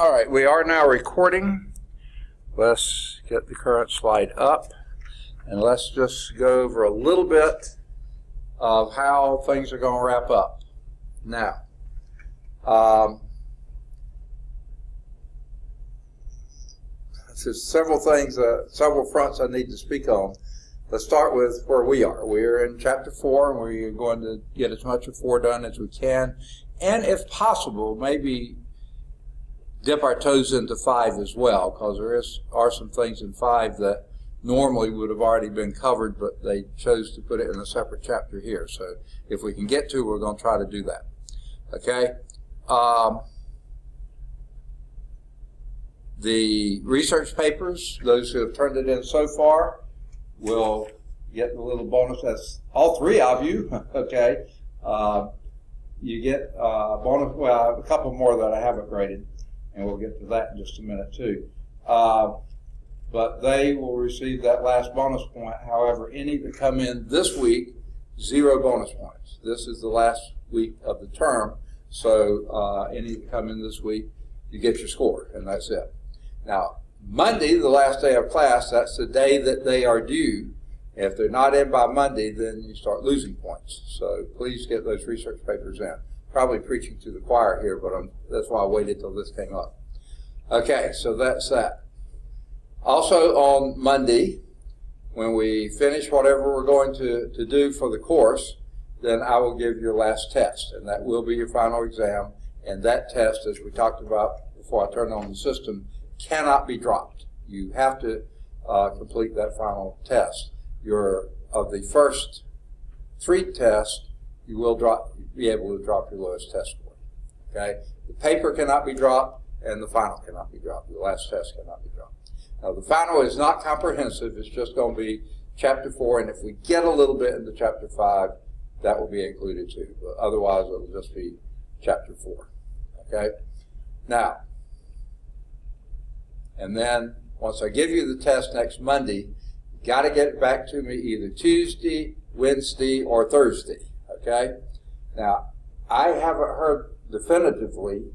All right, we are now recording. Let's get the current slide up, and let's just go over a little bit of how things are going to wrap up. Now, there's several things, several fronts I need to speak on. Let's start with where we are. We're in Chapter 4, and we're going to get as much of 4 done as we can, and if possible, maybe dip our toes into 5 as well, because there are some things in 5 that normally would have already been covered, but they chose to put it in a separate chapter here. So if we can get to, we're going to try to do that. Okay? The research papers, those who have turned it in so far, will get the little bonus. That's all 3 of you. Okay? You get a bonus, well, a couple more that I haven't graded, and we'll get to that in just a minute too. But they will receive that last bonus point. However, any that come in this week, 0 bonus points. This is the last week of the term, so any that come in this week, you get your score, and that's it. Now, Monday, the last day of class, that's the day that they are due. If they're not in by Monday, then you start losing points. So please get those research papers in. Probably preaching to the choir here, but that's why I waited till this came up. Okay, so that's that. Also on Monday, when we finish whatever we're going to do for the course, then I will give your last test, and that will be your final exam. And that test, as we talked about before I turned on the system, cannot be dropped. You have to complete that final test. Of the first 3 tests, you will be able to drop your lowest test score. Okay? The paper cannot be dropped, and the final cannot be dropped. The last test cannot be dropped. Now, the final is not comprehensive. It's just going to be Chapter 4, and if we get a little bit into Chapter 5, that will be included too. But otherwise, it will just be Chapter 4. Okay? Now, and then once I give you the test next Monday, you got to get it back to me either Tuesday, Wednesday, or Thursday. Okay? Now, I haven't heard definitively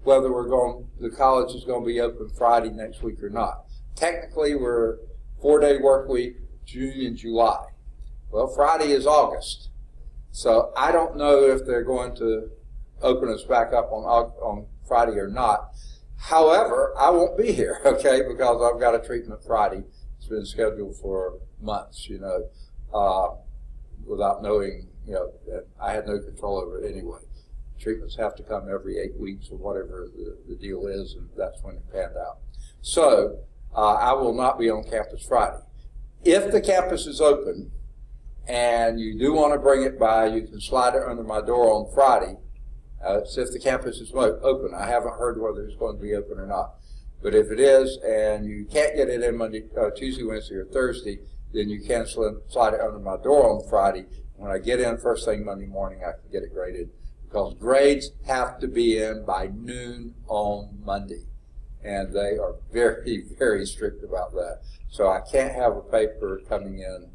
whether the college is going to be open Friday next week or not. Technically, we're 4-day work week, June and July. Well, Friday is August. So I don't know if they're going to open us back up on Friday or not. However, I won't be here, okay, because I've got a treatment Friday. It's been scheduled for months, without knowing, I had no control over it anyway. Treatments have to come every 8 weeks or whatever the deal is, and that's when it panned out. So I will not be on campus Friday. If the campus is open and you do want to bring it by, you can slide it under my door on Friday. It's if the campus is open. I haven't heard whether it's going to be open or not. But if it is, and you can't get it in Tuesday, Wednesday, or Thursday, then you can slide it under my door on Friday. When I get in first thing Monday morning, I can get it graded, because grades have to be in by noon on Monday. And they are very, very strict about that. So I can't have a paper coming in,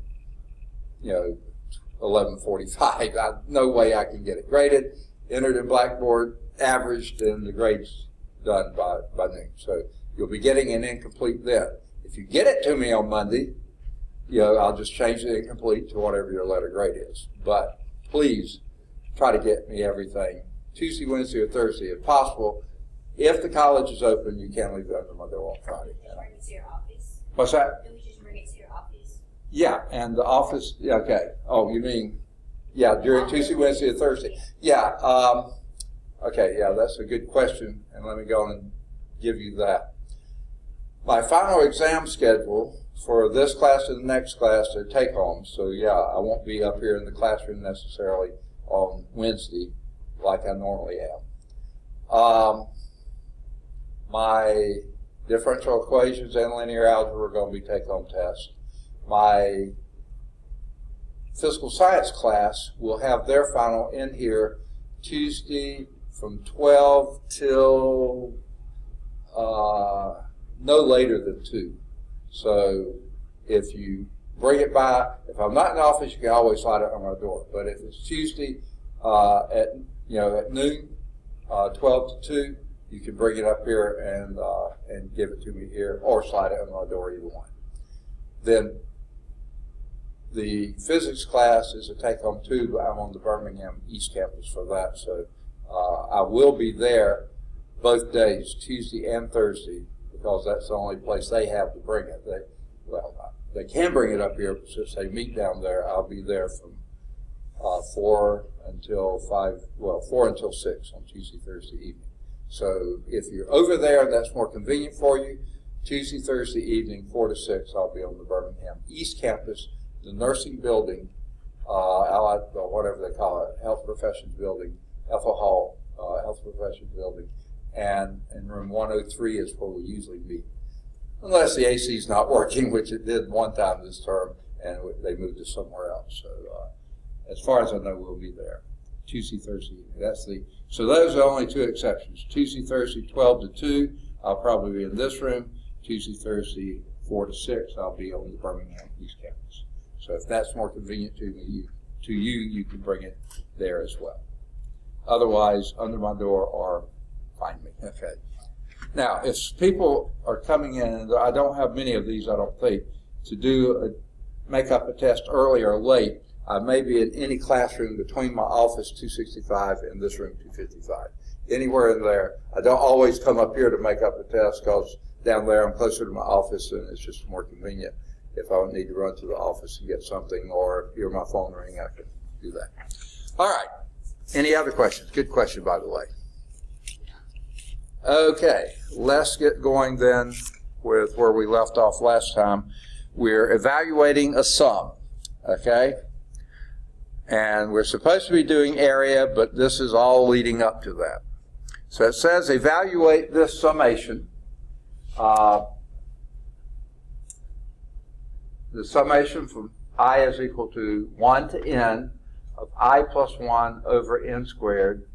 11:45. No way I can get it graded, entered in Blackboard, averaged, and the grade's done by noon. So you'll be getting an incomplete then. If you get it to me on Monday, I'll just change the incomplete to whatever your letter grade is. But please try to get me everything Tuesday, Wednesday, or Thursday if possible. If the college is open, you can leave it under my door on Friday. Can you bring it to your office? What's that? Can we just bring it to your office? Yeah, and the office, okay. Oh, you mean, during Tuesday, Wednesday, or Thursday. Yeah, okay, that's a good question, and let me go on and give you that. My final exam schedule for this class and the next class are take-homes, so I won't be up here in the classroom necessarily on Wednesday like I normally am. My differential equations and linear algebra are going to be take-home tests. My physical science class will have their final in here Tuesday from 12 till no later than 2. So if you bring it by, if I'm not in the office, you can always slide it on my door. But if it's Tuesday at noon, 12 to 2, you can bring it up here and give it to me here, or slide it on my door, either one. Then the physics class is a take-home too, but I'm on the Birmingham East Campus for that, so I will be there both days, Tuesday and Thursday, because that's the only place they have to bring it. They can bring it up here, but since they meet down there, I'll be there from 4 until 6 on Tuesday, Thursday evening. So if you're over there and that's more convenient for you, Tuesday, Thursday evening, 4 to 6, I'll be on the Birmingham East Campus, the nursing building, allied, or whatever they call it, health professions building, Ethel Hall, health professions building, and in room 103 is where we usually meet. Unless the AC is not working, which it did one time this term, and they moved us somewhere else. So as far as I know, we'll be there. Tuesday, Thursday evening. So those are only two exceptions. Tuesday, Thursday, 12 to 2, I'll probably be in this room. Tuesday, Thursday, 4 to 6, I'll be on the Birmingham East Campus. So if that's more convenient to you, you can bring it there as well. Otherwise, under my door or find me. Okay. Now, if people are coming in, and I don't have many of these, I don't think, to make up a test early or late, I may be in any classroom between my office 265 and this room 255. Anywhere in there. I don't always come up here to make up a test because down there I'm closer to my office and it's just more convenient. If I need to run to the office and get something, or if hear my phone ring, I can do that. All right. Any other questions? Good question, by the way. Okay, let's get going then with where we left off last time. We're evaluating a sum, okay? And we're supposed to be doing area, but this is all leading up to that. So it says evaluate this summation. The summation from I is equal to 1 to n of I plus 1 over n squared.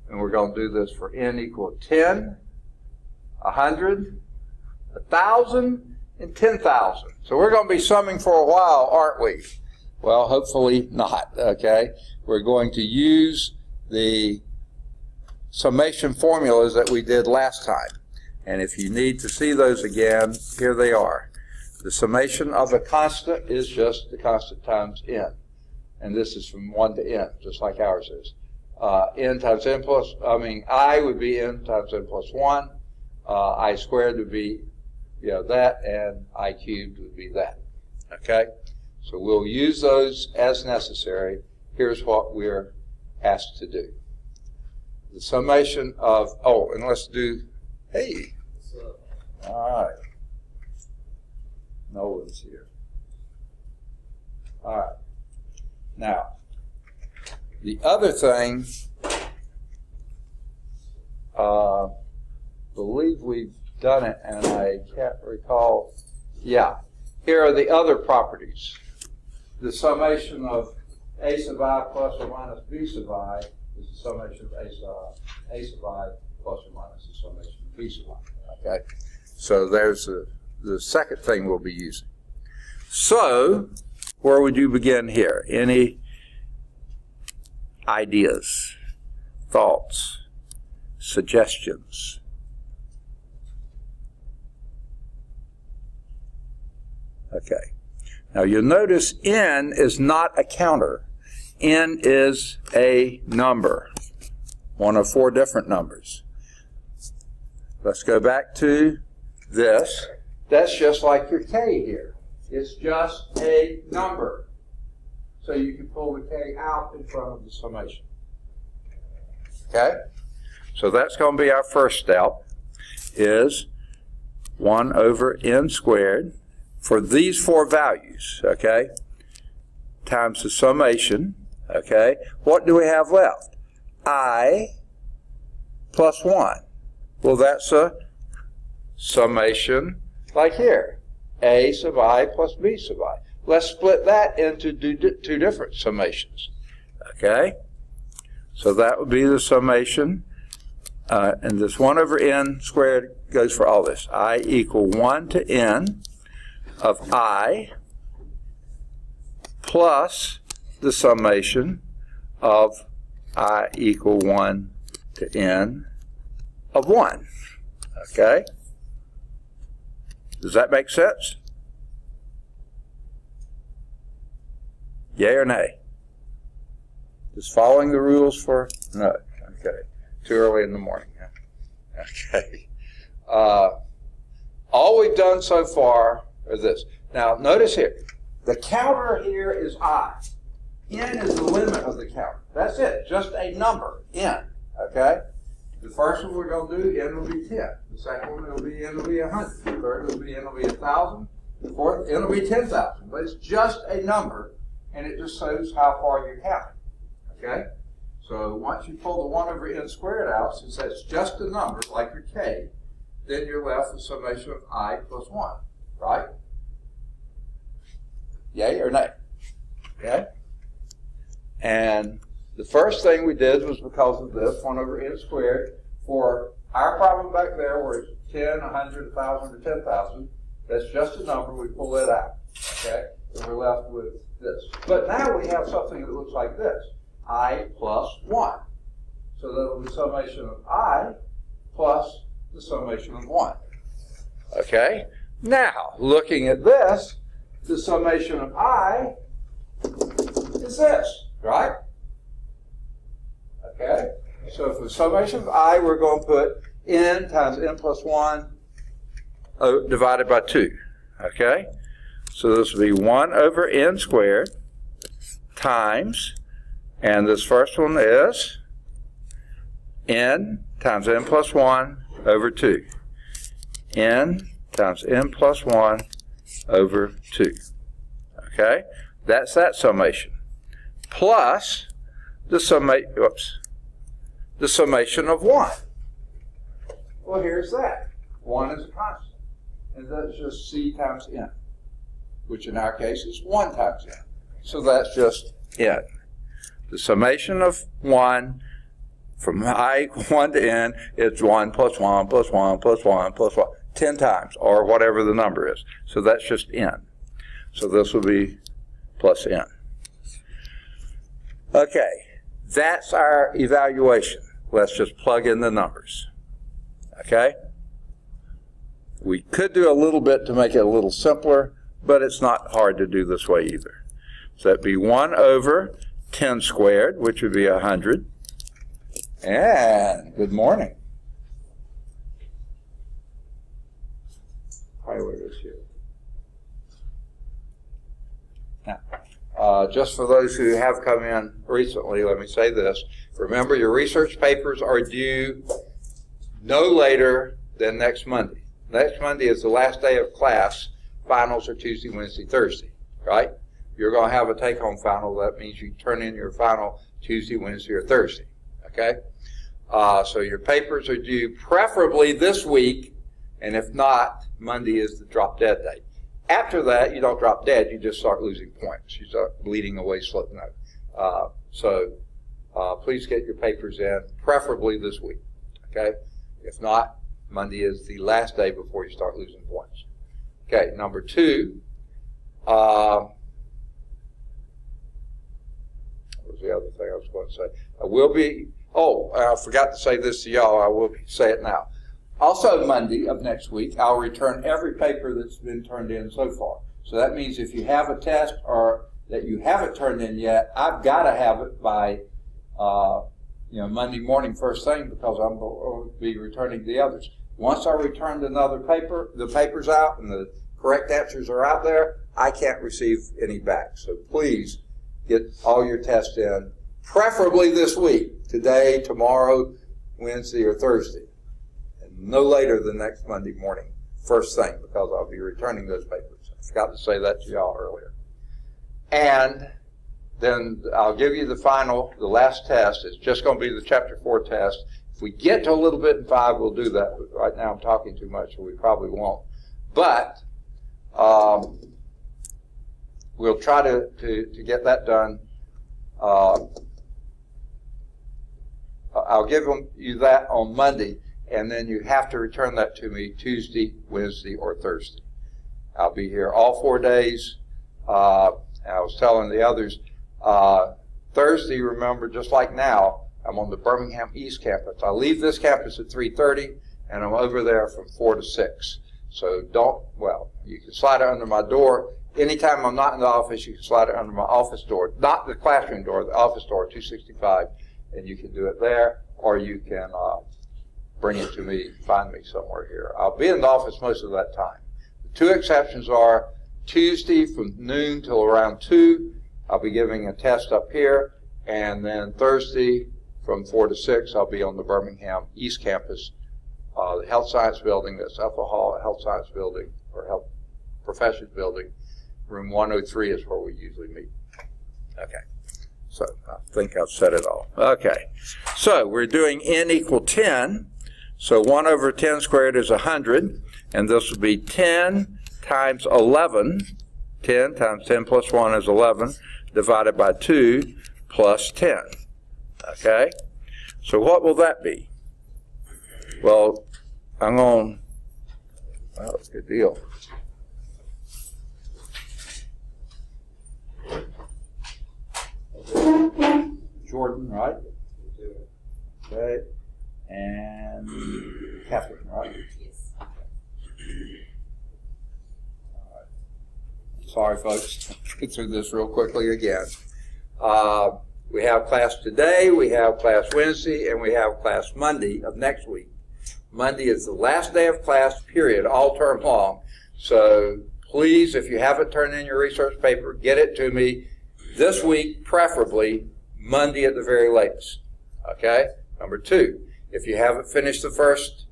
And we're going to do this for n equal 10, 100, 1,000, and 10,000. So we're going to be summing for a while, aren't we? Well, hopefully not, okay? We're going to use the summation formulas that we did last time. And if you need to see those again, here they are. The summation of a constant is just the constant times n. And this is from 1 to n, just like ours is. N times n plus, I would be n times n plus 1. I squared would be, that, and I cubed would be that. Okay? So we'll use those as necessary. Here's what we're asked to do. The summation of, and let's do, hey. All right. Nolan's here. All right. Now, the other thing, believe we've done it, and I can't recall. Yeah. Here are the other properties. The summation of a sub I plus or minus b sub I is the summation of a sub I plus or minus the summation of b sub I. Okay? So there's the second thing we'll be using. So, where would you begin here? Any ideas, thoughts, suggestions? Okay. Now you'll notice n is not a counter. N is a number, one of 4 different numbers. Let's go back to this. That's just like your k here. It's just a number. So you can pull the k out in front of the summation. Okay? So that's going to be our first step, is 1 over n squared for these 4 values, okay, times the summation, okay. What do we have left? I plus 1. Well, that's a summation like here. A sub I plus B sub I. Let's split that into 2 different summations, okay. So that would be the summation, and this 1 over n squared goes for all this. I equal 1 to n of I plus the summation of I equal 1 to n of 1. Okay? Does that make sense? Yay or nay? Just following the rules for no. Okay. Too early in the morning. Okay. All we've done so far is this. Now, notice here. The counter here is I. N is the limit of the counter. That's it. Just a number. N. Okay? The first one we're going to do, N will be 10. The second one, N will be 100. The third will be N will be 1,000. The fourth, N will be 10,000. But it's just a number, and it just shows how far you're counting. Okay? So once you pull the 1 over N squared out, since that's just a number, like your K, then you're left with summation of I plus 1. Right? Yay or nay? Okay? And the first thing we did was because of this, 1 over N squared. For our problem back there, where it's 10, 100, 1,000, or 10,000, that's just a number. We pull it out. Okay? And we're left with this. But now we have something that looks like this. I plus 1. So that'll be summation of I plus the summation of 1. Okay? Now, looking at this, the summation of I is this, right? Okay? So for the summation of I, we're going to put N times N plus 1 divided by 2. Okay? So this will be 1 over N squared times, and this first one is N times N plus 1 over 2. N times N plus 1 over 2. Okay? That's that summation. Plus the summation of 1. Well, here's that. 1 is a constant. And that's just C times N, which in our case is 1 times N. So that's just N. The summation of 1 from I 1 to N is 1 plus 1 plus 1 plus 1 plus 1, 10 times, or whatever the number is. So that's just N. So this will be plus N. Okay, that's our evaluation. Let's just plug in the numbers. Okay? We could do a little bit to make it a little simpler, but it's not hard to do this way either. So that'd be 1 over 10 squared, which would be 100. And good morning. Highway is here. Now, just for those who have come in recently, let me say this. Remember, your research papers are due no later than next Monday. Next Monday is the last day of class. Finals are Tuesday, Wednesday, Thursday, right? You're going to have a take-home final. That means you turn in your final Tuesday, Wednesday, or Thursday, okay? So your papers are due preferably this week, and if not, Monday is the drop-dead date. After that, you don't drop dead, you just start losing points. You start bleeding away slow note. So please get your papers in, preferably this week, okay? If not, Monday is the last day before you start losing points. Okay, number 2, what was the other thing I was going to say? I forgot to say this to y'all. I will say it now. Also Monday of next week, I'll return every paper that's been turned in so far. So that means if you have a test or that you haven't turned in yet, I've got to have it by Monday morning first thing, because I'm going to be returning the others. Once I return another paper, the paper's out and the correct answers are out there, I can't receive any back. So please get all your tests in, preferably this week, today, tomorrow, Wednesday, or Thursday. No later than next Monday morning, first thing, because I'll be returning those papers. I forgot to say that to y'all earlier. And then I'll give you the last test. It's just going to be the Chapter 4 test. If we get to a little bit in 5, we'll do that. But right now I'm talking too much, so we probably won't. But we'll try to get that done. I'll give you that on Monday. And then you have to return that to me Tuesday, Wednesday, or Thursday. I'll be here all 4 days. I was telling the others, Thursday, remember, just like now, I'm on the Birmingham East campus. I leave this campus at 3:30, and I'm over there from 4 to 6. So you can slide it under my door. Anytime I'm not in the office, you can slide it under my office door. Not the classroom door, the office door, 265, and you can do it there, or you can bring it to me, find me somewhere here. I'll be in the office most of that time. The two exceptions are Tuesday from noon till around 2, I'll be giving a test up here, and then Thursday from 4 to 6, I'll be on the Birmingham East campus, the Health Science Building, that's Ethel Hall Health Science Building, or Health Professions Building. Room 103 is where we usually meet. Okay, so I think I've said it all. Okay, so we're doing n equal 10. So 1 over 10 squared is 100, and this will be 10 times 11. 10 times 10 plus 1 is 11, divided by 2 plus 10. Okay, so what will that be? Well, well, good deal. Jordan, right? Okay. And Catherine, right? Yes. All right. Sorry, folks. Get through this real quickly again. We have class today, we have class Wednesday, and we have class Monday of next week. Monday is the last day of class, period, all term long. So please, if you haven't turned in your research paper, get it to me this week, preferably Monday at the very latest. Okay? Number 2, if you haven't finished the first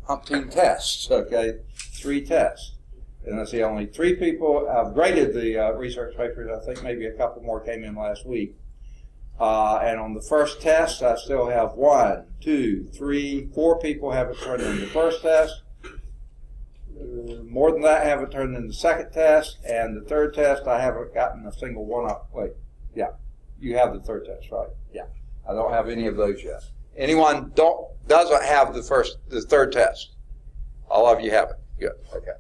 umpteen tests, okay, 3 tests. And I see only 3 people. I've graded the research papers. I think maybe a couple more came in last week. And on the first test, I still have 1, 2, 3, 4 people haven't turned in the first test. More than that haven't turned in the second test. And the third test, I haven't gotten a single one up. Wait, yeah, you have the third test, right? Yeah, I don't have any of those yet. Anyone doesn't have the third test? All of you haven't. Good. Okay.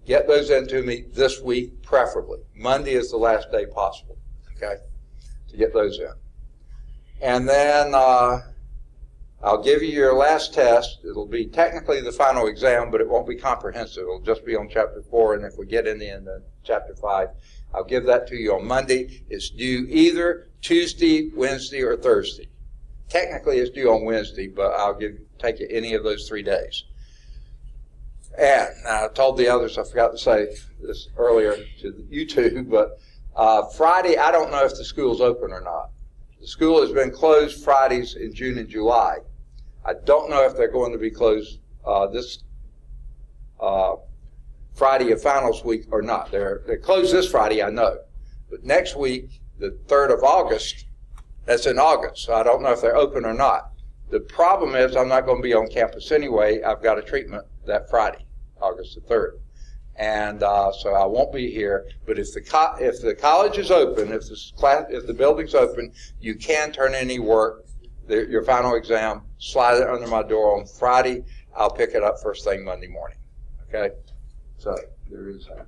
Get those into me this week, preferably. Monday is the last day possible. Okay, to get those in. And then I'll give you your last test. It'll be technically the final exam, but it won't be comprehensive. It'll just be on Chapter 4, and if we get in the end of Chapter 5, I'll give that to you on Monday. It's due either Tuesday, Wednesday, or Thursday. Technically, it's due on Wednesday, but I'll take it any of those 3 days. And I told the others, I forgot to say this earlier to you two, but Friday, I don't know if the school's open or not. The school has been closed Fridays in June and July. I don't know if they're going to be closed this Friday of finals week or not. They're closed this Friday, I know. But next week, the 3rd of August, that's in August, so I don't know if they're open or not. The problem is I'm not going to be on campus anyway. I've got a treatment that Friday, August the 3rd. And so I won't be here. But if the college is open, if the building's open, you can turn in any work, your final exam, slide it under my door on Friday. I'll pick it up first thing Monday morning. Okay? So there is that.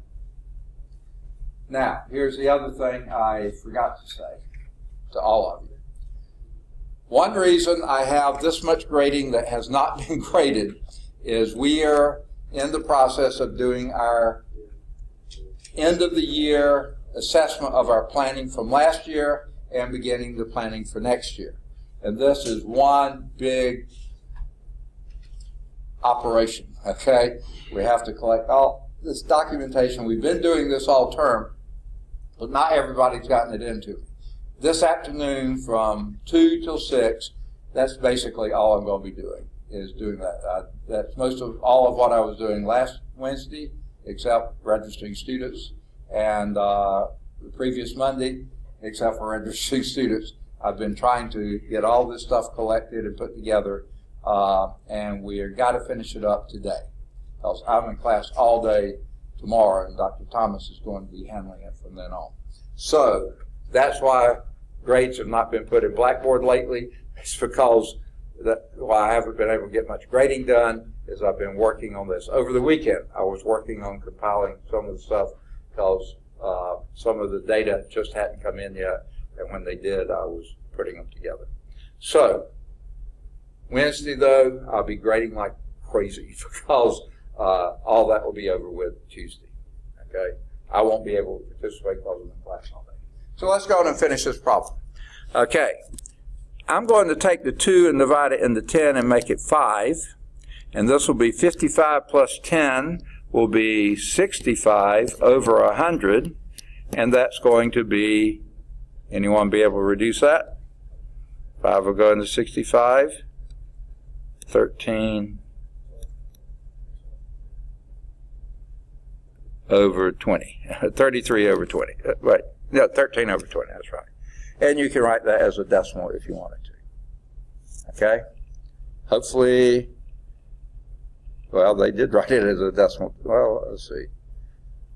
Now, here's the other thing I forgot to say to all of you. One reason I have this much grading that has not been graded is we are in the process of doing our end of the year assessment of our planning from last year and beginning the planning for next year. And this is one big operation, okay? We have to collect all this documentation. We've been doing this all term, but not everybody's gotten it into me. This afternoon from 2 till 6, that's basically all I'm going to be doing, is doing that. That's most of all of what I was doing last Wednesday, except registering students, and the previous Monday, except for registering students. I've been trying to get all this stuff collected and put together, and we've got to finish it up today. Because I'm in class all day tomorrow, and Dr. Thomas is going to be handling it from then on. So that's why grades have not been put in Blackboard lately. It's because why I haven't been able to get much grading done is I've been working on this. Over the weekend, I was working on compiling some of the stuff because some of the data just hadn't come in yet, and when they did, I was putting them together. So Wednesday, though, I'll be grading like crazy because all that will be over with Tuesday. Okay? I won't be able to participate because I'm in class all day. So let's go on and finish this problem. Okay. I'm going to take the 2 and divide it into 10 and make it 5. And this will be 55 plus 10 will be 65 over 100. And that's going to be, anyone be able to reduce that? 5 will go into 65. 13 over 20. 33 over 20. Right. No, 13 over 20. That's right. And you can write that as a decimal if you wanted to. Okay? Hopefully, well, they did write it as a decimal. Well, let's see.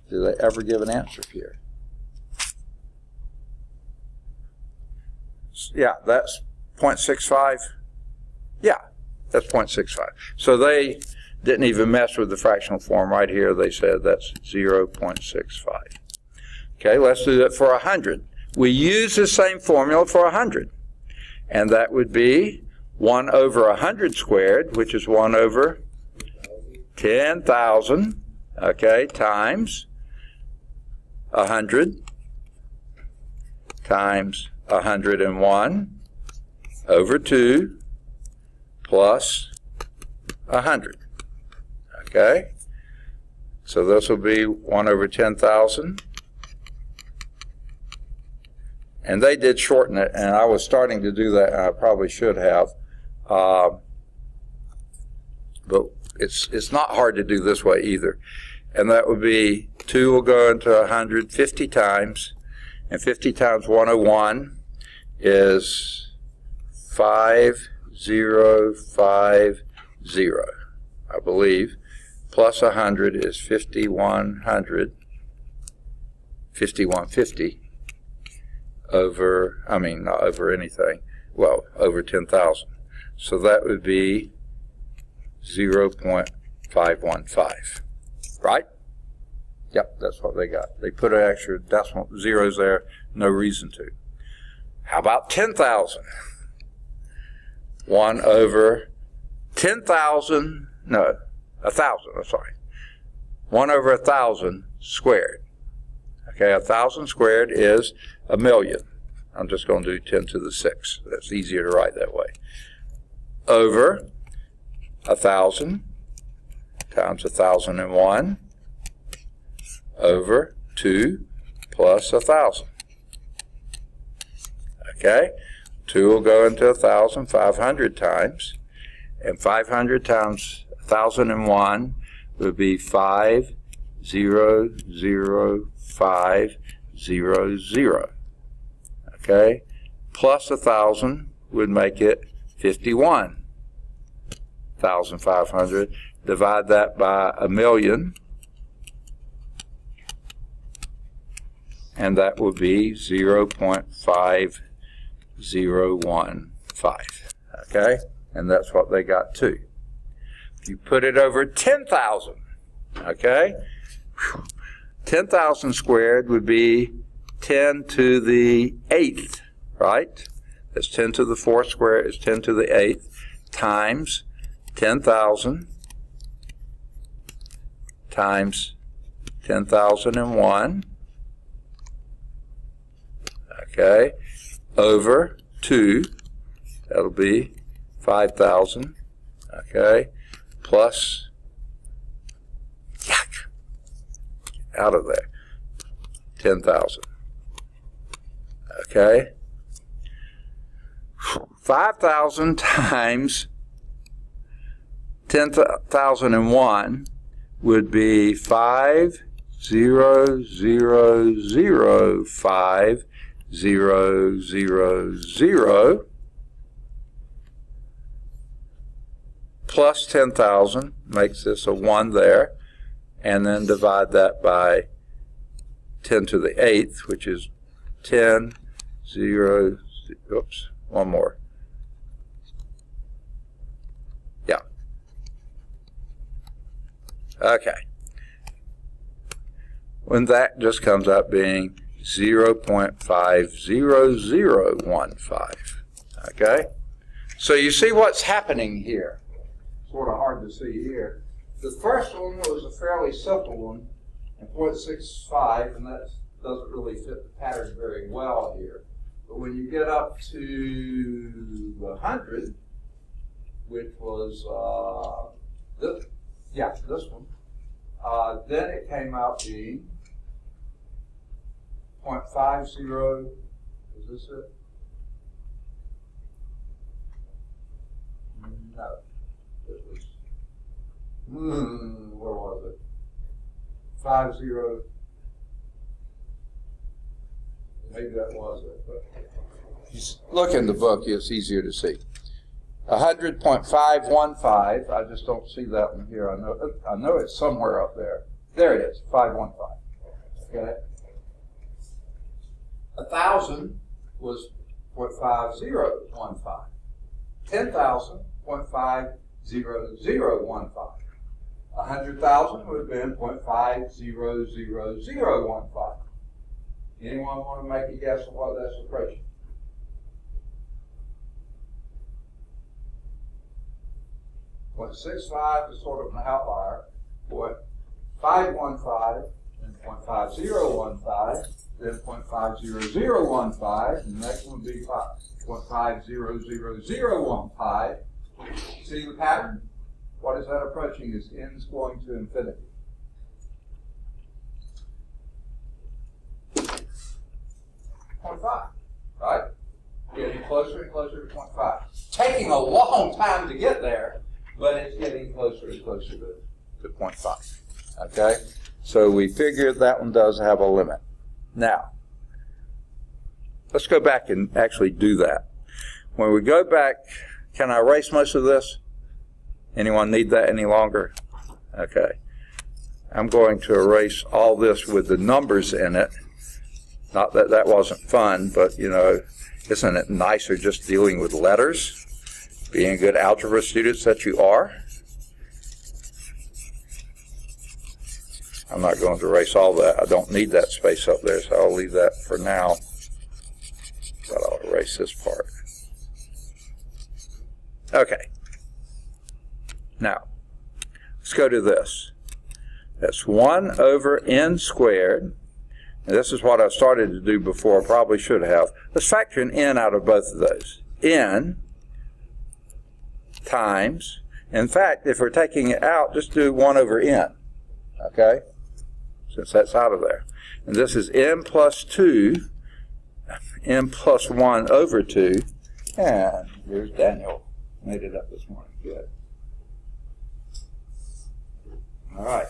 Did they ever give an answer here? Yeah, that's 0.65. Yeah, that's 0.65. So they didn't even mess with the fractional form right here. They said that's 0.65. Okay, let's do that for 100. We use the same formula for 100. And that would be 1 over 100 squared, which is 1 over 10,000, okay, times 100 times 101 over 2 plus 100. Okay? So this will be 1 over 10,000. And they did shorten it, and I was starting to do that, and I probably should have. But it's not hard to do this way either. And that would be 2 will go into 100 50 times, and 50 times 101 is 5050, I believe, plus 100 is 5100, 5150 over, I mean, not over anything, well, over 10,000. So that would be 0.515, right? Yep, that's what they got. They put an extra decimal zeros there, no reason to. How about 10,000? 1 over 10,000, no, 1,000, I'm sorry. 1 over 1,000 squared. Okay, 1,000 squared is 1,000,000. I'm just going to do 10 to the 6. That's easier to write that way. Over 1,000 times 1,001 over 2 plus 1,000. Okay, 2 will go into 1,000 500 times, and 500 times 1,001 would be 500,500. Okay, plus 1,000 would make it 51,500. Divide that by 1,000,000, and that would be 0.5015. Okay, and that's what they got too. You put it over 10,000. Okay, 10,000 squared would be 10 to the 8th, right? That's 10 to the 4th squared is 10 to the 8th times 10,000 times 10,001, okay, over 2, that'll be 5,000, okay, plus, yuck, out of there, 10,000, okay, 5,000 times 10,001 would be 500,5000 plus 10,000 makes this a 1 there, and then divide that by 10 to the 8th, which is 10, 0, oops, one more. Yeah. Okay. When that just comes up being 0.50015. Okay? So you see what's happening here. Sort of hard to see here. The first one was a fairly simple one, at 0.65, and that doesn't really fit the pattern very well here. But when you get up to 100, which was this one, then it came out being 0.50. Is this it? No. It was, where was it? 50. Maybe that was it. But you look in the book, it's easier to see. 100.515. I just don't see that one here. I know it's somewhere up there. There it is, 515. Okay. 1,000 was 0.5015. 10,000, 0.50015. 100,000 would have been 0.50015. Anyone want to make a guess of what that's approaching? 0.65 is sort of an outlier. 0.515, then 0.5015, then 0.50015, and the next one would be 0.50015. See the pattern? What is that approaching? Is n is going to infinity. .5, right? Getting closer and closer to 0.5. Taking a long time to get there, but it's getting closer and closer to 0.5. Okay? So we figured that one does have a limit. Now, let's go back and actually do that. When we go back, can I erase most of this? Anyone need that any longer? Okay. I'm going to erase all this with the numbers in it. Not that that wasn't fun, but, you know, isn't it nicer just dealing with letters? Being good algebra students that you are. I'm not going to erase all that. I don't need that space up there, so I'll leave that for now. But I'll erase this part. Okay. Now, let's go to this. That's 1 over n squared. And this is what I started to do before. I probably should have. Let's factor an n out of both of those. N times, in fact, if we're taking it out, just do 1 over n. Okay? Since that's out of there. And this is n plus 2, n plus 1 over 2. And here's Daniel. Made it up this morning. Good. All right.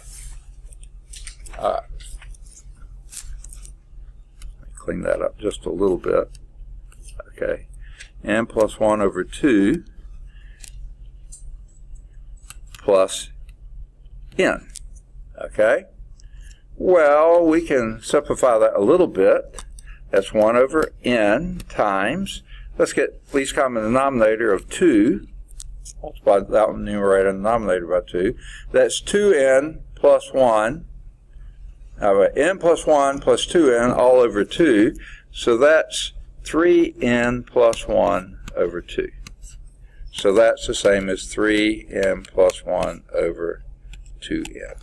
Clean that up just a little bit. Okay. N plus 1 over 2 plus n. Okay. Well, we can simplify that a little bit. That's 1 over n times, let's get least common denominator of 2. Multiply that one numerator and denominator by 2. That's 2n plus 1. N plus 1 plus 2n all over 2. So that's 3n plus 1 over 2. So that's the same as 3n plus 1 over 2n.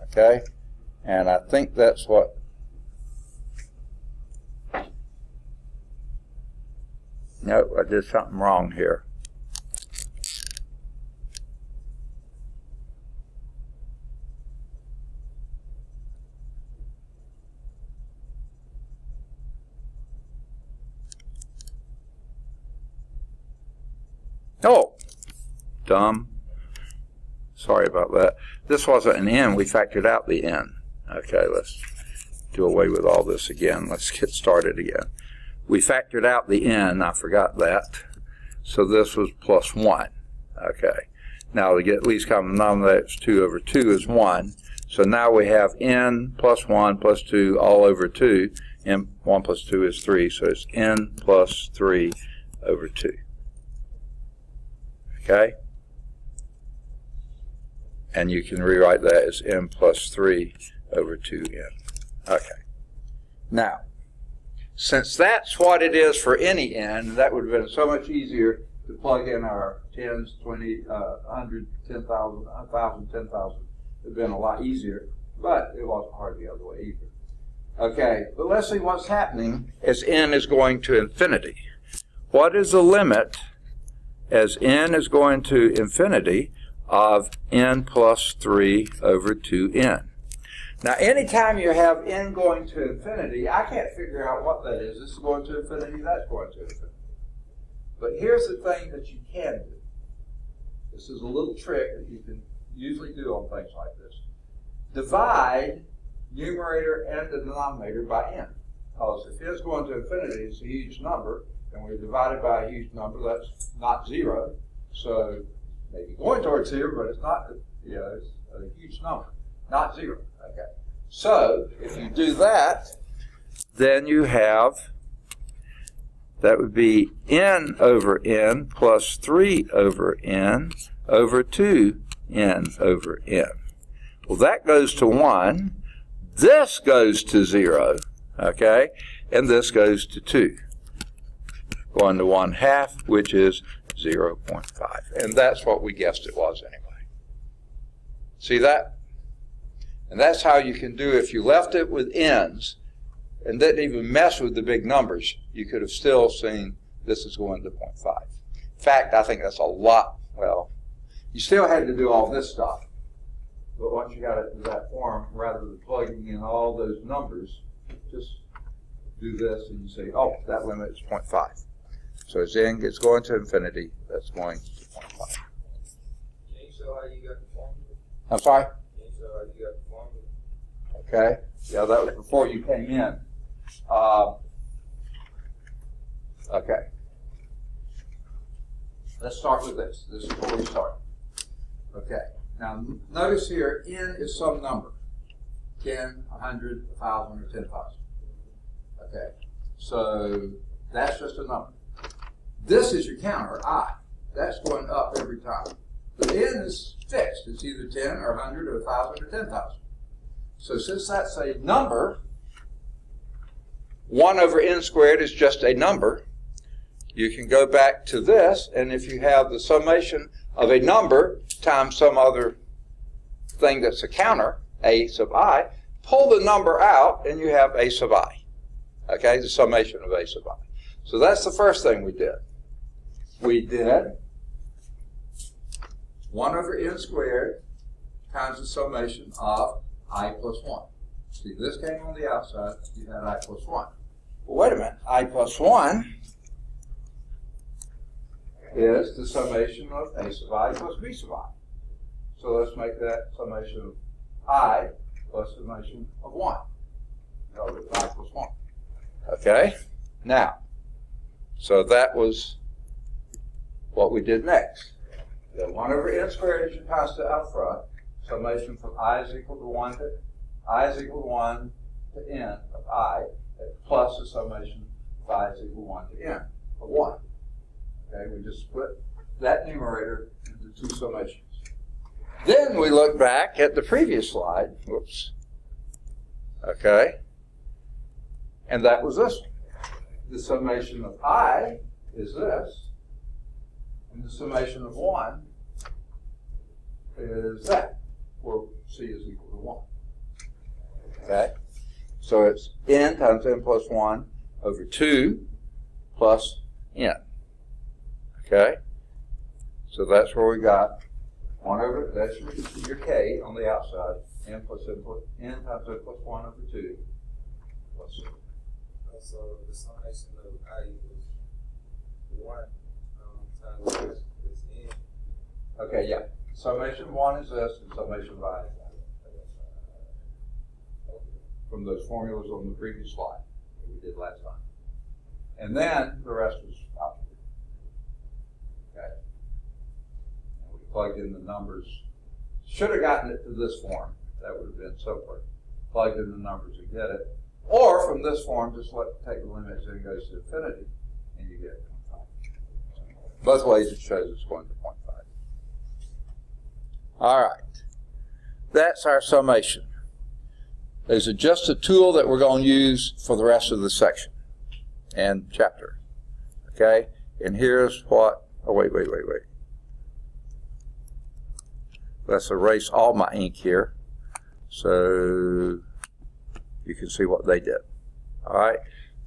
Okay? And I think that's what... No, I did something wrong here. Oh, dumb. Sorry about that. This wasn't an n. We factored out the n. Okay, let's do away with all this again. Let's get started again. We factored out the n. I forgot that. So this was plus 1. Okay. Now to get least common denominator, 2 over 2 is 1. So now we have n plus 1 plus 2 all over 2. And 1 plus 2 is 3. So it's n plus 3 over 2. Okay? And you can rewrite that as n plus 3 over 2n. Okay. Now, since that's what it is for any n, that would have been so much easier to plug in our 10s, 20, 100, 10,000, 1,000, 10,000. It would have been a lot easier, but it wasn't hard the other way either. Okay, but let's see what's happening as n is going to infinity. What is the limit as n is going to infinity of n plus 3 over 2n? Now, anytime you have n going to infinity, I can't figure out what that is. This is going to infinity, that's going to infinity. But here's the thing that you can do. This is a little trick that you can usually do on things like this. Divide numerator and the denominator by n. Because if n is going to infinity, it's a huge number, and we're divided by a huge number, that's not 0. So maybe going towards 0, but it's not, it's a huge number, not 0. Okay. So if you do that, then you have, that would be n over n plus 3 over n over 2n over n. Well, that goes to 1. This goes to 0, okay? And this goes to 2. Going to 1/2, which is 0.5. And that's what we guessed it was anyway. See that? And that's how you can do, if you left it with n's and didn't even mess with the big numbers, you could have still seen this is going to 0.5. In fact, I think that's a lot, well, you still had to do all this stuff. But once you got it to that form, rather than plugging in all those numbers, just do this and you say, oh, that limit is 0.5. So as n gets going to infinity, that's going to 0.5. Can you show how you got the formula? I'm sorry? Can you show how you got the formula? Okay. Yeah, that was before you came in. Okay. Let's start with this. This is where we start. Okay. Now, notice here, n is some number. 10, 100, 1,000, or 10,000. Okay. So that's just a number. This is your counter, I. That's going up every time. But n is fixed. It's either 10 or 100 or 1,000 or 10,000. So since that's a number, 1 over n squared is just a number. You can go back to this, and if you have the summation of a number times some other thing that's a counter, a sub I, pull the number out, and you have a sub I. Okay, the summation of a sub I. So that's the first thing we did. We did 1 over n squared times the summation of I plus 1. See, this came on the outside, you had I plus 1. Well, wait a minute, I plus 1 is the summation of a sub I plus b sub I. So let's make that summation of I plus summation of 1. Over I plus 1. Okay? Now, so that was what we did next. The 1 over n squared is your constant out front. Summation from I is equal to 1 to n of I, plus the summation of I is equal to 1 to n of 1. Okay, we just split that numerator into two summations. Then we look back at the previous slide. Whoops. Okay. And that was this one. The summation of I is this, and the summation of 1 is that, where C is equal to 1. Okay? So it's n times n plus 1 over 2 plus n. Okay? So that's where we got 1 over, that's your k on the outside, n plus n times n plus 1 over 2 plus n. So the summation of I equals 1 times this n. Okay, yeah. Summation of 1 is this, and summation of I is that. From those formulas on the previous slide that we did last time. And then the rest was algebra. Okay. And we plugged in the numbers. Should have gotten it to this form. That would have been so quick. Plugged in the numbers and get it. Or from this form, just take the limits and it goes to infinity, and you get 0.5. Both ways it shows it's going to 0.5. All right. That's our summation. These are just a tool that we're going to use for the rest of the section and chapter. Okay? And here's what Oh, wait. Let's erase all my ink here so you can see what they did. All right.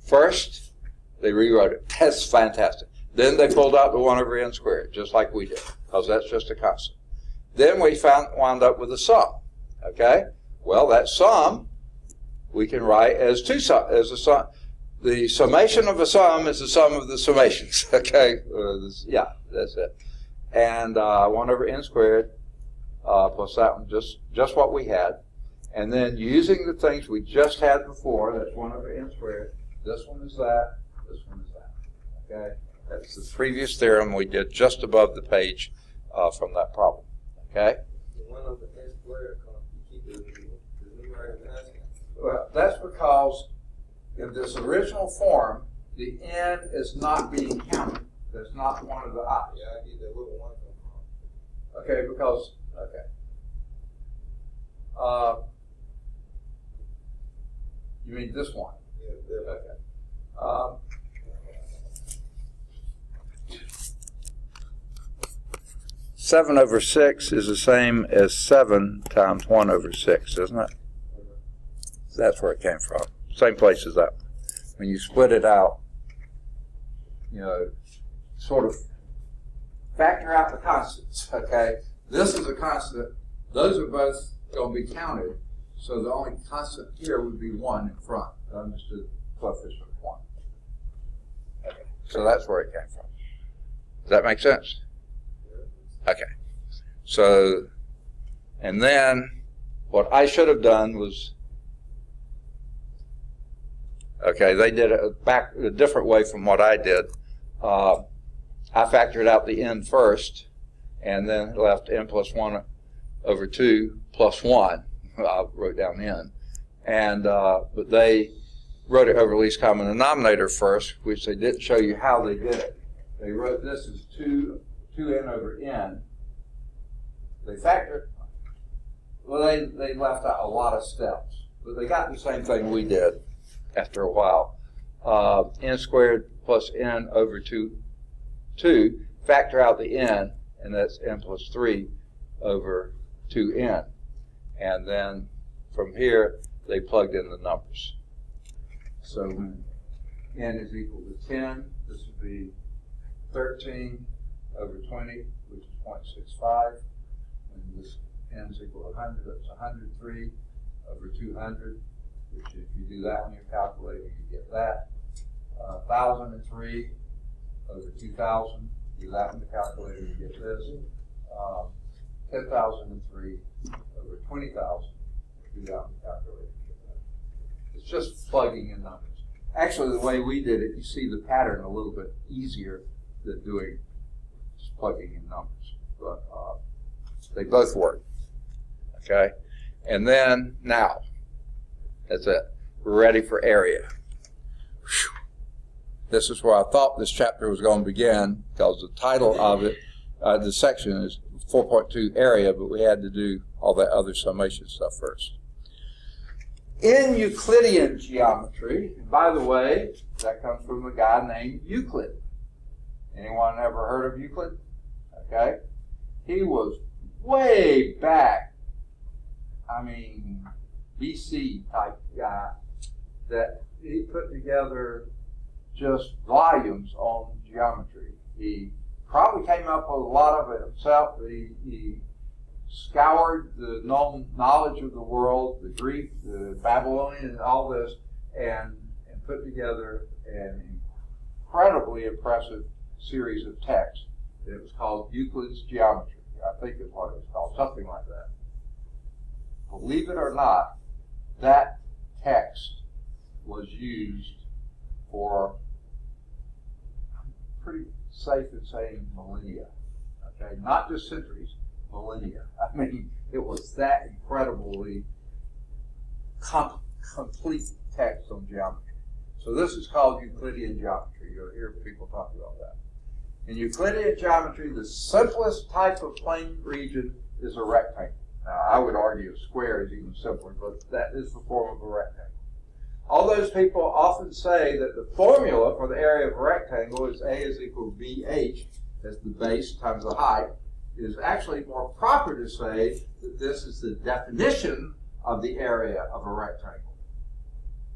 First, they rewrote it. That's fantastic. Then they pulled out the 1 over n squared, just like we did, because that's just a constant. Then we wound up with a sum. Okay? Well, that sum we can write as a sum. The summation of a sum is the sum of the summations. Okay? Yeah, that's it. And 1 over n squared plus that one, just what we had. And then using the things we just had before, that's 1 over n squared. This one is that. This one is that. Okay? That's the previous theorem we did just above the page from that problem. Okay? The 1 over n squared, you keep the numerator constant. Well, that's because in this original form, the n is not being counted. That's not one of the i's. Yeah, I get that little 1 from. Okay, because, okay. You mean this one? Yeah, Okay. 7 over 6 is the same as 7 times 1 over 6, isn't it? That's where it came from. Same place as that. When you split it out, sort of factor out the constants, okay? This is a constant. Those are both going to be counted. So the only constant here would be 1 in front. I understood coefficient of 1. Okay. So that's where it came from. Does that make sense? Okay. So, and then what I should have done was, okay, they did it back a different way from what I did. I factored out the n first, and then left n plus 1 over 2 plus 1. I wrote down n. And, but they wrote it over least common denominator first, which they didn't show you how they did it. They wrote this as 2n over n. They factored, well, they left out a lot of steps, but they got the same thing we did after a while. N squared plus n over 2, factor out the n, and that's n plus 3 over 2n. And then from here, they plugged in the numbers. So when n is equal to 10, this would be 13 over 20, which is 0.65. And this n is equal to 100, that's 103 over 200, which if you do that on your calculator, you get that. 1,003 over 2,000, do that on the calculator, you get this. 10,003 over 20,000, do that on the calculator, you get that. It's just plugging in numbers. Actually, the way we did it, you see the pattern a little bit easier than doing just plugging in numbers. But they both work. Okay? And then, now, that's it. We're ready for area. Whew. This is where I thought this chapter was going to begin, because the title of it, the section is 4.2 area, but we had to do all that other summation stuff first. In Euclidean geometry, and by the way, that comes from a guy named Euclid. Anyone ever heard of Euclid? Okay. He was way back, BC type guy, that he put together just volumes on geometry. He probably came up with a lot of it himself, but he scoured the known knowledge of the world, the Greek, the Babylonian, and all this, and put together an incredibly impressive series of texts. It was called Euclid's Geometry. I think is what it was called, something like that. Believe it or not, that text was used for, I'm pretty safe in saying, millennia. Okay, not just centuries, millennia. It was that incredibly complete text on geometry. So this is called Euclidean geometry. You'll hear people talk about that. In Euclidean geometry, the simplest type of plane region is a rectangle. Now, I would argue a square is even simpler, but that is the form of a rectangle. All those people often say that the formula for the area of a rectangle is A is equal to BH, as the base times the height, it is actually more proper to say that this is the definition of the area of a rectangle.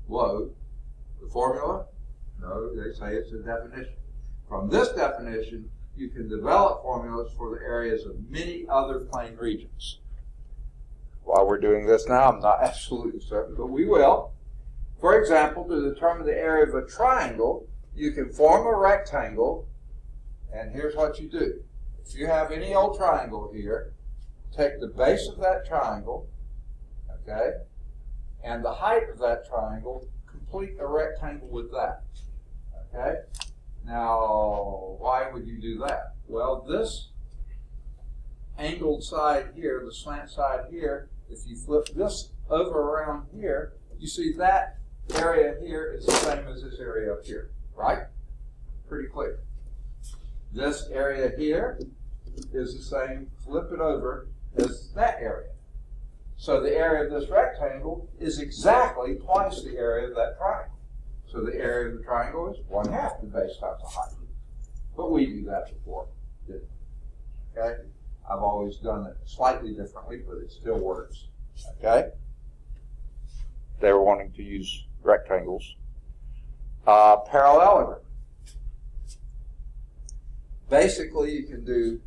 Whoa, the formula? No, they say it's a definition. From this definition, you can develop formulas for the areas of many other plane regions. While we're doing this now, I'm not absolutely certain, but we will. For example, to determine the area of a triangle, you can form a rectangle, and here's what you do. If you have any old triangle here, take the base of that triangle, okay, and the height of that triangle, complete a rectangle with that, okay? Now, why would you do that? Well, this angled side here, the slant side here, if you flip this over around here, you see that area here is the same as this area up here, right? Pretty clear. This area here is the same, flip it over, as that area. So the area of this rectangle is exactly twice the area of that triangle. So the area of the triangle is 1/2 the base times the height. But we do that before, didn't we? Okay? I've always done it slightly differently, but it still works. Okay? They were wanting to use rectangles. Parallelogram. Basically, you can do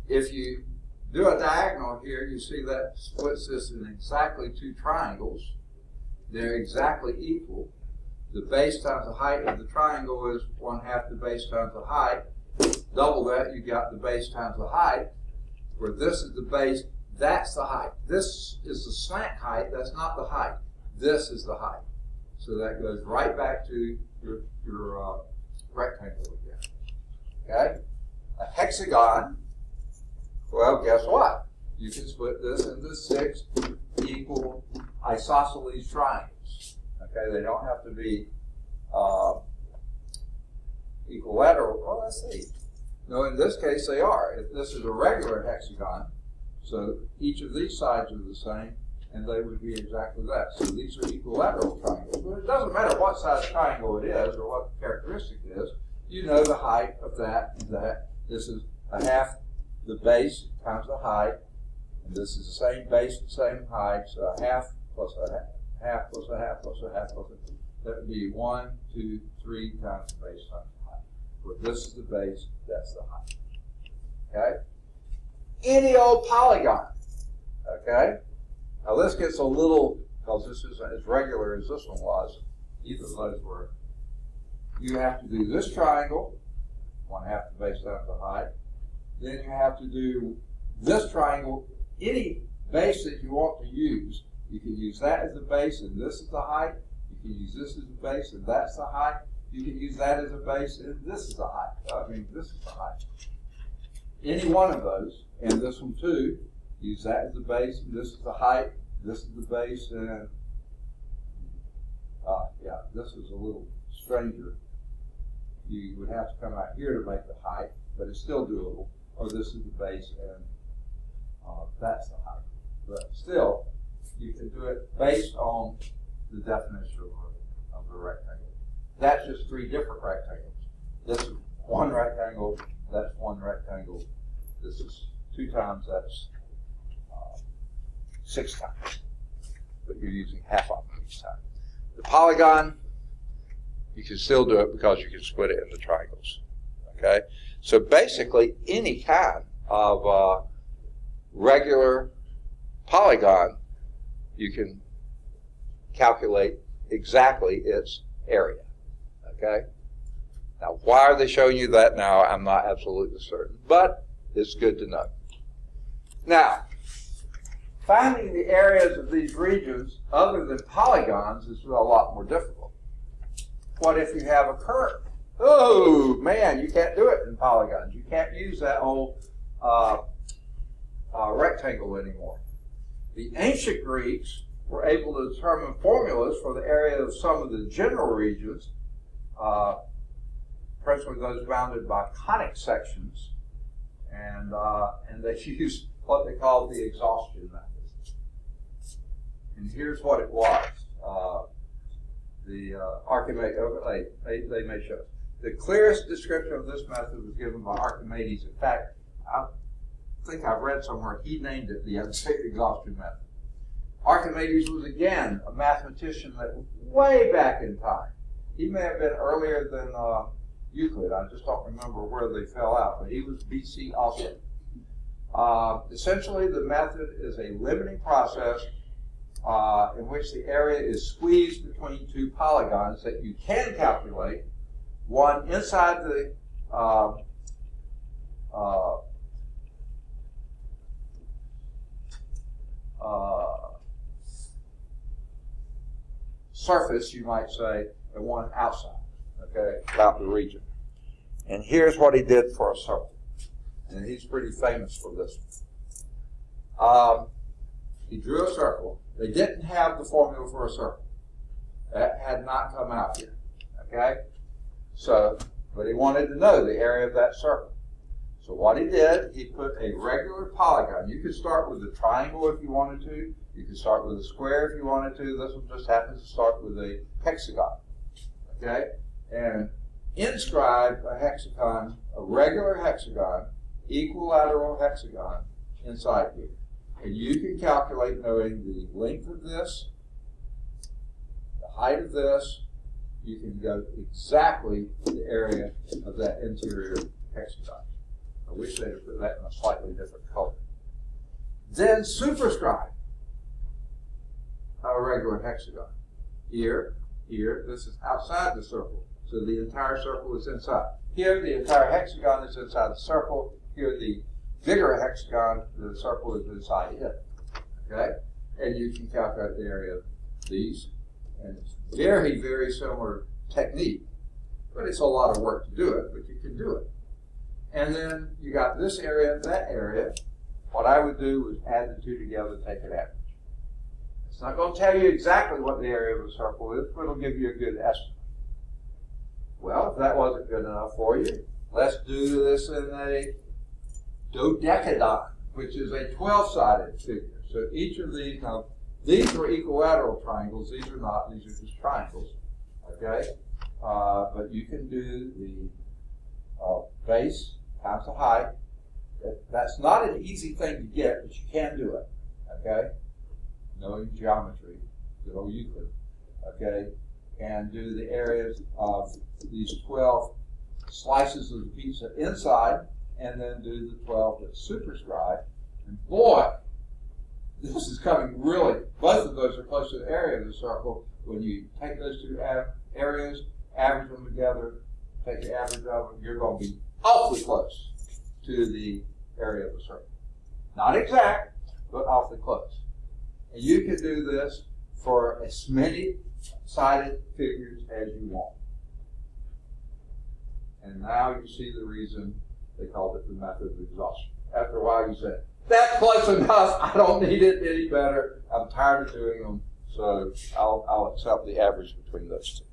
if you do a diagonal here, you see that splits this in exactly two triangles. They're exactly equal. The base times the height of the triangle is 1/2 the base times the height. Double that, you got the base times the height. Where this is the base, that's the height. This is the slant height, that's not the height. This is the height. So that goes right back to your rectangle again. Okay? A hexagon, well, guess what? You can split this into 6 equal isosceles triangles. Okay, they don't have to be equilateral. Well, let's see. No, in this case they are. If this is a regular hexagon, so each of these sides are the same, and they would be exactly that. So these are equilateral triangles. But it doesn't matter what size triangle it is or what the characteristic is. You know the height of that and that. This is 1/2 the base times the height, and this is the same base, the same height, so 1/2 plus a half plus a half plus a half plus a, that would be 1, 2, 3 times the base times the height. Where this is the base, that's the height. Okay? Any old polygon. Okay? Now this gets a little, because this isn't as regular as this one was, either of those were. You have to do this triangle, 1/2 the base times the height. Then you have to do this triangle, any base that you want to use. You can use that as the base and this is the height. You can use this as the base and that's the height. You can use that as a base and this is the height. This is the height. Any one of those, and this one too, use that as the base and this is the height. This is the base and, this is a little stranger. You would have to come out here to make the height, but it's still doable. Or this is the base and that's the height. But still, you can do it based on the definition of the rectangle. That's just 3 different rectangles. This is one rectangle, that's one rectangle. This is 2 times, that's 6 times. But you're using half of them each time. The polygon, you can still do it because you can split it into triangles. Okay? So basically, any kind of regular polygon, you can calculate exactly its area. Okay? Now, why are they showing you that now? I'm not absolutely certain, but it's good to know. Now, finding the areas of these regions other than polygons is a lot more difficult. What if you have a curve? Oh, man, you can't do it in polygons. You can't use that old rectangle anymore. The ancient Greeks were able to determine formulas for the area of some of the general regions, principally those bounded by conic sections, and they used what they called the exhaustion method. And here's what it was. Archimedes, they may show us. The clearest description of this method was given by Archimedes. In fact, I think I've read somewhere he named it the exhaustion method. Archimedes was again a mathematician that was way back in time. He may have been earlier than Euclid. I just don't remember where they fell out, but he was BC also. Essentially, the method is a limiting process in which the area is squeezed between two polygons that you can calculate, one inside the surface, you might say, and one outside, okay, about the region. And here's what he did for a circle. And he's pretty famous for this one. He drew a circle. They didn't have the formula for a circle. That had not come out yet, okay? So, but he wanted to know the area of that circle. So what he did, he put a regular polygon. You could start with a triangle if you wanted to. You could start with a square if you wanted to. This one just happens to start with a hexagon, okay? And inscribe a hexagon, a regular hexagon, equilateral hexagon inside here. And you can calculate knowing the length of this, the height of this. You can go exactly the area of that interior hexagon. I wish they'd have put that in a slightly different color. Then superscribe a regular hexagon. Here, this is outside the circle. So the entire circle is inside. Here, the entire hexagon is inside the circle. Here, the bigger hexagon, the circle is inside it. Okay? And you can calculate the area of these. And it's very, very similar technique. But it's a lot of work to do it, but you can do it. And then you got this area, that area. What I would do was add the two together and take an average. It's not going to tell you exactly what the area of a circle is, but it'll give you a good estimate. Well, if that wasn't good enough for you, let's do this in a dodecadon, which is a 12-sided figure. So each of these, now these are equilateral triangles, these are not, these are just triangles, okay? But you can do the base times the height. That's not an easy thing to get, but you can do it, okay? Knowing geometry, good old Euclid, okay? And do the areas of these 12 slices of the pizza inside, and then do the 12 that superscribe. And boy, this is coming really, both of those are close to the area of the circle. When you take those two areas, average them together, take the average of them, you're going to be awfully close to the area of the circle. Not exact, but awfully close. And you can do this for as many sided figures as you want. And now you see the reason they called it the method of exhaustion. After a while you say, that's close enough, I don't need it any better, I'm tired of doing them, so I'll accept the average between those two.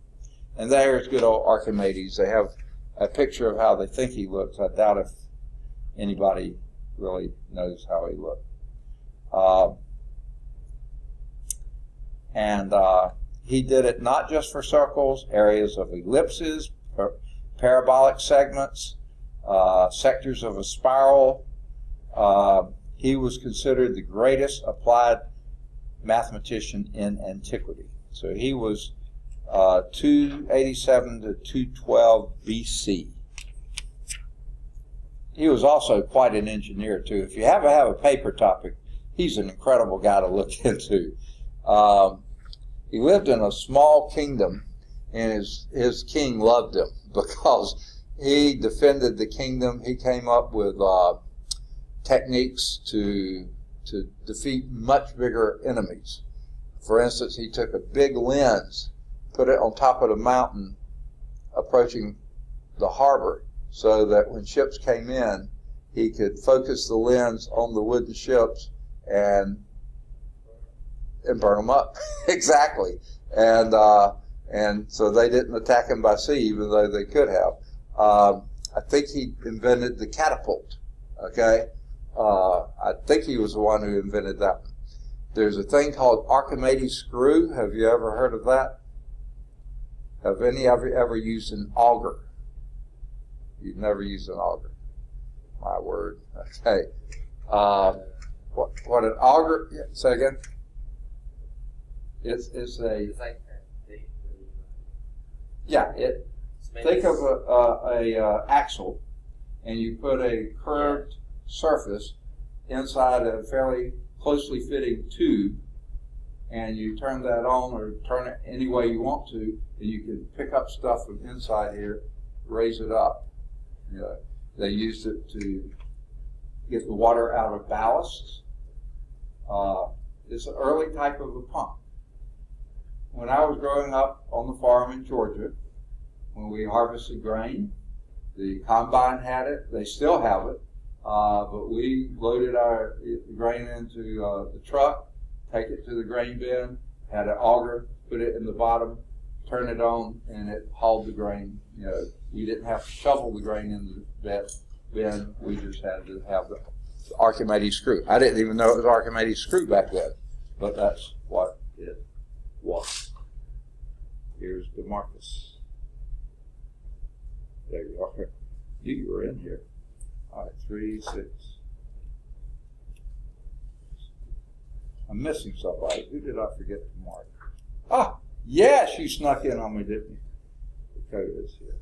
And there's good old Archimedes. They have a picture of how they think he looks. I doubt if anybody really knows how he looked. He did it not just for circles, areas of ellipses, parabolic segments, sectors of a spiral. He was considered the greatest applied mathematician in antiquity. So he was 287 to 212 BC. He was also quite an engineer too. If you ever have a paper topic, he's an incredible guy to look into. He lived in a small kingdom, and his king loved him because he defended the kingdom. He came up with techniques to defeat much bigger enemies. For instance, he took a big lens, put it on top of the mountain approaching the harbor, so that when ships came in, he could focus the lens on the wooden ships and burn them up. Exactly. And so they didn't attack him by sea, even though they could have. I think he invented the catapult. Okay. I think he was the one who invented that one. There's a thing called Archimedes screw. Have you ever heard of that? Have any of you ever used an auger? You've never used an auger. My word. Okay. What an auger? Yeah, say again. It's a. Yeah. Think of a axle, and you put a curved surface inside a fairly closely fitting tube, and you turn that on or turn it any way you want to, and you can pick up stuff from inside here, raise it up. You know, they used it to get the water out of ballasts. It's an early type of a pump. When I was growing up on the farm in Georgia, when we harvested grain, the combine had it. They still have it. But we loaded our grain into the truck, take it to the grain bin, had an auger, put it in the bottom, turn it on, and it hauled the grain. You know, we didn't have to shovel the grain in the bin. We just had to have the Archimedes screw. I didn't even know it was Archimedes screw back then, but that's what it was. Here's DeMarcus. There you are. You were in here. All right, 3, 6. I'm missing somebody. Who did I forget to mark? Ah, yes, you snuck in on me, didn't you? The code is here.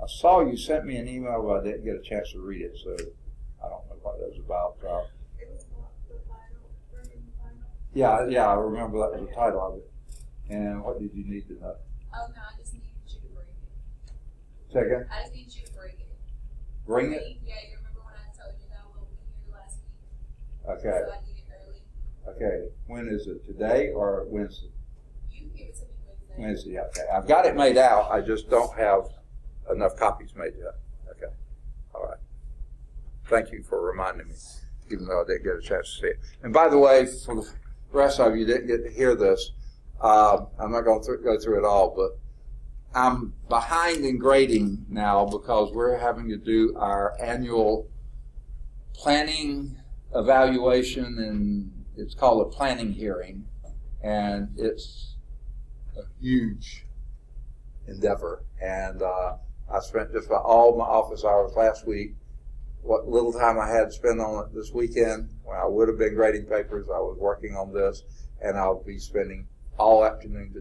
I saw you sent me an email, but I didn't get a chance to read it, so I don't know what that was about. It was about the final, bringing the final. Yeah, I remember that was the title of it. And what did you need to know? Oh, no, I just needed you to bring it. Say again? I just need you to bring it. Bring it? Yeah, you remember when I told you that I won't be here last week? Okay. So I need it early. Okay. When is it? Today or Wednesday? You can give it to me Wednesday. Wednesday, okay. I've got it made out. I just don't have enough copies made yet. Okay. All right. Thank you for reminding me, even though I didn't get a chance to see it. And by the way, for the rest of you didn't get to hear this, I'm not going to go through it all, but I'm behind in grading now because we're having to do our annual planning evaluation, and it's called a planning hearing, and it's a huge endeavor. And I spent just about all my office hours last week. What little time I had to spend on it this weekend, when I would have been grading papers, I was working on this, and I'll be spending all afternoon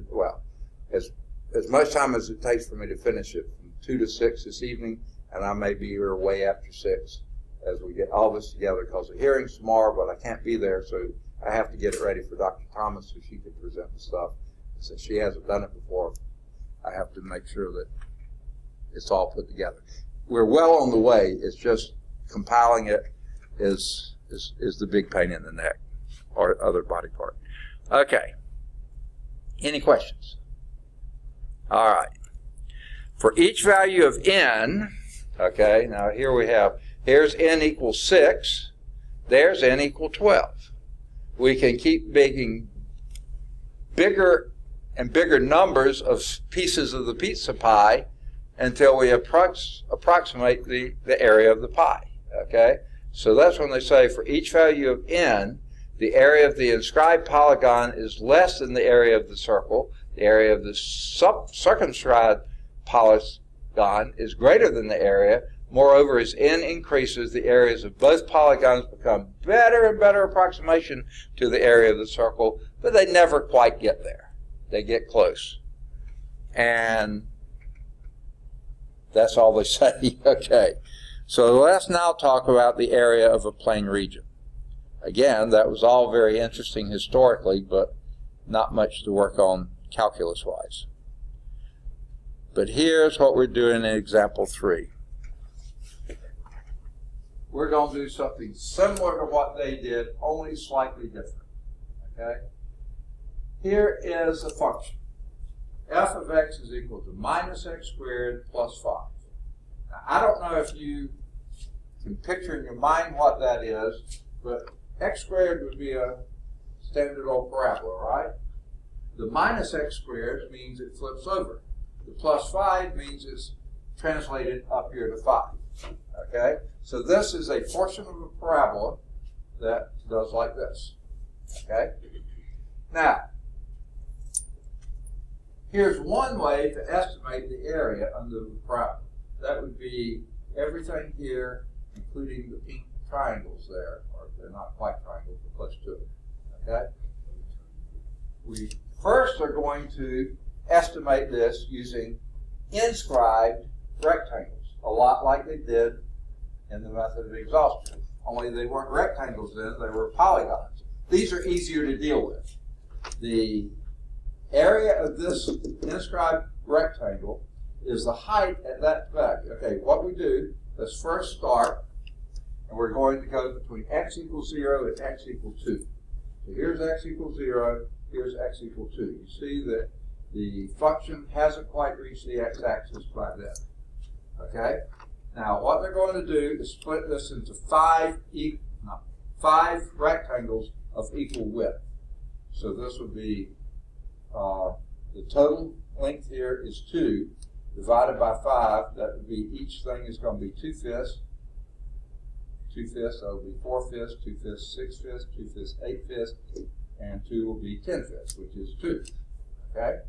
as much time as it takes for me to finish it, from 2 to 6 this evening, and I may be here way after 6 as we get all this together, because the hearing's tomorrow, but I can't be there, so I have to get it ready for Dr. Thomas so she can present the stuff. Since she hasn't done it before, I have to make sure that it's all put together. We're well on the way. It's just compiling it is the big pain in the neck, or other body part. Okay. Any questions? All right. For each value of n, okay, now here we have, here's n equals 6, there's n equal 12. We can keep making bigger and bigger numbers of pieces of the pizza pie until we approximate the area of the pie, okay? So that's when they say for each value of n, the area of the inscribed polygon is less than the area of the circle. The area of the circumscribed polygon is greater than the area. Moreover, as n increases, the areas of both polygons become better and better approximation to the area of the circle, but they never quite get there. They get close. And that's all they say. Okay. So let's now talk about the area of a plane region. Again, that was all very interesting historically, but not much to work on calculus-wise. But here's what we're doing in example 3. We're going to do something similar to what they did, only slightly different. Okay? Here is a function. F of x is equal to minus x squared plus 5. Now, I don't know if you can picture in your mind what that is, but x squared would be a standard old parabola, right? The minus x squared means it flips over. The plus 5 means it's translated up here to 5. Okay? So this is a portion of a parabola that does like this. Okay? Now, here's one way to estimate the area under the problem. That would be everything here, including the pink triangles there, or they're not quite triangles, but close to it. Okay? We first are going to estimate this using inscribed rectangles, a lot like they did in the method of exhaustion. Only they weren't rectangles then, they were polygons. These are easier to deal with. The area of this inscribed rectangle is the height at that value. Okay, what we do, let's first start, and we're going to go between x equals 0 and x equals 2. So here's x equals 0, here's x equals 2. You see that the function hasn't quite reached the x-axis by then. Okay? Now, what they're going to do is split this into five rectangles of equal width. So this would be, the total length here is 2, divided by 5, that would be, each thing is going to be 2/5. 2/5, that will be 4/5, 2/5, 6/5, 2/5, 8/5, and 2 will be 10/5, which is 2. Okay?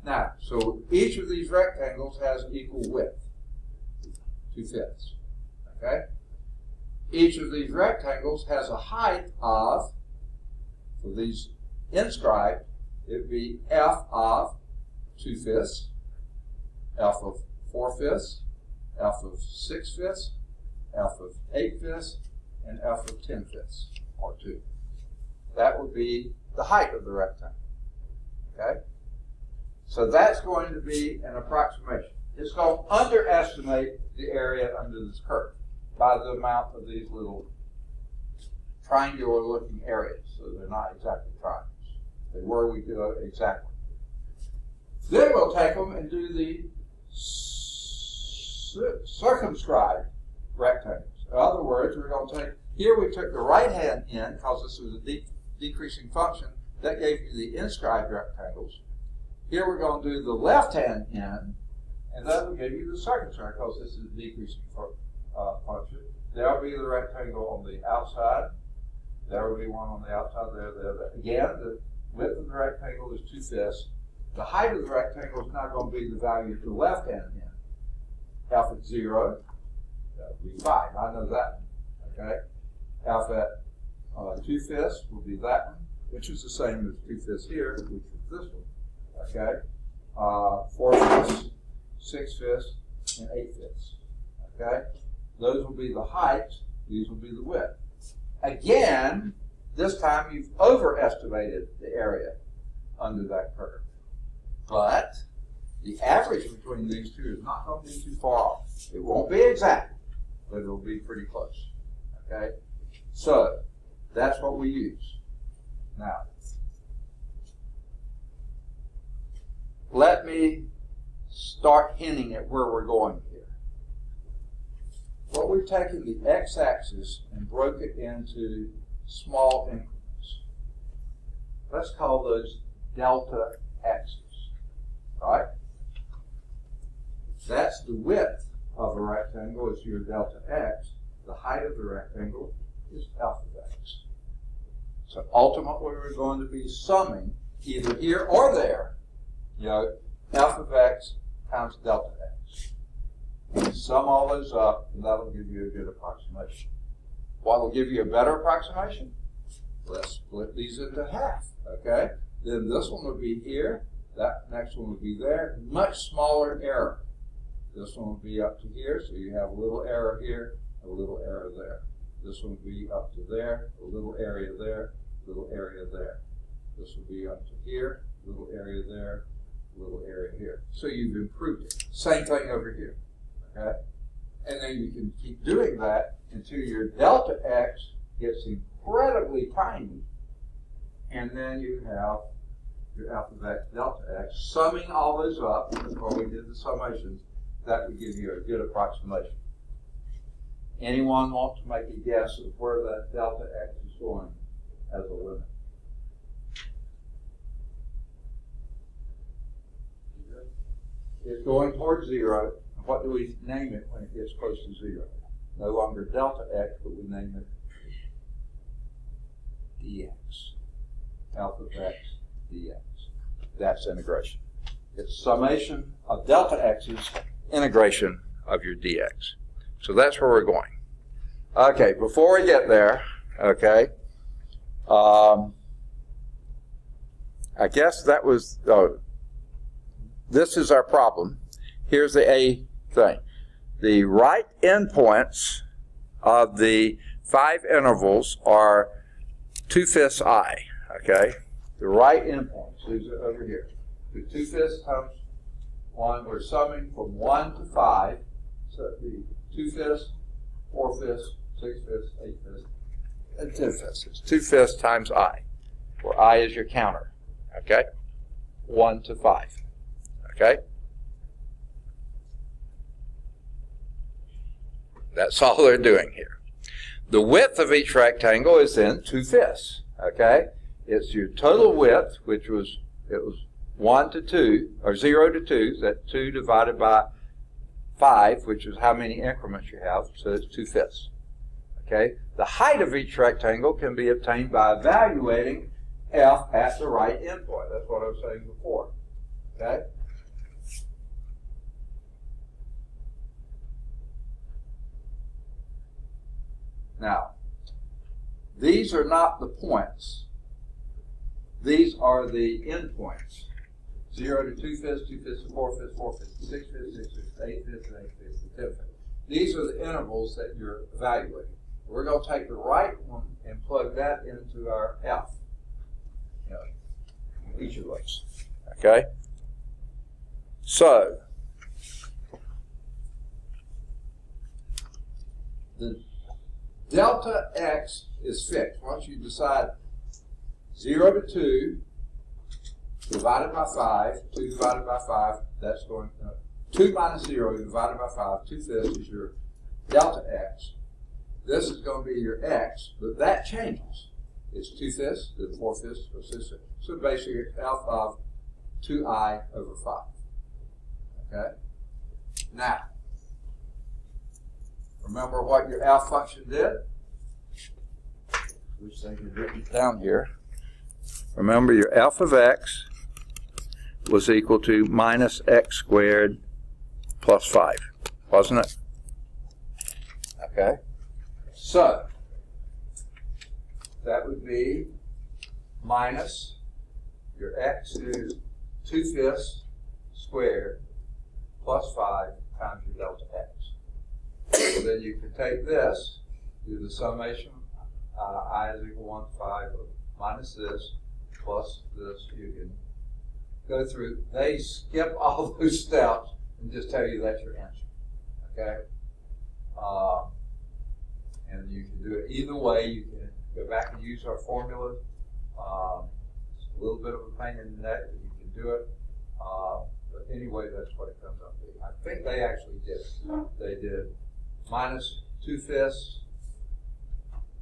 Now, so each of these rectangles has equal width, 2/5. Okay? Each of these rectangles has a height of, for these inscribed, it would be f of 2/5, f of 4/5, f of 6/5, f of 8/5, and f of 10/5, or 2. That would be the height of the rectangle. Okay? So that's going to be an approximation. It's going to underestimate the area under this curve by the amount of these little triangular looking areas. So they're not exactly triangles. If they were, we do it exactly. Then we'll take them and do the circumscribed rectangles. In other words, we're going to take, here we took the right hand in, because this was a decreasing function, that gave you the inscribed rectangles. Here we're going to do the left hand in, and that will give you the circumscribed, because this is a decreasing function. There will be the rectangle on the outside. There will be one on the outside there. Again, the width of the rectangle is 2/5. The height of the rectangle is now going to be the value of the left hand in. F at 0, that would be 5. I know that one. Okay? F at 2/5 will be that one, which is the same as 2/5 here, which is this one. Okay? 4/5, 6/5, and 8/5. Okay? Those will be the heights. These will be the width. Again, this time you've overestimated the area under that curve. But the average between these two is not going to be too far off. It won't be exact, but it'll be pretty close. Okay? So, that's what we use. Now, let me start hinting at where we're going here. What we've taken the x-axis and broke it into small increments. Let's call those delta x's. Right? That's the width of a rectangle is your delta x. The height of the rectangle is alpha of x. So ultimately we're going to be summing either here or there, alpha of x times delta x. You sum all those up, and that'll give you a good approximation. What will give you a better approximation? Let's split these into half, okay? Then this one will be here, that next one will be there, much smaller error. This one will be up to here, so you have a little error here, a little error there. This one will be up to there, a little area there, a little area there. This will be up to here, a little area there, a little area here. So you've improved it. Same thing over here. Okay? And then you can keep doing that until your delta x gets incredibly tiny. And then you have your alpha of x, delta x. Summing all those up, before we did the summations, that would give you a good approximation. Anyone want to make a guess of where that delta x is going as a limit? It's going towards 0. What do we name it when it gets close to 0? No longer delta x, but we name it dx. f of x dx. That's integration. It's summation of delta x's, integration of your dx. So that's where we're going. Okay, before we get there, okay, I guess that was, this is our problem. Here's the A thing. The right endpoints of the 5 intervals are 2/5 I, okay? The right endpoints, these are over here. The 2/5 times 1, we're summing from 1 to 5, so it'd be 2/5, 4/5, 6/5, 8/5, and 10/5. It's 2/5 times I, where I is your counter, okay? 1 to 5, okay? That's all they're doing here. The width of each rectangle is then 2/5, okay? It's your total width, which was, it was 1 to 2, or 0 to 2, so that's 2 divided by 5, which is how many increments you have, so it's 2/5. Okay? The height of each rectangle can be obtained by evaluating f at the right endpoint. That's what I was saying before. Okay? Now, these are not the points. These are the endpoints. 0 to 2/5, 2/5 to 4/5, 4/5 to 6/5, 6/5 to 8/5, and 8/5 to 10/5. These are the intervals that you're evaluating. We're going to take the right one and plug that into our f. You know, each of those. Okay? So, the delta x is fixed. Once you decide 0 to 2 divided by 5, 2 divided by 5, that's going, 2 minus 0 divided by 5, 2/5 is your delta x. This is going to be your x, but that changes. It's 2/5, then 4/5, or 6/5. So basically, it's f of 2I over 5. Okay? Now, remember what your f function did? Which they can written it down here. Remember, your f of x was equal to minus x squared plus 5, wasn't it? Okay? So, that would be minus, your x is 2/5 squared plus 5 times your delta x. So then you can take this, do the summation, I is equal 1 to 5 minus this plus this. You can go through. They skip all those steps and just tell you that's your answer. Okay? And you can do it either way. You can go back and use our formula. It's a little bit of a pain in the neck, but you can do it. But anyway, that's what it comes up to. I think they actually did it. They did minus 2/5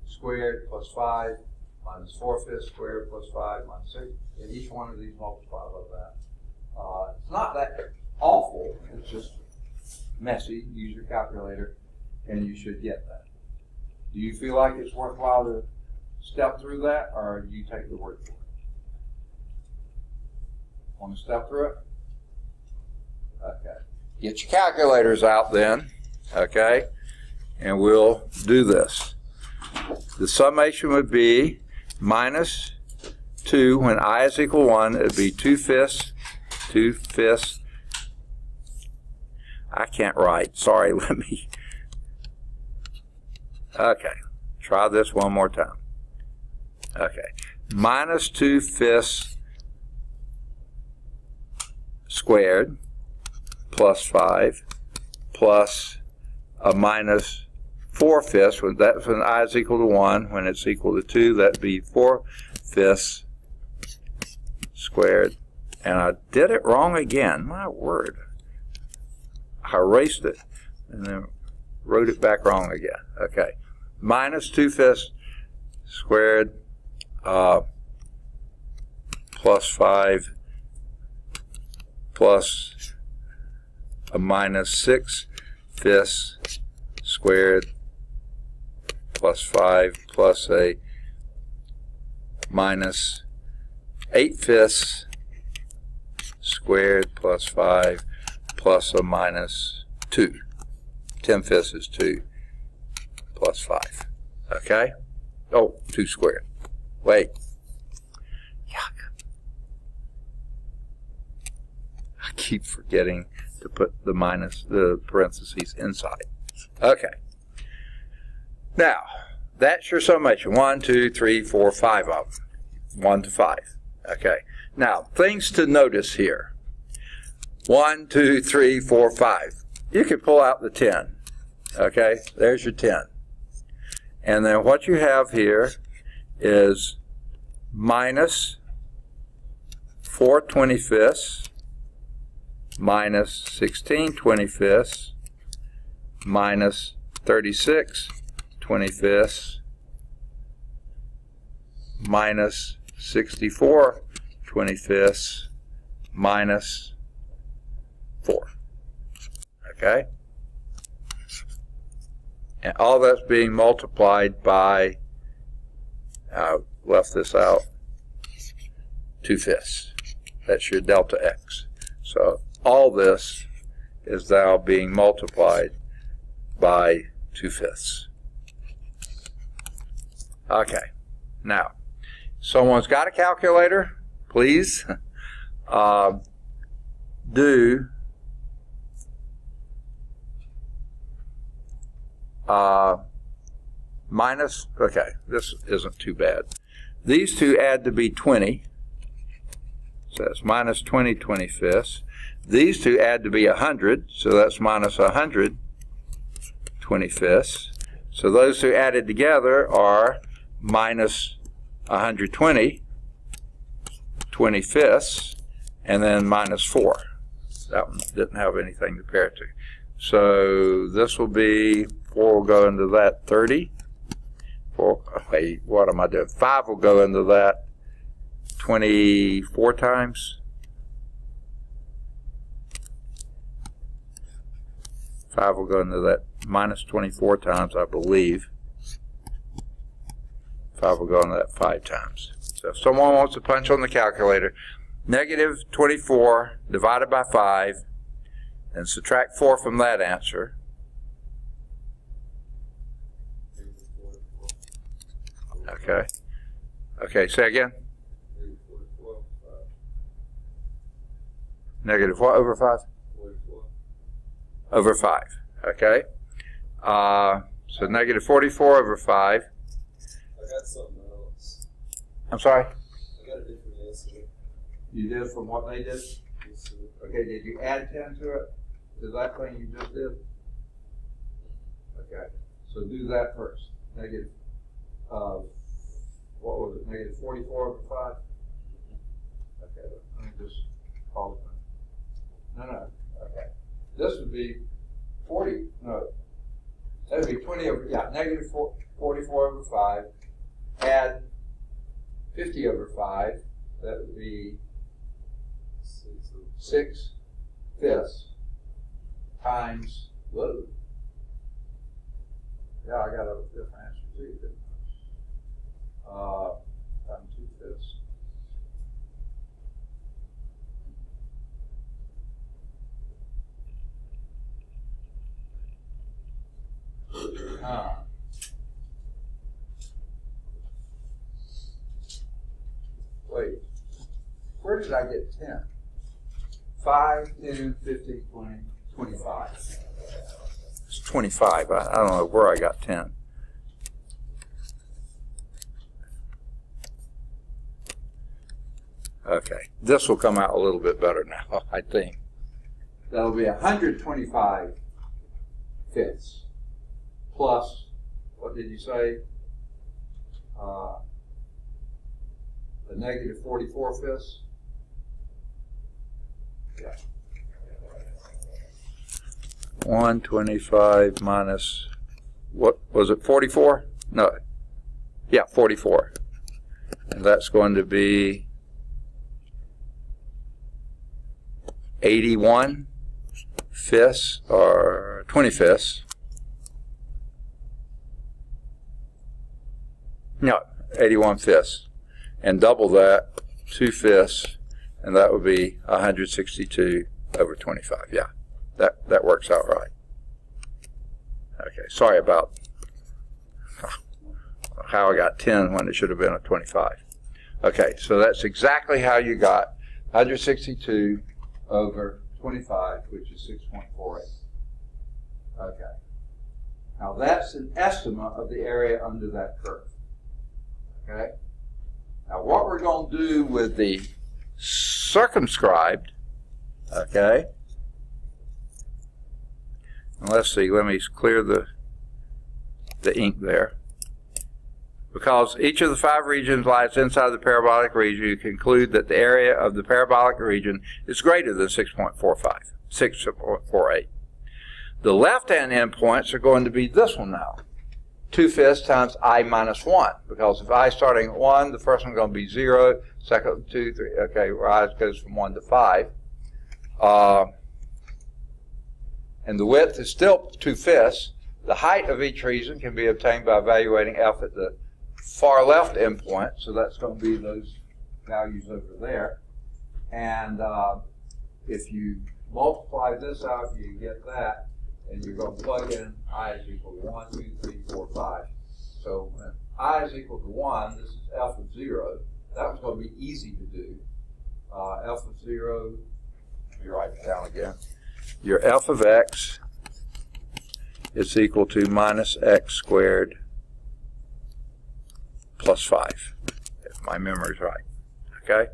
squared plus 5, minus 4/5 squared plus 5, minus 6. And each one of these multiplies like that. It's not that awful. It's just messy. Use your calculator, and you should get that. Do you feel like it's worthwhile to step through that, or do you take the word for it? Want to step through it? Okay. Get your calculators out then, okay? And we'll do this. The summation would be minus 2, when I is equal 1, it would be 2/5, 2/5. I can't write. Sorry, let me. Okay, try this one more time. Okay, minus 2/5 squared plus 5 plus a minus 4/5. That's when I is equal to 1. When it's equal to 2, that'd be 4/5 squared. And I did it wrong again. My word. I erased it and then wrote it back wrong again. Okay. Minus 2/5 squared plus 5 plus a minus 6/5 squared plus 5 plus a minus 8/5 squared plus 5 plus or minus 2. 10/5 is 2 plus 5. Okay? Oh, 2 squared. Wait. Yuck. I keep forgetting to put the parentheses inside. Okay. Now, that's your summation. 1, 2, 3, 4, 5 of them. 1 to 5. Okay. Now, things to notice here. 1, 2, 3, 4, 5. You can pull out the 10. Okay? There's your 10. And then what you have here is minus 4/25 minus 16/25 minus 36/25 minus 64/25 minus 4. Okay? And all that's being multiplied by, I left this out, 2/5. That's your delta x. So all this is now being multiplied by 2/5. Okay. Now, someone's got a calculator? Please do minus, okay, this isn't too bad. These two add to be 20. So that's minus 20/25. These two add to be 100. So that's minus 100/25. So those two added together are minus 120/25, and then minus 4. That one didn't have anything to pair it to. So this will be, 4 will go into that 30. 4, wait, what am I doing? 5 will go into that 24 times. 5 will go into that minus 24 times, I believe. 5 will go into that 5 times. So if someone wants to punch on the calculator, negative 24 divided by 5, and subtract 4 from that answer. Okay. Okay, say again. Negative what over 5? Over 5. Okay. So negative 44 over 5. I got something else. I'm sorry? I got a different answer. You did from what they did? Okay, did you add 10 to it? To that thing you just did? Okay. So do that first. Negative, what was it? Negative 44 over 5? Okay, let me just call it. No. Okay. This would be 40, no. That would be 20 over, yeah, negative 44 over 5. Add 50 over 5. That would be 6/5 times, whoa. Yeah, I got a different answer too, didn't I? Times 2/5. Wait, where did I get 10? 5, 10, 15, 20, 25. It's 25. I don't know where I got 10. Okay, this will come out a little bit better now, I think. That'll be 125 fifths plus, what did you say? A negative 44 fifths? Yeah. 125 minus, what was it, 44? No. Yeah, 44. And that's going to be 81 fifths or 25ths. No, 81 fifths. And double that 2/5, and that would be 162 over 25. Yeah, that works out right. Okay, sorry about how I got 10 when it should have been a 25. Okay, so that's exactly how you got 162 over 25, which is 6.48. Okay. Now that's an estimate of the area under that curve. Okay? Now what we're going to do with the circumscribed, okay? And let's see, let me clear the ink there. Because each of the 5 regions lies inside the parabolic region, you conclude that the area of the parabolic region is greater than 6.48. The left-hand endpoints are going to be this one now, 2/5 times I minus 1. Because if I starting at 1, the first one's going to be 0, second 2, 3. Okay, where I goes from 1 to 5. And the width is still 2/5. The height of each region can be obtained by evaluating F at the far left endpoint, so that's going to be those values over there. And if you multiply this out, you get that, and you're going to plug in I is equal to 1, 2, 3, 4, 5. So when I is equal to 1, this is F of 0. That was going to be easy to do. F of 0, let me write it down again. Your F of x is equal to minus x squared plus 5, if my memory is right. Okay?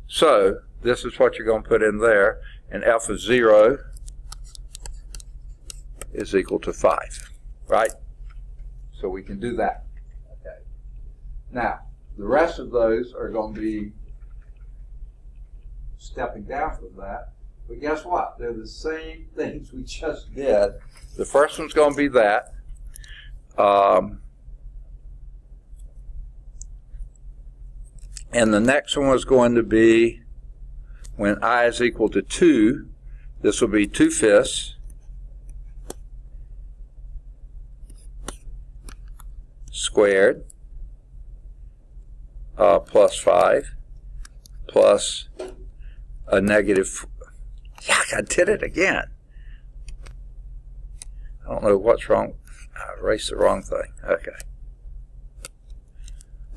So this is what you're going to put in there, and F of 0 is equal to 5, right? So we can do that. Okay. Now, the rest of those are going to be stepping down from that, but guess what? They're the same things we just did. The first one's going to be that. And the next one was going to be when I is equal to 2, this will be 2/5 squared plus 5 plus a negative. Yuck, I did it again. I don't know what's wrong. I erased the wrong thing. Okay.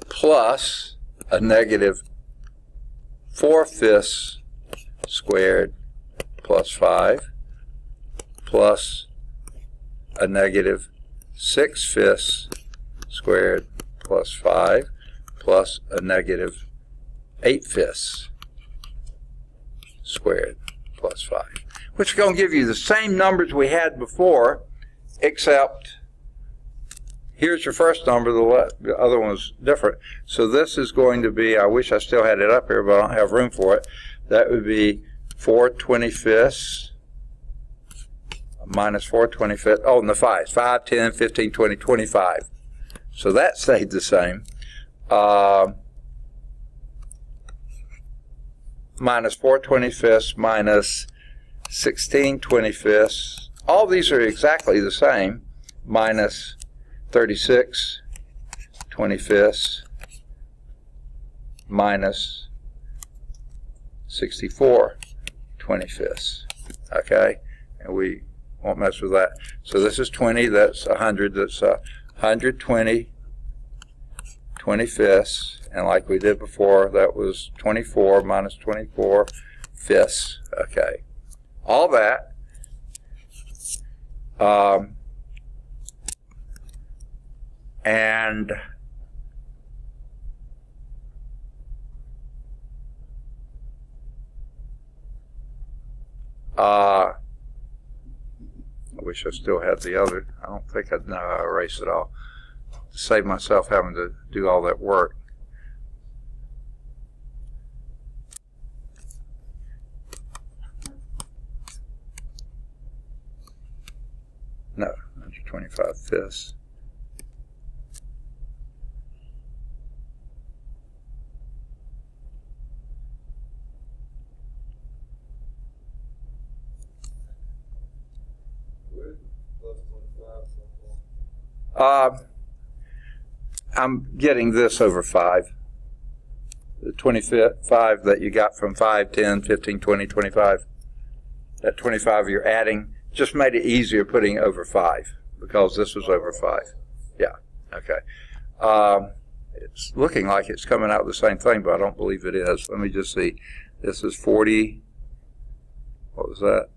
Plus a negative 4/5 squared plus 5 plus a negative 6/5 squared plus 5 plus a negative 8/5 squared plus 5, which is going to give you the same numbers we had before, except here's your first number, the other one's different. So this is going to be, I wish I still had it up here, but I don't have room for it. That would be 4/25 minus 4/25, oh, and the 5s, 5, 10, 15, 20, 25. So that stayed the same. Minus 4/25 minus 16/25. All these are exactly the same. Minus 36/25 minus 64/25. Okay, and we won't mess with that. So this is 20. That's 100. That's 120 25ths, and like we did before, that was 24 minus 24 fifths. Okay, all that. And I wish I still had the other. I don't think I erased it all to save myself having to do all that work. No, 125 fifths. I'm getting this over 5. the 25 that you got from 5, 10, 15, 20, 25. That 25 you're adding just made it easier putting over 5 because this was over 5. Yeah, okay. It's looking like it's coming out the same thing, but I don't believe it is. Let me just see. This is 40. What was that?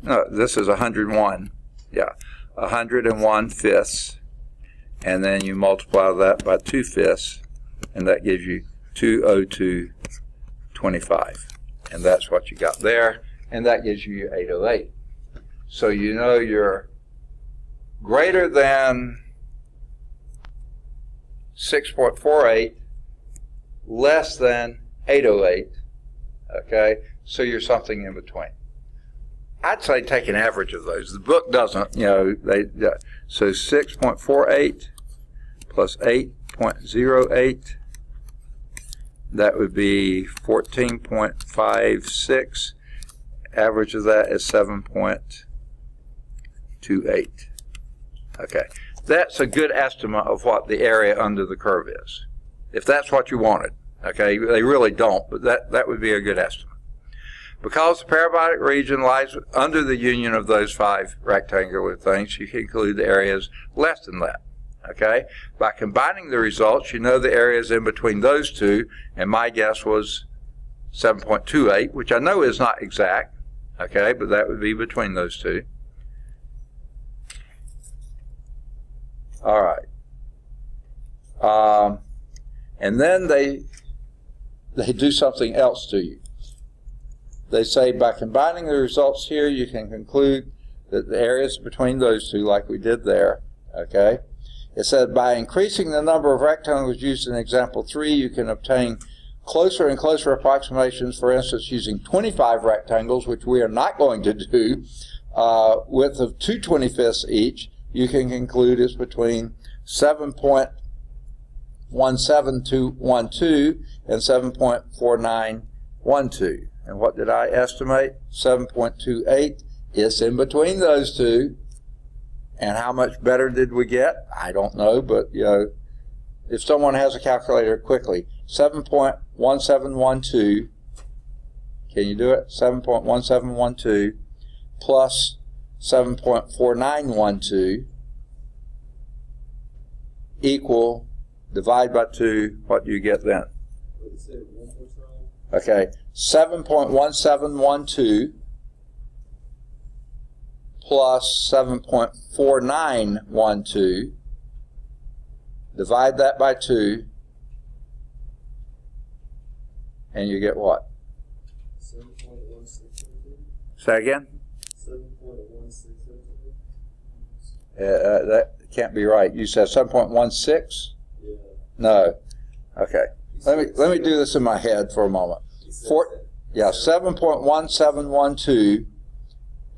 No, this is 101. Yeah, 101 fifths. And then you multiply that by 2 fifths, and that gives you 202.25. And that's what you got there. And that gives you your 808. So you know you're greater than 6.48, less than 808. Okay, so you're something in between. I'd say take an average of those. The book doesn't, you know, so 6.48 plus 8.08, that would be 14.56. Average of that is 7.28. Okay, that's a good estimate of what the area under the curve is, if that's what you wanted. Okay, they really don't, but that would be a good estimate. Because the parabolic region lies under the union of those 5 rectangular things, you can include the areas less than that. Okay? By combining the results, you know the areas in between those two, and my guess was 7.28, which I know is not exact. Okay, but that would be between those two. All right. And then they do something else to you. They say by combining the results here, you can conclude that the areas between those two, like we did there, okay? It said by increasing the number of rectangles used in example 3, you can obtain closer and closer approximations, for instance, using 25 rectangles, which we are not going to do, width of 2/25 each, you can conclude is between 7.1712 and 7.4912. And what did I estimate? 7.28. It's in between those two. And how much better did we get? I don't know, but you know, if someone has a calculator quickly, 7.1712, can you do it? 7.1712 plus 7.4912 equal, divide by 2, what do you get then? Okay, 7.1712 plus 7.4912, divide that by 2, and you get what? 7.16. Say again? 7.16. That can't be right. You said 7.16? Yeah. No. Okay. Let me do this in my head for a moment. 7.1712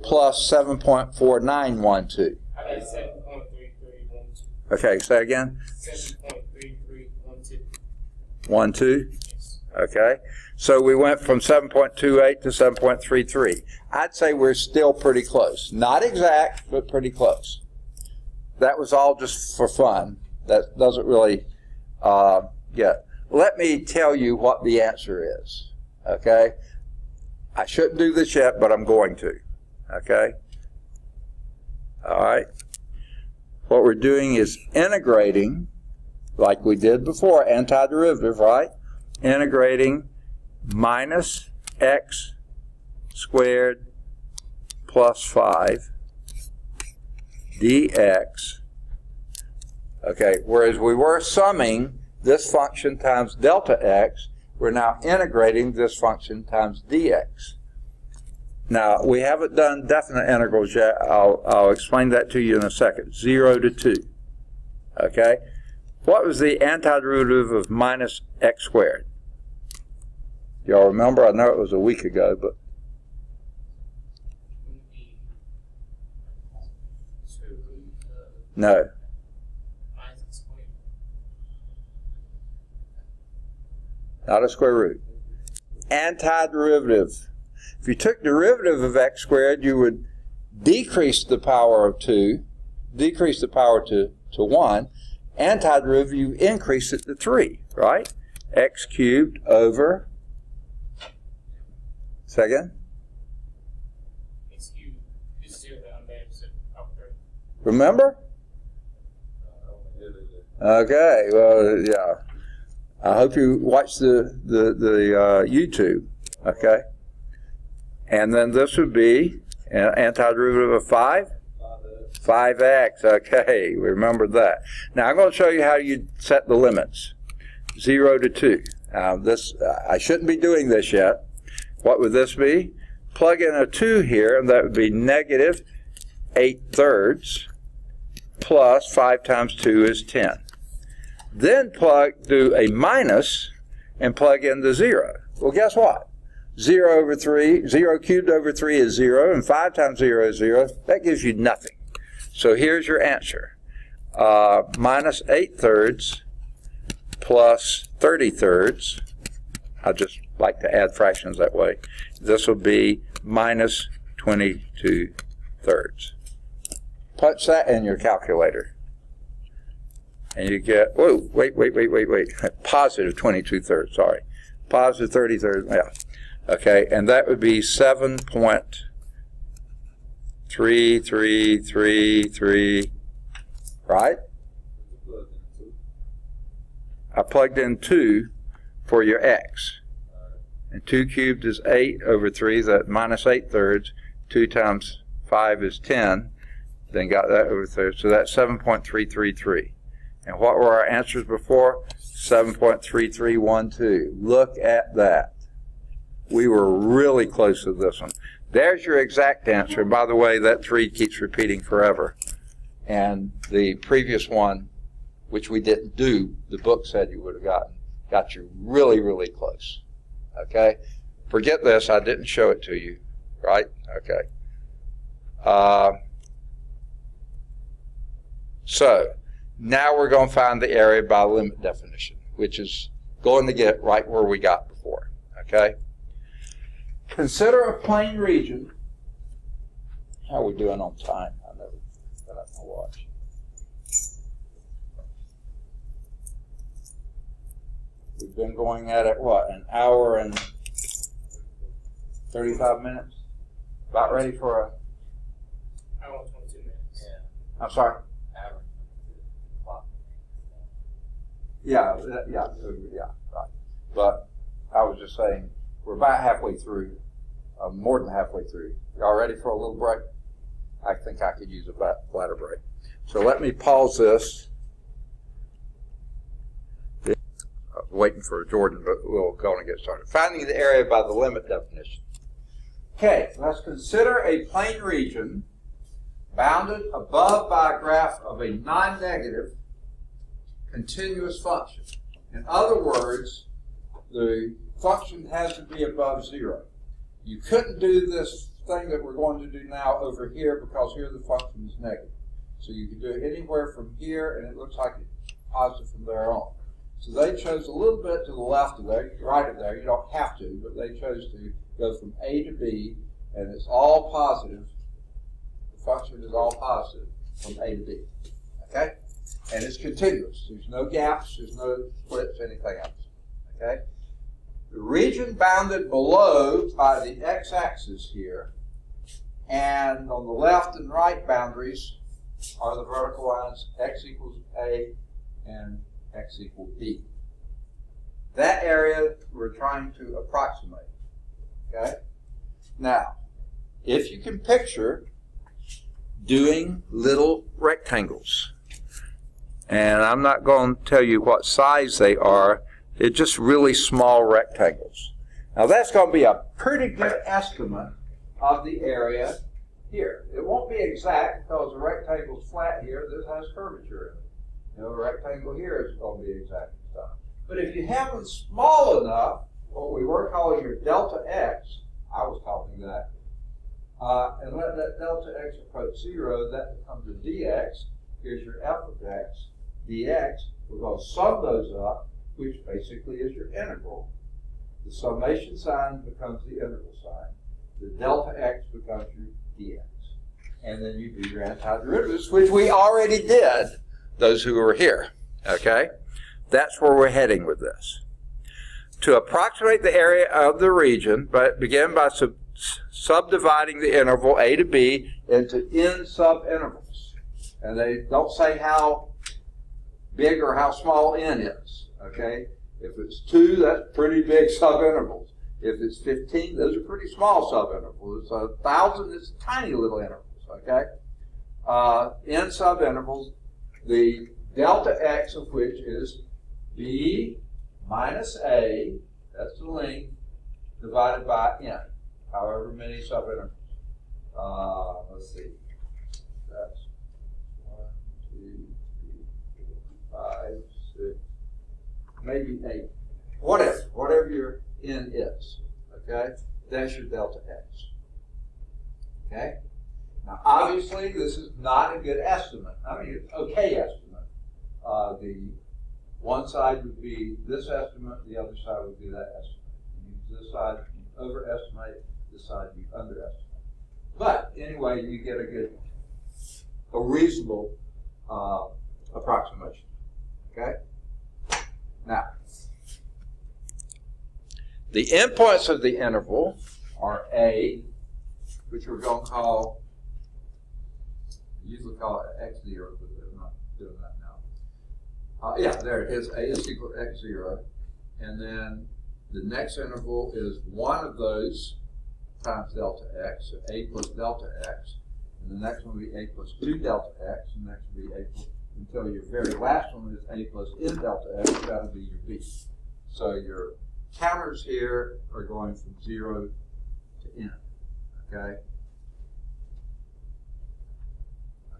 plus 7.4912. I got 7.3312. Okay, say again. 7.3312. 12? Yes. Okay. So we went from 7.28 to 7.33. I'd say we're still pretty close. Not exact, but pretty close. That was all just for fun. That doesn't really get. Let me tell you what the answer is. Okay? I shouldn't do this yet, but I'm going to. Okay? All right? What we're doing is integrating, like we did before, antiderivative, right? Integrating minus x squared plus 5 dx. Okay, whereas we were summing this function times delta x, we're now integrating this function times dx. Now, we haven't done definite integrals yet. I'll explain that to you in a second. 0 to 2. Okay? What was the antiderivative of minus x squared? Y'all remember? I know it was a week ago, but no. Not a square root. Antiderivative. If you took derivative of x squared, you would decrease the power of 2, decrease the power to 1, antiderivative, you increase it to 3, right? X cubed over, second? It's cubed. It's 0 down there. So up there. Remember? Okay, well, yeah. I hope you watch the YouTube, okay? And then this would be an antiderivative of 5? 5x, okay, we remember that. Now I'm going to show you how you set the limits. 0 to 2. I shouldn't be doing this yet. What would this be? Plug in a 2 here, and that would be negative 8/3 plus 5 times 2 is 10. Then do a minus and plug in the 0. Well, guess what? 0 over 3, 0 cubed over 3 is 0, and 5 times 0 is 0. That gives you nothing. So here's your answer. Minus 8/3 plus 30/3. I just like to add fractions that way. This will be minus 22/3. Punch that in your calculator. And you get, whoa, wait. Positive 22/3, sorry. Positive 30/3, yeah. Okay, and that would be 7.3333, right? I plugged in 2 for your x. And 2 cubed is 8 over 3, that minus 8/3. 2 times 5 is 10. Then got that over 3, so that's 7.333. And what were our answers before? 7.3312. Look at that. We were really close to this one. There's your exact answer. And by the way, that 3 keeps repeating forever. And the previous one, which we didn't do, the book said you would have got you really, really close. Okay? Forget this. I didn't show it to you. Right? Okay. So, now we're going to find the area by limit definition, which is going to get right where we got before. Okay? Consider a plane region. How are we doing on time? I never got out my watch. We've been going at it, what, an hour and 35 minutes? About ready for a... Hour and 22 minutes. Yeah. I'm sorry? Yeah, right. But I was just saying, we're about halfway through, more than halfway through. Y'all ready for a little break? I think I could use a bladder break. So let me pause this. Waiting for Jordan, but we'll go on and get started. Finding the area by the limit definition. Okay, let's consider a plane region bounded above by a graph of a non-negative continuous function. In other words, the function has to be above 0. You couldn't do this thing that we're going to do now over here because here the function is negative. So you can do it anywhere from here, and it looks like it's positive from there on. So they chose a little bit to the left of there, right of there. You don't have to, but they chose to go from A to B, and it's all positive. The function is all positive from A to B. Okay? And it's continuous. There's no gaps, there's no splits, anything else. Okay? The region bounded below by the x-axis here, and on the left and right boundaries are the vertical lines x equals A and x equals B. That area we're trying to approximate. Okay? Now, if you can picture doing little rectangles, and I'm not going to tell you what size they are, they're just really small rectangles. Now that's going to be a pretty good estimate of the area here. It won't be exact because the rectangle's flat here, this has curvature in it. You know, a rectangle here is going to be exact stuff. But if you have them small enough, what we were calling your delta x, I was calling that, and let that delta x approach 0, that becomes a dx. Here's your f of x, dx. We're going to sum those up, which basically is your integral. The summation sign becomes the integral sign. The delta x becomes your dx. and then you do your antiderivatives, which we already did, those who were here, okay? That's where we're heading with this. To approximate the area of the region, begin by subdividing the interval A to B into n subintervals. And they don't say how big or how small n is, okay? If it's 2, that's pretty big subintervals. If it's 15, those are pretty small subintervals. 1,000 is tiny little intervals, okay? N subintervals, the delta x of which is b minus a, that's the length, divided by n, however many subintervals. Let's see, that's 1, 2, 3, 4, 5, 6, maybe 8, whatever your n is, okay? That's your delta x, okay? Now, obviously, this is not a good estimate. I mean, it's okay estimate. The one side would be this estimate, the other side would be that estimate. You use this side, you overestimate, this side, you underestimate. But anyway, you get a reasonable approximation, okay? Now, the endpoints of the interval are A, which we're going to call, usually call it x0, but they're not doing that now. Yeah, there it is. A is equal to x0. And then the next interval is one of those times delta x, so A plus delta x. And the next one will be A plus 2 delta x. And the next will be A plus, until your very last one is A plus n delta x. That'll be your B. So your counters here are going from 0 to n. Okay?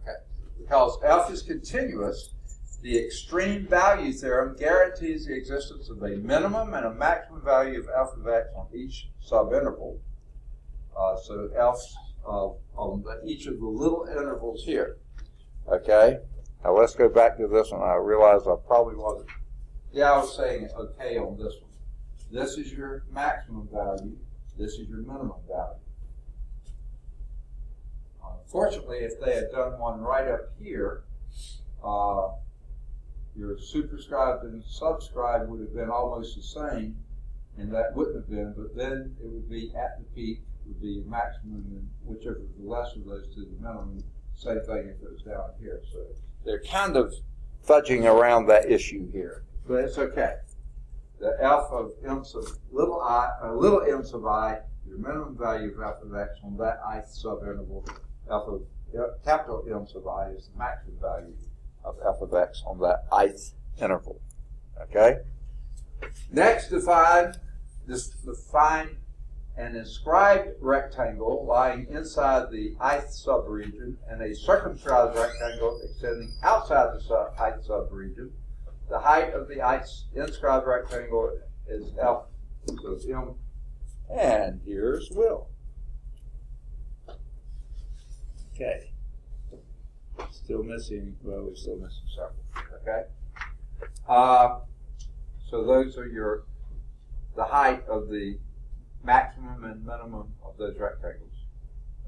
Okay. Because F is continuous, the extreme value theorem guarantees the existence of a minimum and a maximum value of f of x on each subinterval. So f on each of the little intervals here. Okay? Now let's go back to this one. I realize I probably wasn't. Yeah, I was saying okay on this one. This is your maximum value. This is your minimum value. Unfortunately, if they had done one right up here, your superscribed and subscribed would have been almost the same, and that wouldn't have been, but then it would be at the peak, would be maximum, and whichever the less of those two, the minimum, same thing if it was down here. So they're kind of fudging around that issue here, but it's okay. The f of m sub little m sub I, your minimum value of f of x on that ith subinterval, f of capital M sub I is the maximum value of f of x on that ith interval. Okay? Next, define an inscribed rectangle lying inside the ith subregion and a circumscribed rectangle extending outside the ith subregion. The height of the inscribed rectangle is f, so it's m, and here's Will. Okay. Still missing, well, we're still missing several, okay? So those are the height of the maximum and minimum of those rectangles,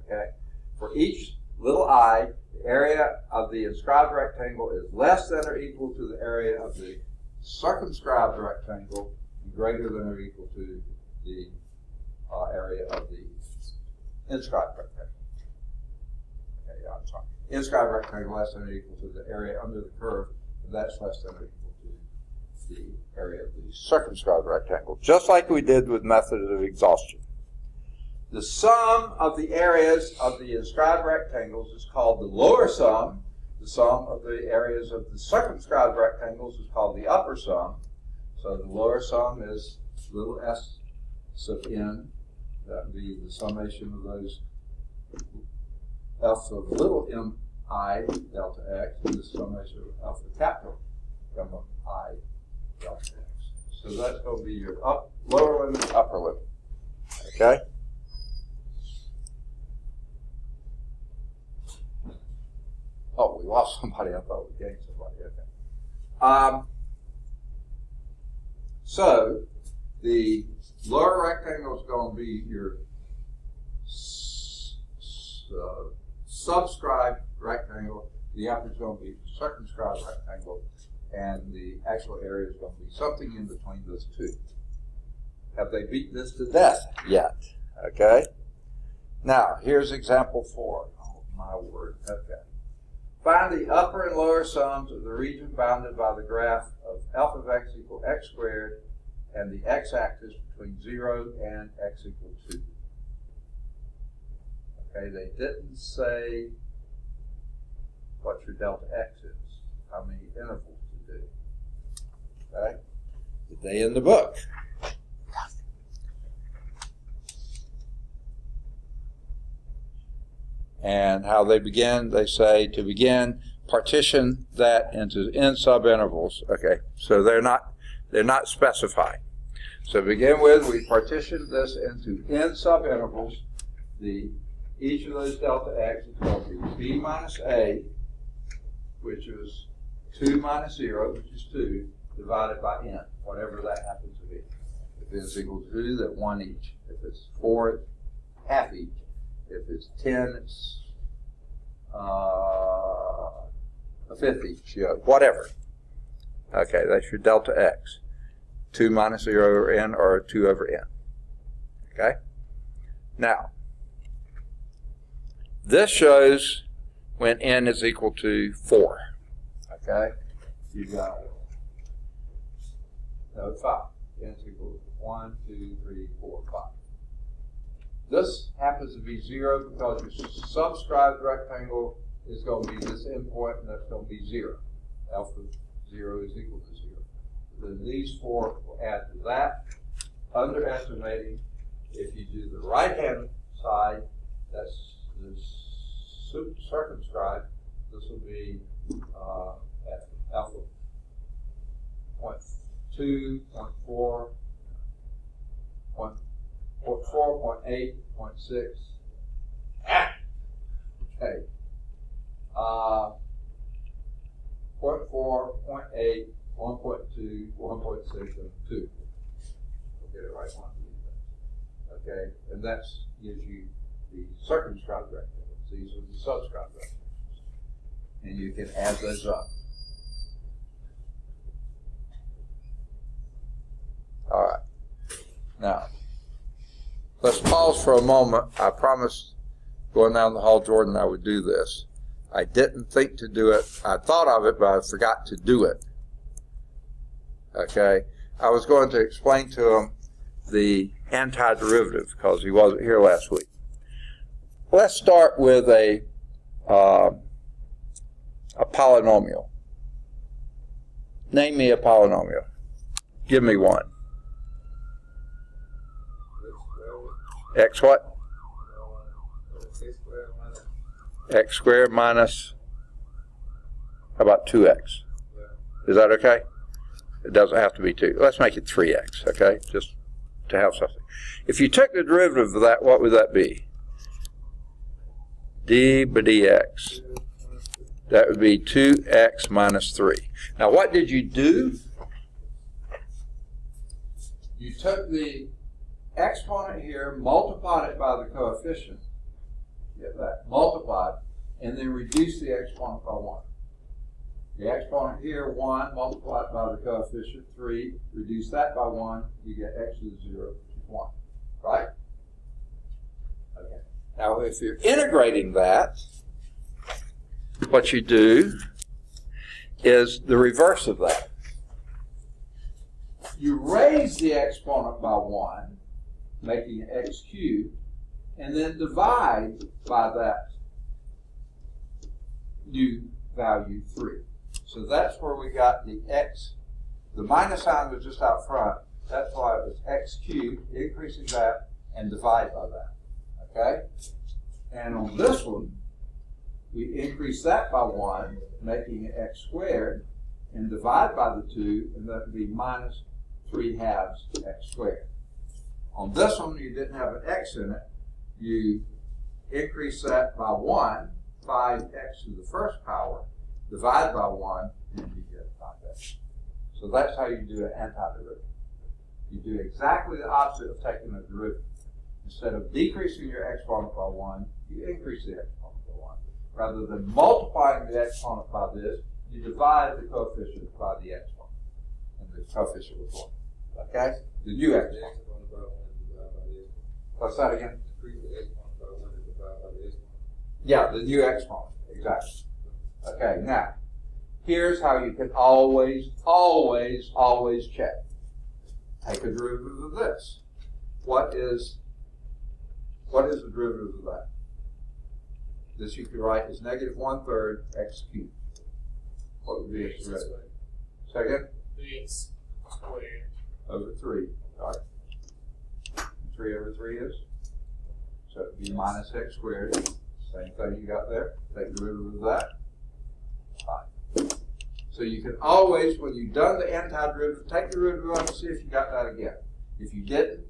okay? For each little I, the area of the inscribed rectangle is less than or equal to the area of the circumscribed rectangle and greater than or equal to the area of the inscribed rectangle. Okay, yeah, I'm sorry. Inscribed rectangle less than or equal to the area under the curve, and that's less than or equal to the area of the circumscribed rectangle, just like we did with method of exhaustion. The sum of the areas of the inscribed rectangles is called the lower sum. The sum of the areas of the circumscribed rectangles is called the upper sum. So the lower sum is little s sub n. That would be the summation of those f of little m I delta x, and the summation of the capital m of I delta x. So that's going to be your lower limit, upper limit. Okay? Oh, we lost somebody. I thought we gained somebody. Okay. So the lower rectangle is going to be your subscribed rectangle, the upper is going to be a circumscribed rectangle, and the actual area is going to be something in between those two. Have they beat this to death yet? Okay. Now, here's example 4. Oh, my word. Okay. Find the upper and lower sums of the region bounded by the graph of alpha of x equal x squared and the x-axis between 0 and x equal 2. Okay, they didn't say what your delta x is, how many intervals to do. Okay? Did they in the book? And how they begin, they say to begin, partition that into n subintervals. Okay, so they're not specifying. So to begin with, we partition this into n subintervals. Each of those delta x is going to be b minus a, which is 2 minus 0, which is 2, divided by n, whatever that happens to be. If it's equal to 2, then 1 each. If it's 4, it's half each. If it's 10, it's a fifth each, whatever. Okay, that's your delta x. 2 minus 0 over n, or 2 over n. Okay? Now, this shows when n is equal to 4. Okay? You've got 5. N is equal to 1, 2, 3, 4, 5. This happens to be 0 because your subscribed rectangle is going to be this endpoint, and that's going to be 0. Alpha 0 is equal to 0. Then these 4 will add to that. Underestimating, if you do the right-hand side, that's the circumscribed. This will be at alpha 0.2, 0.4, 0.8, 0.6. Okay. 0.4, 0.8, 1.2, 1.6, and 2. We'll get it right one of these. Okay, and that gives you the circumscribed rectangles. These are the subscribed rectangles. And you can add those up. All right. Now, let's pause for a moment. I promised going down the hall, Jordan, I would do this. I didn't think to do it. I thought of it, but I forgot to do it. Okay? I was going to explain to him the antiderivative because he wasn't here last week. Let's start with a polynomial. Name me a polynomial. Give me one. X what? X squared minus, how about 2x? Is that okay? It doesn't have to be 2. Let's make it 3x, okay? Just to have something. If you took the derivative of that, what would that be? D by dx. That would be 2x minus 3. Now what did you do? You took the exponent here, multiplied it by the coefficient. Get that? Multiplied, and then reduce the exponent by 1. The exponent here, 1, multiplied by the coefficient, 3, reduce that by 1, you get x to the 0, which is 1. Right? Okay. Now, if you're integrating that, what you do is the reverse of that. You raise the exponent by 1, making it x cubed, and then divide by that new value 3. So that's where we got the x. The minus sign was just out front. That's why it was x cubed, increasing that, and divide by that. Okay? And on this one, we increase that by 1, making it x squared, and divide by the 2, and that would be minus 3 halves x squared. On this one, you didn't have an x in it. You increase that by 1, 5x to the first power, divide by 1, and you get 5x. So that's how you do an antiderivative. You do exactly the opposite of taking a derivative. Instead of decreasing your exponent by 1, you increase the exponent by 1. rather than multiplying the exponent by this, you divide the coefficient by the exponent. And the coefficient was 1. Okay? The new The exponent. exponent by 1 divided by the exponent. What's that again? Increase the exponent by 1 divided by the exponent. Yeah, the new exponent. Exactly. Okay, now, here's how you can always check. Take a derivative of this. What is the derivative of that? This you could write as negative 1/3 x cubed. What would be its derivative? Second? 3x squared. Over 3. All right. 3 over 3 is? So it would be minus x squared. Same thing you got there. Take the derivative of that. Fine. So you can always, when you've done the antiderivative, take the derivative of it and see if you got that again. If you didn't,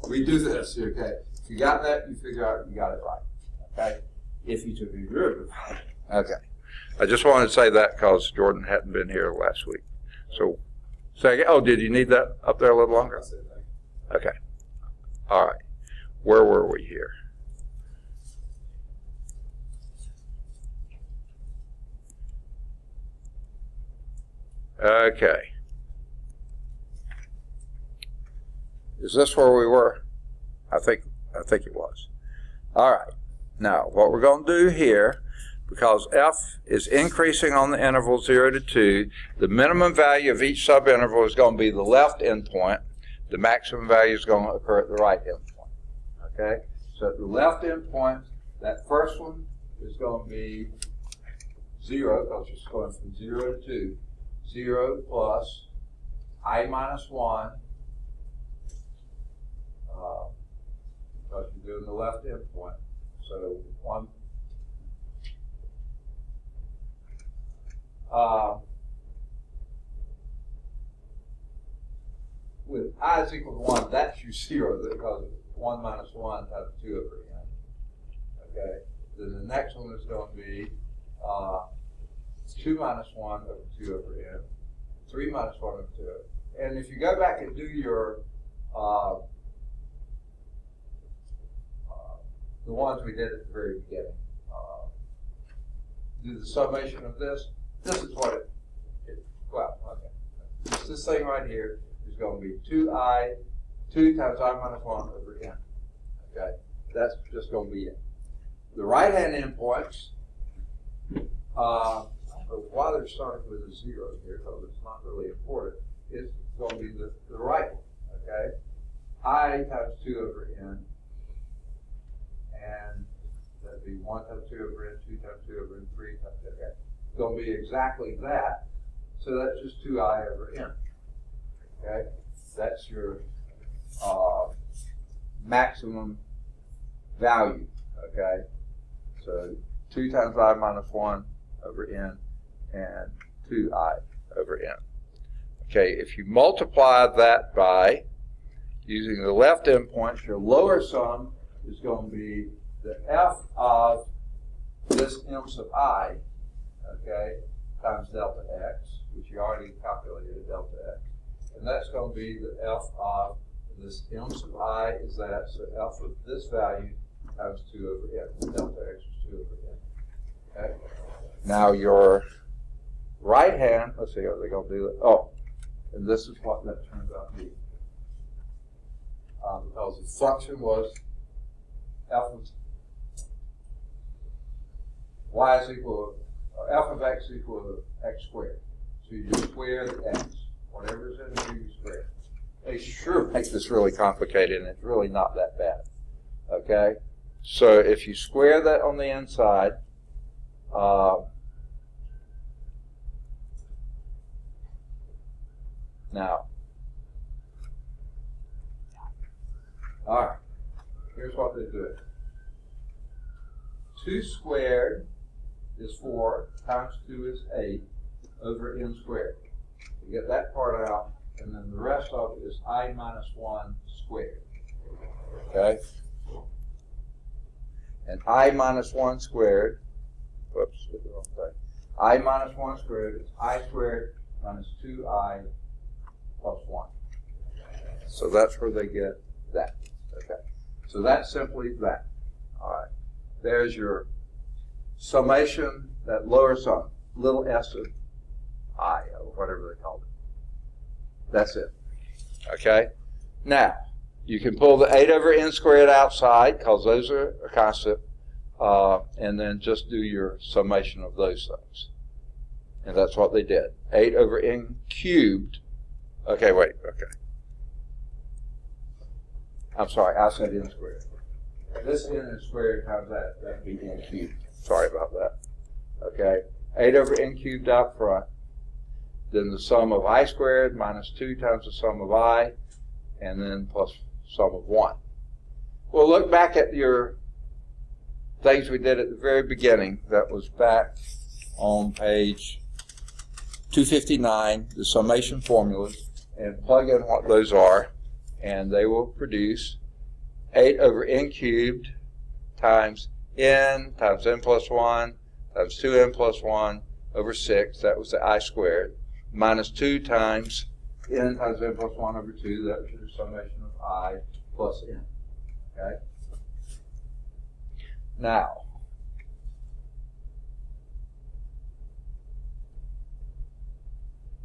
redo this, okay? If you got that, you figure out you got it right, okay? If you took the derivative. Okay. I just wanted to say that because Jordan hadn't been here last week. So, second, oh, did you need that up there a little longer? I said thank you. Okay. All right. Where were we here? Okay. Is this where we were? I think it was. All right. Now, what we're going to do here, because f is increasing on the interval 0 to 2, the minimum value of each subinterval is going to be the left endpoint. The maximum value is going to occur at the right endpoint. Okay? So at the left endpoint, that first one is going to be 0, because it's going from 0 to 2. 0 plus I minus 1, because you're doing the left endpoint. So 1, with I is equal to 1, that's your 0, because 1 minus 1 times 2 over n. Okay? Then the next one is going to be 2 minus 1 over 2 over n, 3 minus 1 over 2 over n. And if you go back and do your, the ones we did at the very beginning, do the summation of this, this is what well, okay. This thing right here is going to be 2 times I minus 1 over n. Okay? That's just going to be it. The right-hand endpoints, why they're starting with a 0 here, because it's not really important, it's going to be the right one, okay? I times 2 over n, and that'd be 1 times 2 over n, 2 times 2 over n, 3 times, okay? It's going to be exactly that, so that's just 2I over n, okay? That's your maximum value, okay? So 2 times I minus 1 over n, and 2I over n. Okay, if you multiply that by using the left endpoints, your lower sum is going to be the f of this m sub I, okay, times delta x, which you already calculated delta x. And that's going to be the f of this m sub I is that, so f of this value times 2 over n. Delta x is 2 over n. Okay? Now your right hand, let's see, are they going to do it? Oh, and this is what that turns out to be. Because the function was f of y is equal to, f of x equal to x squared. So you just square the x. Whatever is in the you square. They sure make this really complicated, and it's really not that bad. Okay? So if you square that on the inside, now, all right, here's what they do. 2 squared is 4, times 2 is 8, over n squared. You get that part out, and then the rest of it is I minus 1 squared. Okay? And I minus 1 squared, whoops, did the wrong thing. I minus 1 squared is I squared minus 2I plus 1. So that's where they get that. Okay. So that's simply that. All right. There's your summation, that lower sum, little s of I, or whatever they called it. That's it. Okay? Now, you can pull the 8 over n squared outside, because those are a constant, and then just do your summation of those things. And that's what they did. 8 over n cubed. Okay, wait, okay. I'm sorry, I said n squared. This n is squared times that would be n cubed. Sorry about that. Okay, 8 over n cubed out front. Then the sum of I squared minus 2 times the sum of I, and then plus sum of 1. Well, look back at your things we did at the very beginning. That was back on page 259, the summation formulas, and plug in what those are, and they will produce 8 over n cubed times n plus 1 times 2n plus 1 over 6, that was the I squared, minus 2 times n times n plus 1 over 2, that was your summation of I plus n. Okay? Now,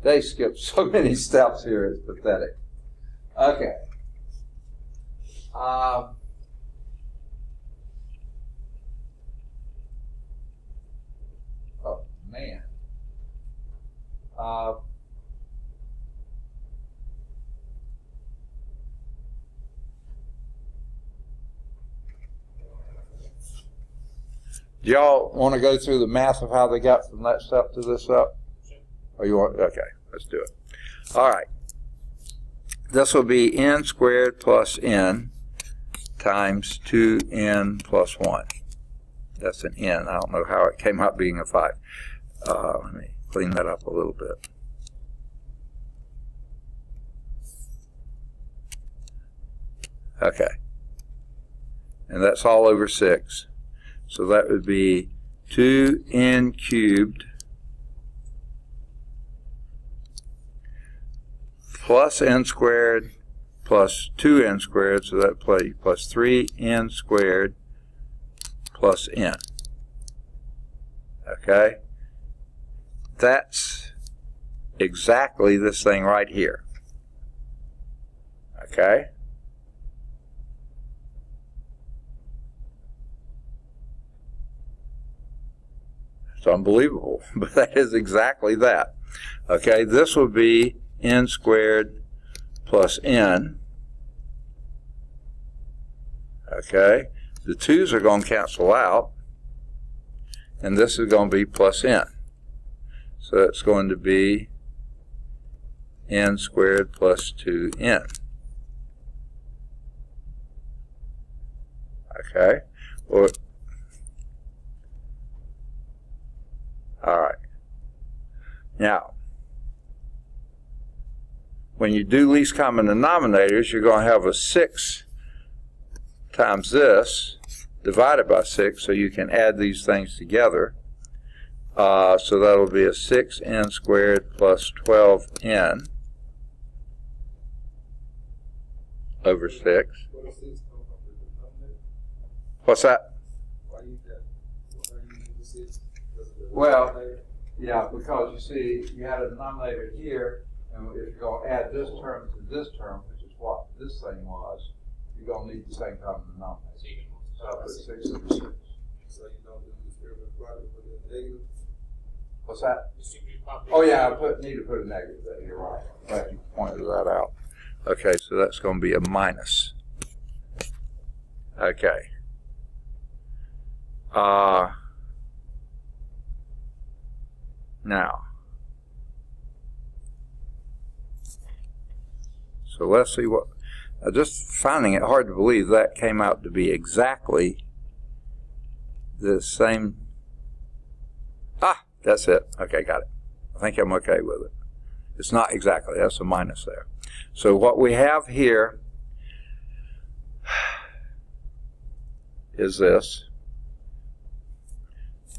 they skipped so many steps here, it's pathetic. Okay. Oh, man. Do y'all want to go through the math of how they got from that step to this step? Or you want? Okay, let's do it. All right. This will be n squared plus n times 2n plus 1. That's an n. I don't know how it came out being a 5. Let me clean that up a little bit. Okay. And that's all over 6. So that would be 2n cubed plus n squared plus 2n squared, so that plus 3n squared plus n. Okay? That's exactly this thing right here. Okay? It's unbelievable, but that is exactly that. Okay, this will be n squared plus n. Okay, the 2's are going to cancel out, and this is going to be plus n. So it's going to be n squared plus 2n. Okay, well, all right. Now, when you do least common denominators, you're going to have a 6 times this divided by 6, so you can add these things together. So that'll be a 6n squared plus 12n over 6. What's that? Well, yeah, because you see, you had a denominator here, and if you're going to add this term to this term, which is what this thing was, you're going to need the same common denominator. So I put 6 over 6. So you don't do the distributive product with the negative? What's that? Oh yeah, I need to put a negative there. You're right. Glad you pointed that out. Okay, so that's going to be a minus. Okay. Now, so let's see what. Just finding it hard to believe that came out to be exactly the same. Ah, that's it. Okay, got it. I think I'm okay with it. It's not exactly. That's a minus there. So what we have here is this.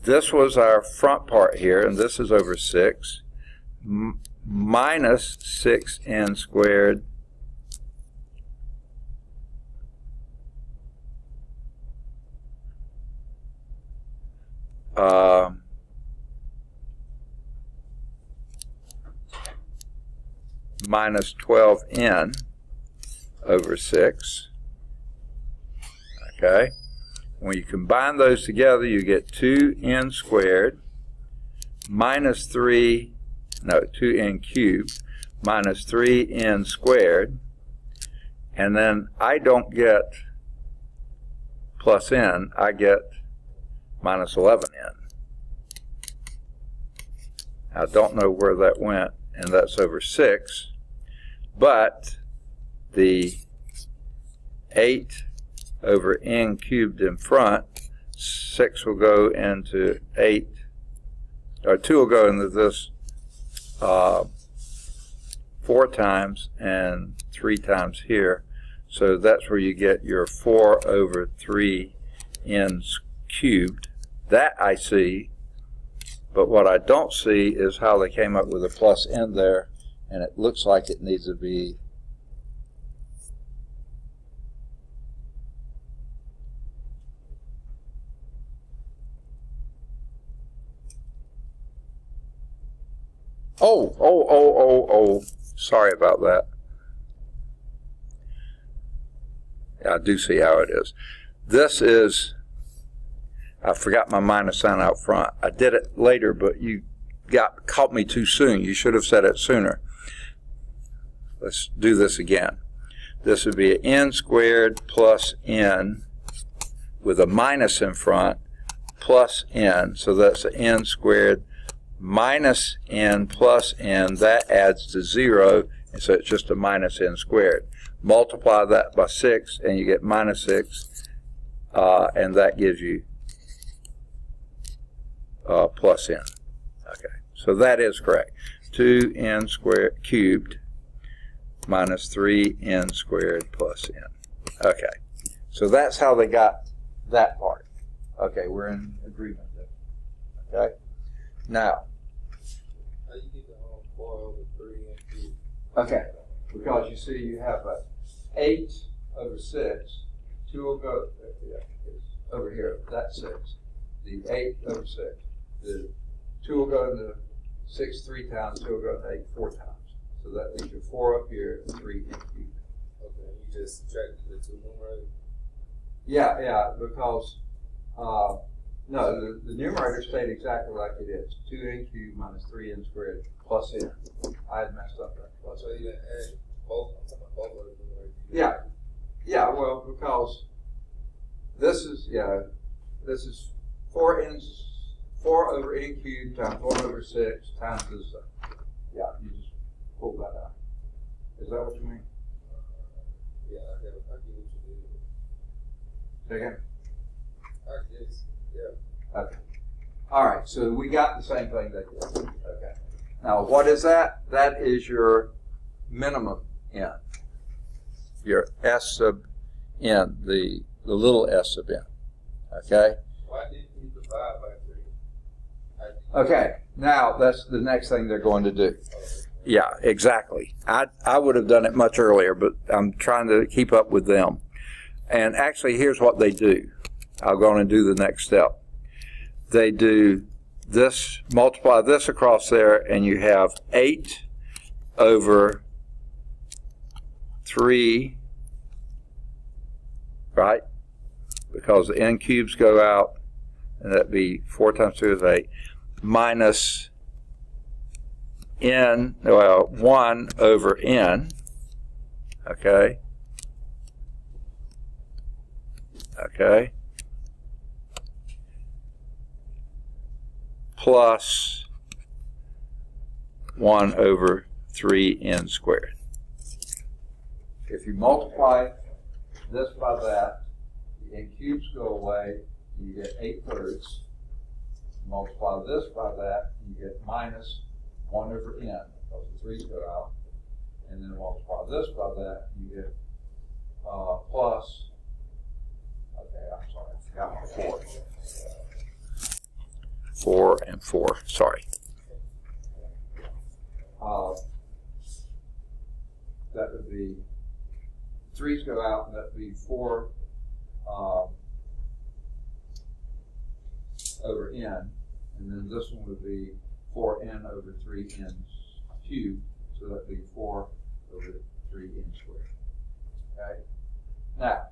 This was our front part here, and this is over 6, minus 6n squared minus 12n over 6. Okay. When you combine those together, you get 2n squared minus 2n cubed minus 3n squared. And then I don't get plus n, I get minus 11n. I don't know where that went, and that's over 6. But the 8 over n cubed in front, 6 will go into 8, or 2 will go into this 4 times and 3 times here. So that's where you get your 4 over 3n cubed. That I see, but what I don't see is how they came up with a plus n there, and it looks like it needs to be oh, sorry about that. I do see how it is. This is, I forgot my minus sign out front. I did it later, but you caught me too soon. You should have said it sooner. Let's do this again. This would be an n squared plus n with a minus in front plus n. So that's an n squared minus n plus n. That adds to 0, and so it's just a minus n squared. Multiply that by 6, and you get minus 6, and that gives you plus n. Okay, so that is correct. 2n squared cubed minus 3n squared plus n. Okay, so that's how they got that part. Okay, we're in agreement there. Okay, now. How you get the 4 over 3n cubed? Okay, because you see you have a 8 over 6. 2 will go over here. That's 6. The 8 over 6. The 2 will go into 6 3 times. 2 will go into 8 4 times. So that leaves you 4 up here and 3 in cubed. Okay, you just subtracted the 2 numerators? Yeah, because no, the numerator stayed exactly like it is. 2n cubed minus 3n squared plus n. I had messed up that plus. So you didn't add both? I'm talking about both of the numerators. Yeah, well, because this is 4 over n cubed times 1 over 6 times this. Yeah, you just pull that out. Is that what you mean? Yeah, I get what you did. Say again? I guess, yeah. Okay. All right, so we got the same thing that you did. Okay. Now, what is that? That is your minimum n. Your s sub n, the little s sub n. Okay? Why didn't you divide by 3? Okay, now that's the next thing they're going to do. Yeah, exactly. I would have done it much earlier, but I'm trying to keep up with them. And actually, here's what they do. I'm going to do the next step. They do this, multiply this across there, and you have 8 over 3, right? Because the n cubes go out, and that'd be 4 times 2 is 8, minus n, well, 1 over n, okay? Okay? Plus 1 over 3n squared. If you multiply this by that, the n cubes go away, you get 8/3. Multiply this by that, you get minus 1 over n, because the 3's go out. And then multiply this by that, you get plus, okay, I'm sorry, I forgot my 4. 4 and 4, sorry. That would be, 3's go out, and that would be 4 over n, and then this one would be 4n over 3n cubed, so that would be 4 over 3n squared. Okay? Now,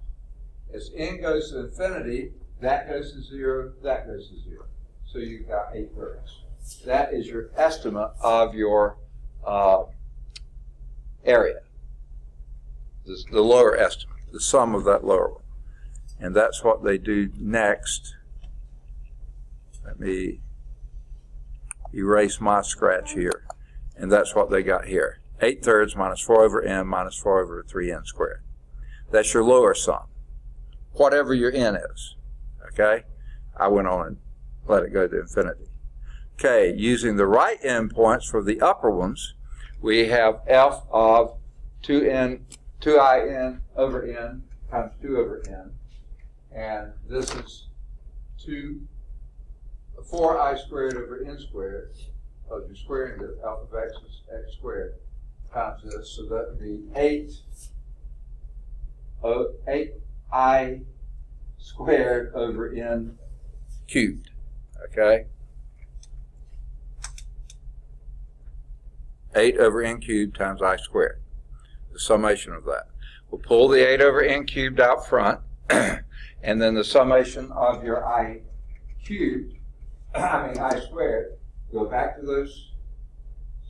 as n goes to infinity, that goes to 0, that goes to 0. So you've got 8/3. That is your estimate of your area, the lower estimate, the sum of that lower one. And that's what they do next. Let me erase my scratch here. And that's what they got here. 8/3 minus 4 over n minus 4 over 3n squared. That's your lower sum, whatever your n is. Okay? I went on and let it go to infinity. Okay, using the right endpoints for the upper ones, we have f of 2in over n times 2 over n. And this is 4i squared over n squared. Because you're squaring the alpha of x is x squared times this. So that would be 8i squared over n cubed. Okay? 8 over n cubed times I squared. The summation of that. We'll pull the 8 over n cubed out front, and then the summation of your I squared, go back to those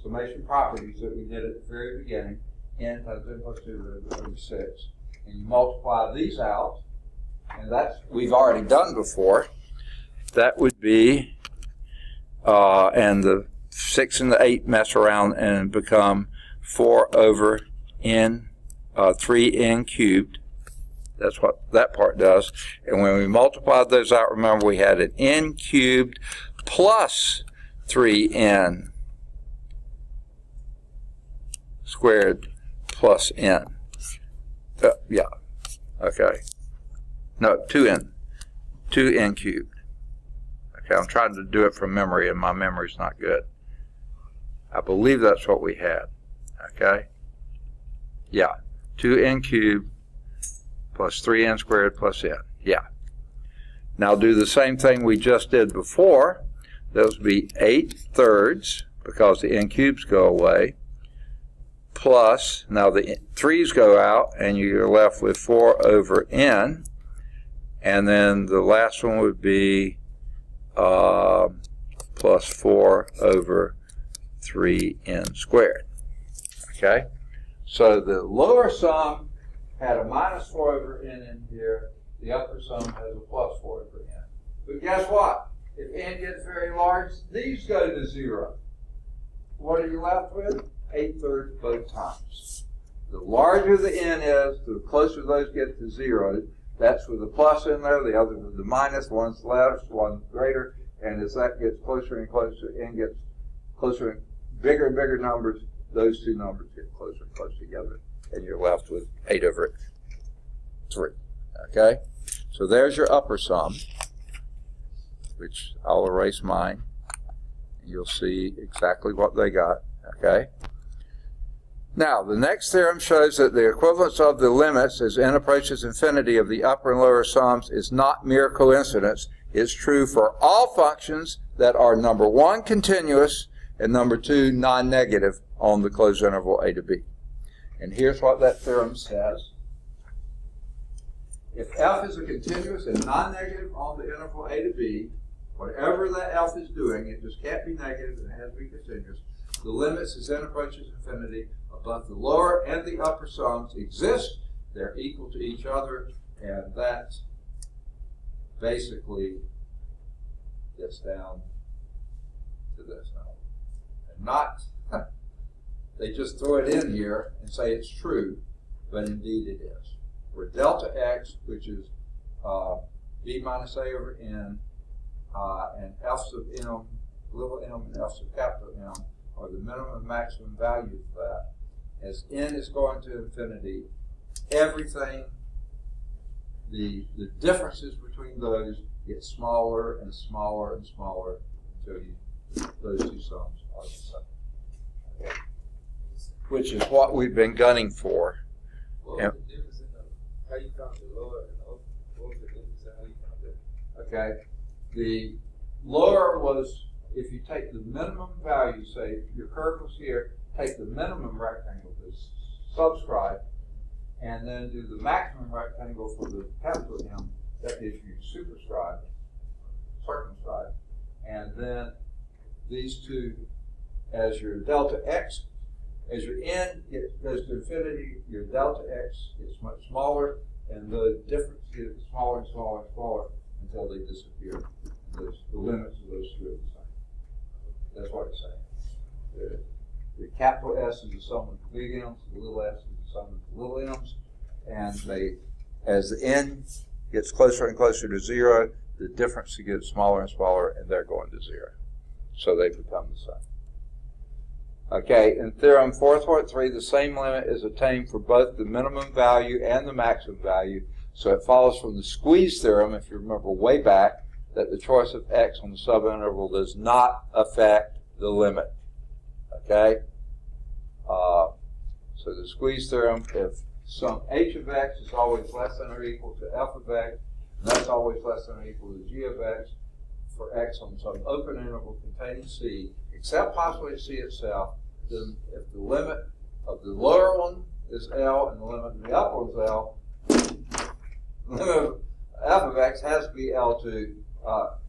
summation properties that we did at the very beginning, n times n plus 2 over 6. And you multiply these out, and that's we've already done before. That would be, and the 6 and the 8 mess around and become 4 over n, 3n cubed. That's what that part does. And when we multiplied those out, remember we had an n cubed plus 3n squared plus n. Yeah. Okay. No, 2n cubed. Okay, I'm trying to do it from memory, and my memory's not good. I believe that's what we had. Okay? Yeah. 2n cubed plus 3n squared plus n. Yeah. Now do the same thing we just did before. Those would be 8/3, because the n cubes go away, plus, now the 3's go out, and you're left with 4 over n. And then the last one would be plus 4 over 3n squared. Okay? So the lower sum had a minus 4 over n in here. The upper sum has a plus 4 over n. But guess what? If n gets very large, these go to 0. What are you left with? 8/3 both times. The larger the n is, the closer those get to 0. That's with the plus in there, the other with the minus. One's less, one's greater. And as that gets closer and closer, n gets closer and bigger numbers, those two numbers get closer and closer together. And you're left with 8 over 3. Okay? So there's your upper sum, which I'll erase mine. You'll see exactly what they got. Okay? Now, the next theorem shows that the equivalence of the limits as n approaches infinity of the upper and lower sums is not mere coincidence. It's true for all functions that are, number 1, continuous, and number 2, non-negative on the closed interval a to b. And here's what that theorem says. If f is a continuous and non-negative on the interval a to b, whatever that f is doing, it just can't be negative and it has to be continuous. The limits as n approaches infinity of both the lower and the upper sums exist. They're equal to each other, and that basically gets down to this now. And not, they just throw it in here and say it's true, but indeed it is. Where delta x, which is b minus a over n, and f sub m, little m, and f sub capital M, are the minimum and maximum values of that. As n is going to infinity, everything, the differences between those get smaller and smaller and smaller until those two sums are the same. Okay. Which is what we've been gunning for. What was the difference in how you count the lower and the upper? What was the difference in how you count that? Okay. The lower was, if you take the minimum value, say your curve was here, take the minimum rectangle, this subscribe, and then do the maximum rectangle for the capital M, that is you superscribe, circumscribe, and then these two as your delta x. As your n goes to infinity, your delta x gets much smaller, and the difference gets smaller and smaller and smaller until they disappear. The limits of those two are the same. That's what it's saying. The capital S is the sum of the big M's, the little s is the sum of the little m's, and they, as the n gets closer and closer to 0, the difference gets smaller and smaller, and they're going to 0. So they become the same. Okay, in theorem 4.3, the same limit is attained for both the minimum value and the maximum value. So it follows from the squeeze theorem, if you remember way back, that the choice of x on the subinterval does not affect the limit. Okay? So the squeeze theorem, if some h of x is always less than or equal to f of x, and that's always less than or equal to g of x, for x on some open interval containing c, except possibly c itself, then if the limit of the lower one is L and the limit of the upper one is L, the limit of f of x has to be L to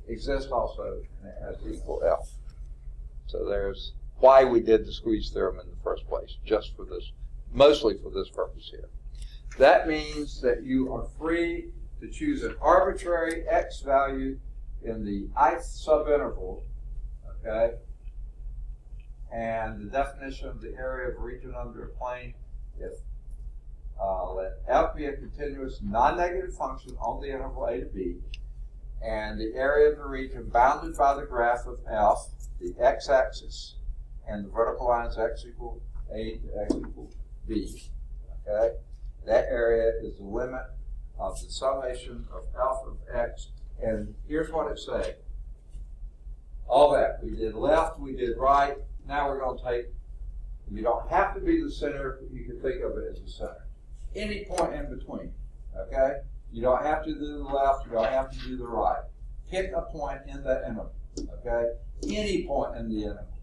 exist also, and it has to equal L. So there's why we did the squeeze theorem in the first place, just for this, mostly for this purpose here. That means that you are free to choose an arbitrary x value in the ith subinterval, okay? And the definition of the area of a region under a plane, if let f be a continuous non-negative function on the interval a to b, and the area of the region bounded by the graph of f, the x-axis, and the vertical lines x equal a to x equal b, okay? That area is the limit of the summation of f of x. And here's what it's saying. All that. We did left, we did right. Now we're going to take, you don't have to be the center, but you can think of it as the center. Any point in between, okay? You don't have to do the left, you don't have to do the right. Pick a point in that interval, okay? Any point in the interval.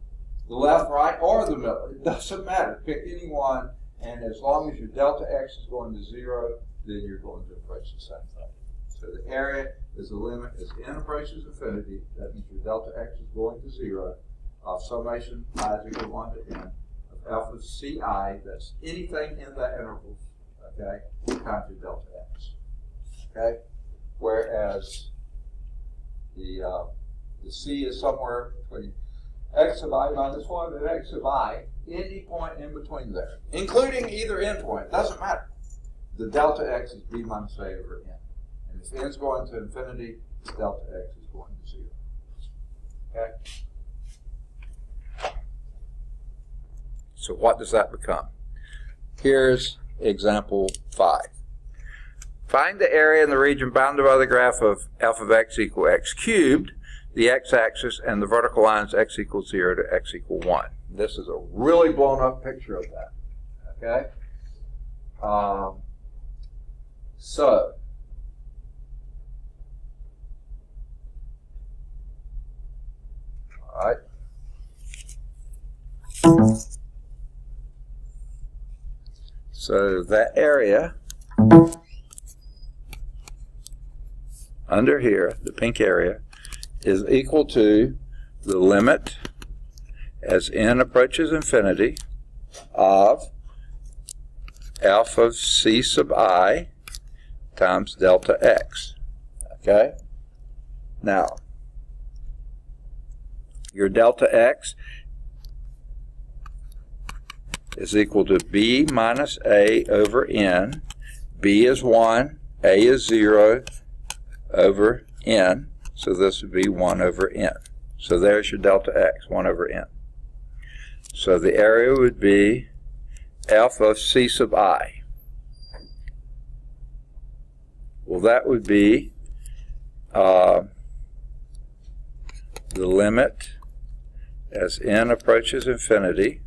The left, right, or the middle. It doesn't matter. Pick any one, and as long as your delta x is going to 0, then you're going to approach the same thing. So the area is the limit as n approaches infinity. That means your delta x is going to 0 of summation I is equal to 1 to n of alpha ci, that's anything in that interval, okay, times your delta x. Okay? Whereas the c is somewhere between x of I minus 1 and x of I, any point in between there, including either endpoint, doesn't matter. The delta x is b minus a over n. And if n is going to infinity, delta x is going to 0. Okay? So what does that become? Here's example 5. Find the area in the region bounded by the graph of f of x equal x cubed, the x-axis, and the vertical lines x equals 0 to x equal 1. This is a really blown up picture of that. Okay? So, all right. So that area under here, the pink area, is equal to the limit as n approaches infinity of f of c sub I times delta x. Okay? Now, your delta x is equal to b minus a over n. B is 1, a is 0 over n, so this would be 1 over n. So there's your delta x, 1 over n. So the area would be f of c sub I. Well, that would be the limit as n approaches infinity,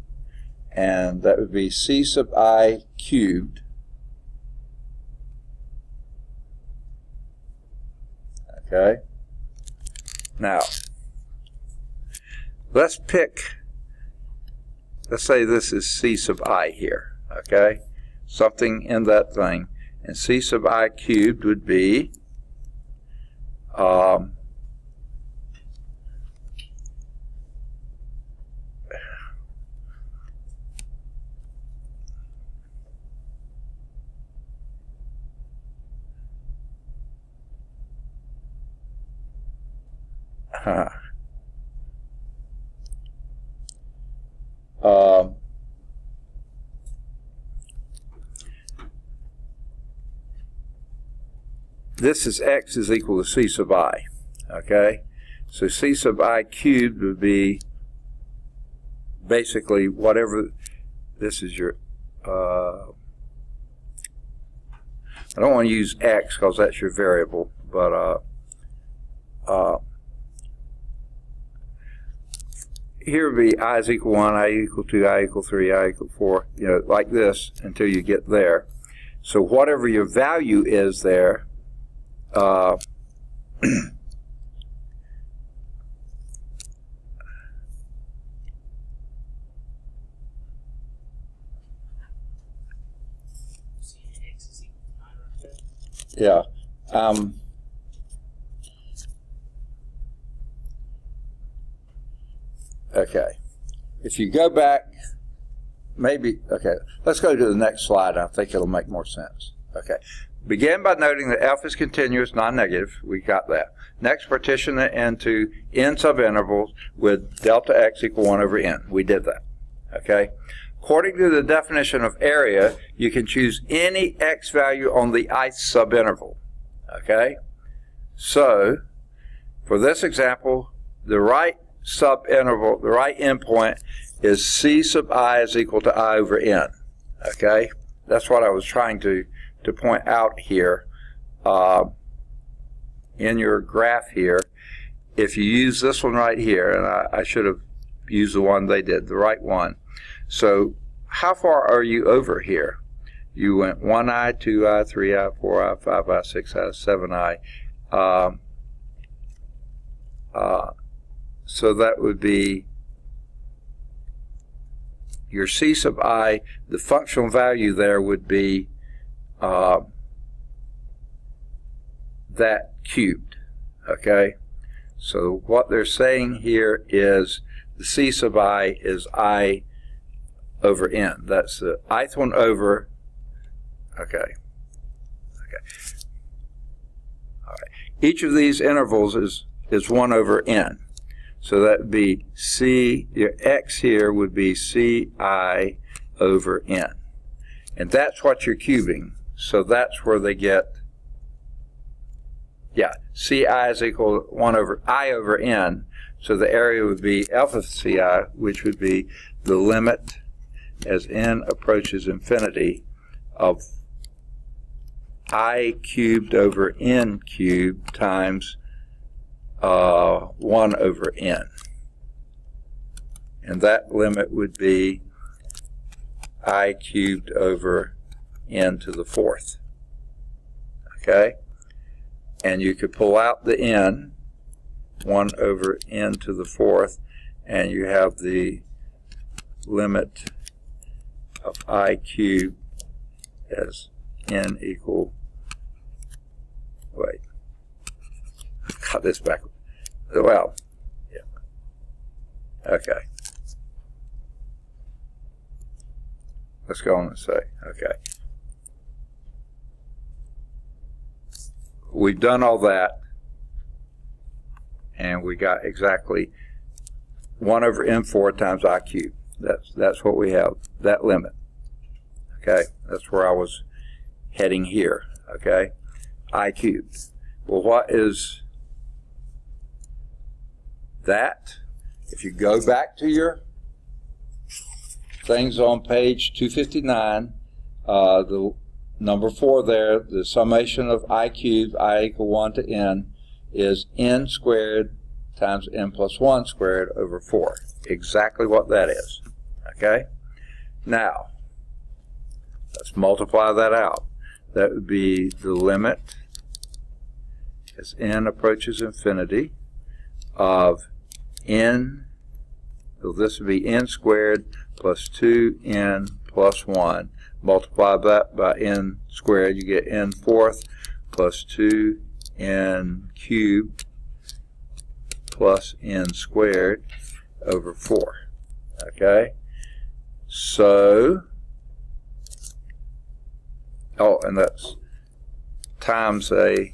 and that would be c sub I cubed. Okay? Now, let's say this is C sub I here, okay? Something in that thing. And C sub I cubed would be this is x is equal to C sub I, okay? So C sub I cubed would be basically whatever, this is your, I don't want to use x because that's your variable, but here would be I is equal 1, I equal 2, I equal 3, I equal 4, you know, like this until you get there. So whatever your value is there, yeah. Okay. If you go back, maybe, okay, let's go to the next slide. I think it'll make more sense. Okay. Begin by noting that f is continuous, non-negative. We got that. Next, partition it into n subintervals with delta x equal 1 over n. We did that. Okay. According to the definition of area, you can choose any x value on the ith subinterval. Okay. So, for this example, the right subinterval, the right endpoint is C sub I is equal to I over n. Okay? That's what I was trying to point out here in your graph here. If you use this one right here, and I should have used the one they did, the right one. So how far are you over here? You went 1i, 2i, 3i, 4i, 5i, 6i, 7i. So that would be your C sub I, the functional value there would be that cubed, okay? So what they're saying here is the C sub I is I over n. That's the ith one over, okay. All right. Each of these intervals is 1 over n. So that would be C, your x here would be Ci over n. And that's what you're cubing. So that's where they get, yeah, Ci is equal to 1 over I over n. So the area would be f of Ci, which would be the limit as n approaches infinity of I cubed over n cubed times 1 over n. And that limit would be I cubed over n to the 4th. Okay? And you could pull out the n, 1 over n to the 4th, and you have the limit of I cubed as n equal, wait, I got this back. Well, yeah. Okay. Let's go on and say, okay. We've done all that, and we got exactly 1 over n4 times I cubed. That's what we have, that limit. Okay, that's where I was heading here. Okay, I cubed. Well, what is that? If you go back to your things on page 259, the number 4 there, the summation of I cubed, I equal 1 to n, is n squared times n plus 1 squared over 4. Exactly what that is. Okay? Now, let's multiply that out. That would be the limit as n approaches infinity of n So this would be n squared plus 2n plus 1. Multiply that by n squared, you get n fourth plus 2n cubed plus n squared over 4. Okay? So, oh, and that's times a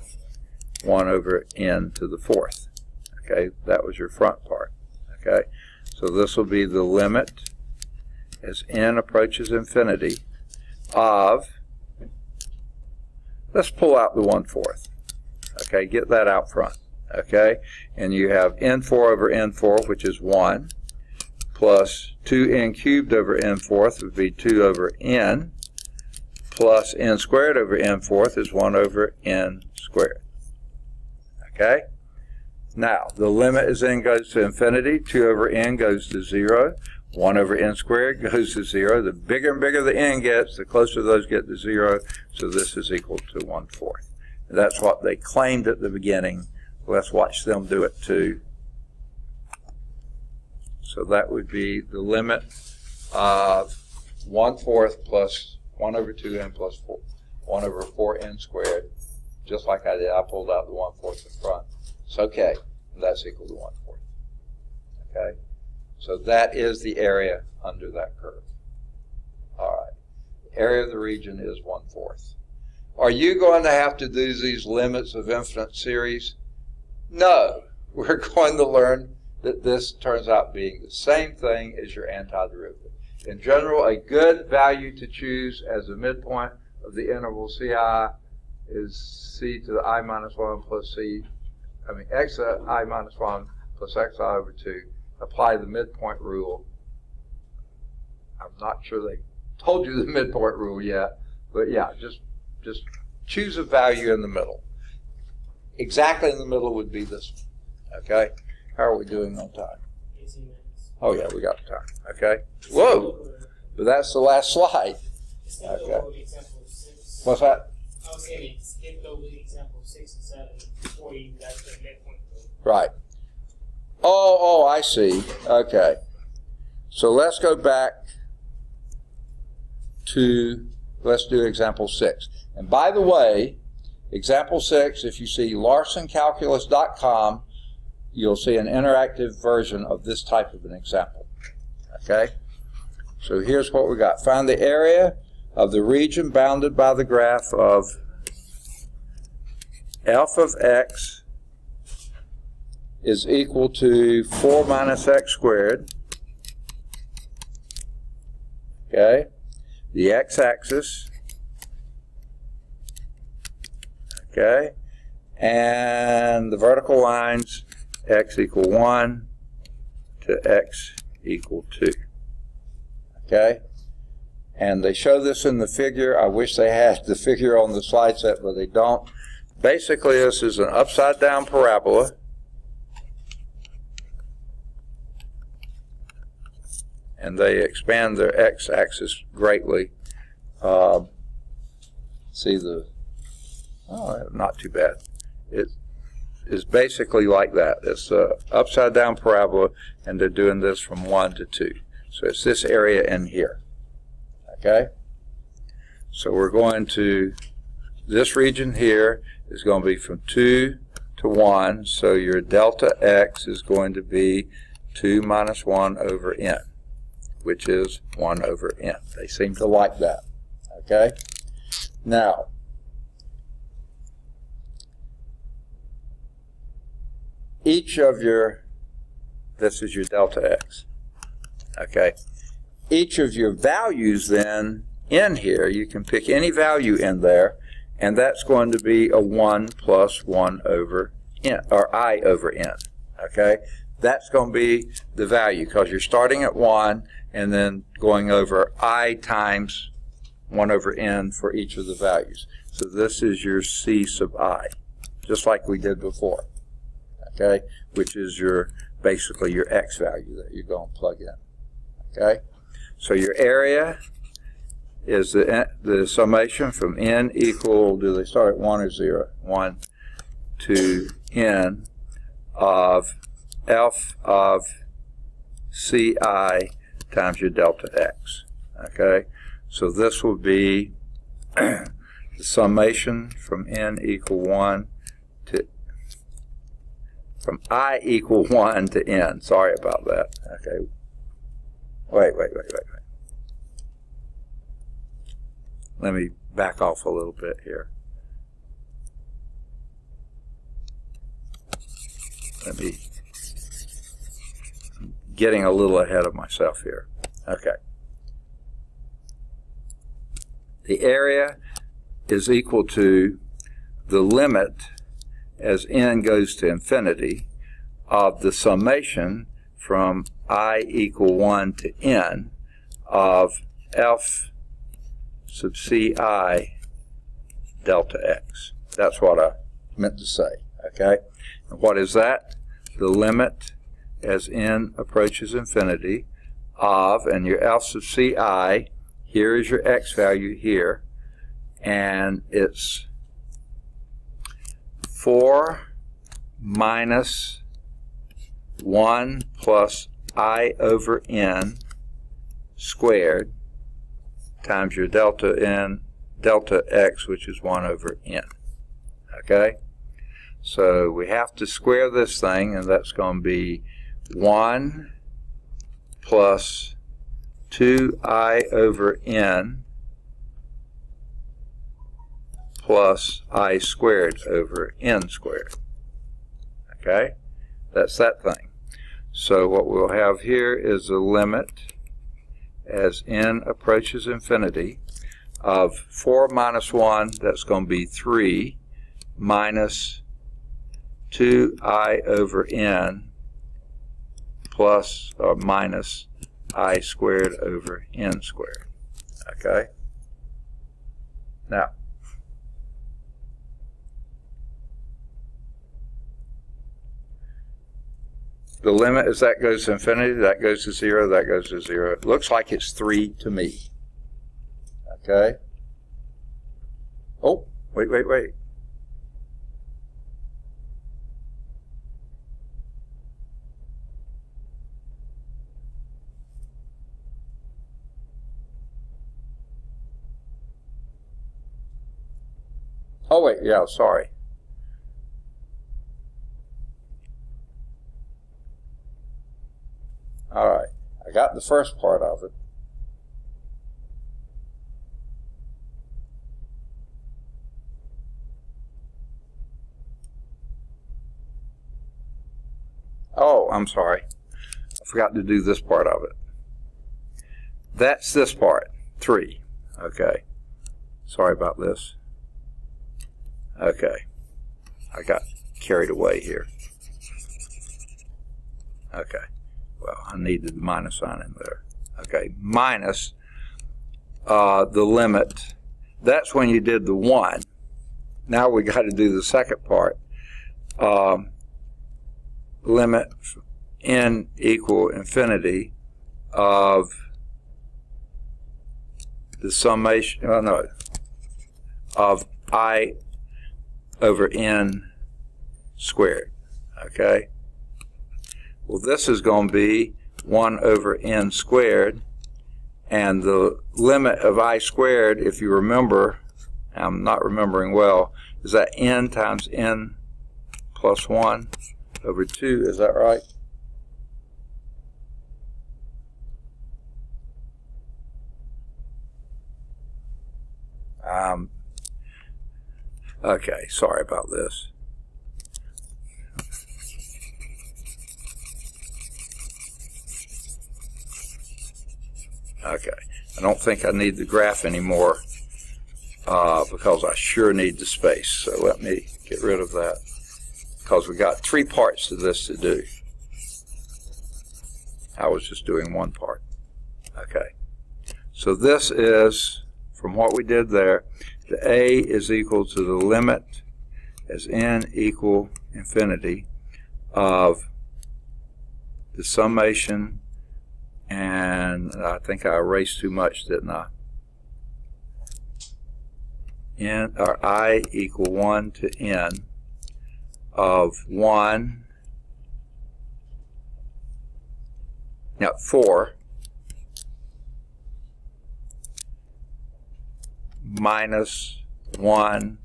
1 over n to the fourth. Okay? That was your front part. Okay? So this will be the limit as n approaches infinity of, let's pull out the 1/4. Okay, get that out front. Okay, and you have n4 over n4, which is 1, plus 2n cubed over n4 would be 2 over n, plus n squared over n4 is 1 over n squared. Okay? Now, the limit as n goes to infinity, 2 over n goes to 0, 1 over n squared goes to 0. The bigger and bigger the n gets, the closer those get to 0, so this is equal to 1/4. That's what they claimed at the beginning. Let's watch them do it too. So that would be the limit of 1/4 plus 1 over 2n plus 1 over 4n squared. Just like I did, I pulled out the 1/4 in front. It's okay, and that's equal to 1/4. Okay, so that is the area under that curve. All right, the area of the region is 1/4. Are you going to have to do these limits of infinite series? No, we're going to learn that this turns out being the same thing as your antiderivative. In general, a good value to choose as a midpoint of the interval CI is c to the I minus 1 plus x I minus 1 plus xi over 2. Apply the midpoint rule. I'm not sure they told you the midpoint rule yet, but yeah, just choose a value in the middle. Exactly in the middle would be this one. Okay? How are we doing on time? 18 minutes. Oh yeah, we got time. Okay? Whoa! But that's the last slide. Skip Okay. over example 6. What's that? I was saying skip over example 6 and 7 before you got to the midpoint. Right. Oh, I see. Okay. So let's go back to, let's do example 6. And by the way, example 6, if you see larsoncalculus.com, you'll see an interactive version of this type of an example. Okay? So here's what we got. Find the area of the region bounded by the graph of f of x is equal to 4 minus x squared. Okay? The x-axis. Okay? And the vertical lines, x equal 1 to x equal 2. Okay? And they show this in the figure. I wish they had the figure on the slide set, but they don't. Basically, this is an upside down parabola. And they expand their x-axis greatly. See the, oh, not too bad. It is basically like that. It's an upside down parabola, and they're doing this from 1 to 2. So it's this area in here. Okay? So we're going to, this region here is going to be from 2 to 1. So your delta x is going to be 2 minus 1 over n, which is 1 over n. They seem to like that. Okay? Now, each of your, this is your delta x. Okay? Each of your values then in here, you can pick any value in there, and that's going to be a 1 plus 1 over n, or I over n. Okay? That's going to be the value, because you're starting at 1 and then going over I times 1 over n for each of the values. So this is your c sub I, just like we did before. Okay? Which is your, basically your x value that you're going to plug in. Okay? So your area is the summation from n equal, do they start at 1 or 0? 1 to n of f of ci times your delta x. Okay, so this will be the summation from n equal 1 to, from I equal 1 to n. Sorry about that. Okay, wait. Let me back off a little bit here. I'm getting a little ahead of myself here. Okay. The area is equal to the limit as n goes to infinity of the summation from I equal 1 to n of f sub ci delta x. That's what I meant to say. Okay. And what is that? The limit as n approaches infinity of, and your f sub ci, here is your x value here, and it's 4 minus 1 plus I over n squared times your delta x, which is 1 over n. Okay? So we have to square this thing, and that's going to be 1 plus 2I over n plus I squared over n squared. Okay? That's that thing. So what we'll have here is a limit as n approaches infinity of 4 minus 1, that's going to be 3, minus 2I over n plus or minus I squared over n squared. Okay? Now, the limit as that goes to infinity, that goes to 0, that goes to 0. It looks like it's 3 to me. Okay? Oh, wait. Oh, wait, yeah, sorry. All right, I got the first part of it. Oh, I'm sorry. I forgot to do this part of it. That's this part, 3. Okay. Sorry about this. Okay. I got carried away here. Okay. Well, I needed the minus sign in there. Okay. Minus the limit. That's when you did the 1. Now we got to do the second part. Limit n equal infinity of the summation, of I over n squared. Okay? Well, this is going to be 1 over n squared, and the limit of I squared, if you remember, I'm not remembering well, is that n times n plus 1 over 2, is that right? Okay, sorry about this. Okay, I don't think I need the graph anymore because I sure need the space. So let me get rid of that because we got 3 parts to this to do. I was just doing one part. Okay, so this is, from what we did there, the A is equal to the limit as n equal infinity of the summation, and I think I erased too much, didn't I? N, or I equal 1 to n of 1. Now 4 minus 1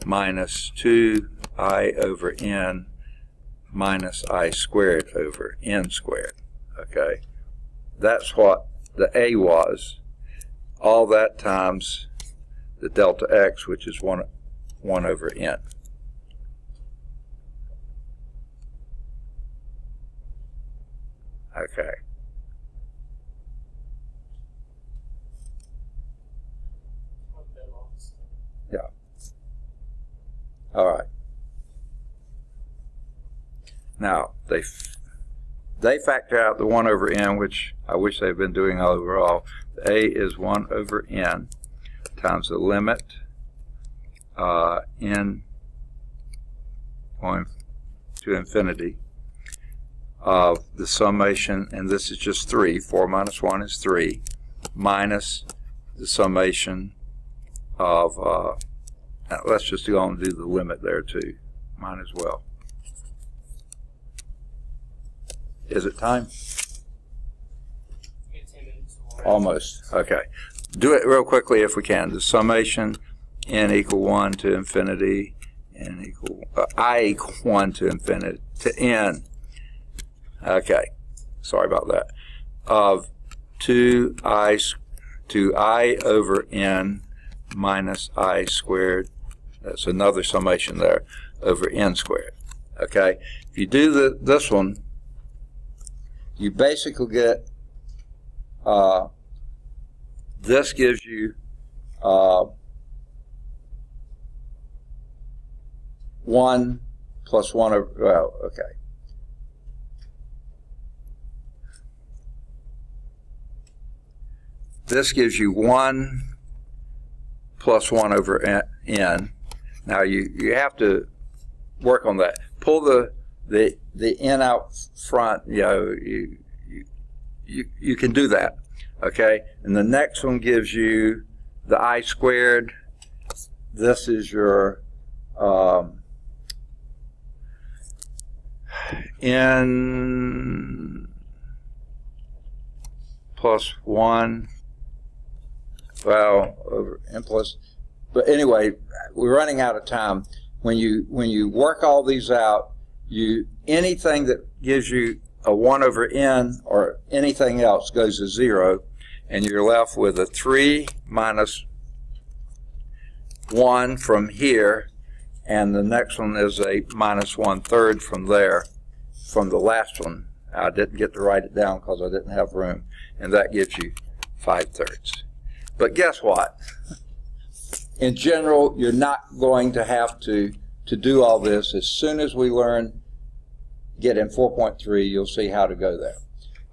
minus 2I over n minus I squared over n squared. Okay, that's what the A was. All that times the delta x, which is 1 over n. Okay. Yeah. All right. Now, they factor out the 1 over n, which I wish they've been doing overall. The A is 1 over n times the limit n going to infinity of the summation, and this is just 3. 4 minus 1 is 3, minus the summation of, let's just go on and do the limit there too. Might as well. Is it time? Almost. Okay. Do it real quickly if we can. The summation n equal 1 to infinity, n equal, I equal 1 to infinity, to n. Okay. Sorry about that. Of 2I over n minus I squared. That's another summation there, over n squared. Okay. If you do this one, you basically get, this gives you 1 plus 1 over, well, okay. This gives you 1 plus 1 over n. Now you have to work on that. Pull the n out front. You know, you can do that. Okay, and the next one gives you the I squared. This is your n plus 1. Well, over n plus. But anyway, we're running out of time. When you work all these out, anything that gives you a 1 over n or anything else goes to 0, and you're left with a 3 minus 1 from here, and the next one is a minus 1/3 from there, from the last one. I didn't get to write it down because I didn't have room, and that gives you 5/3. But guess what? In general, you're not going to have to do all this. As soon as we get in 4.3, you'll see how to go there.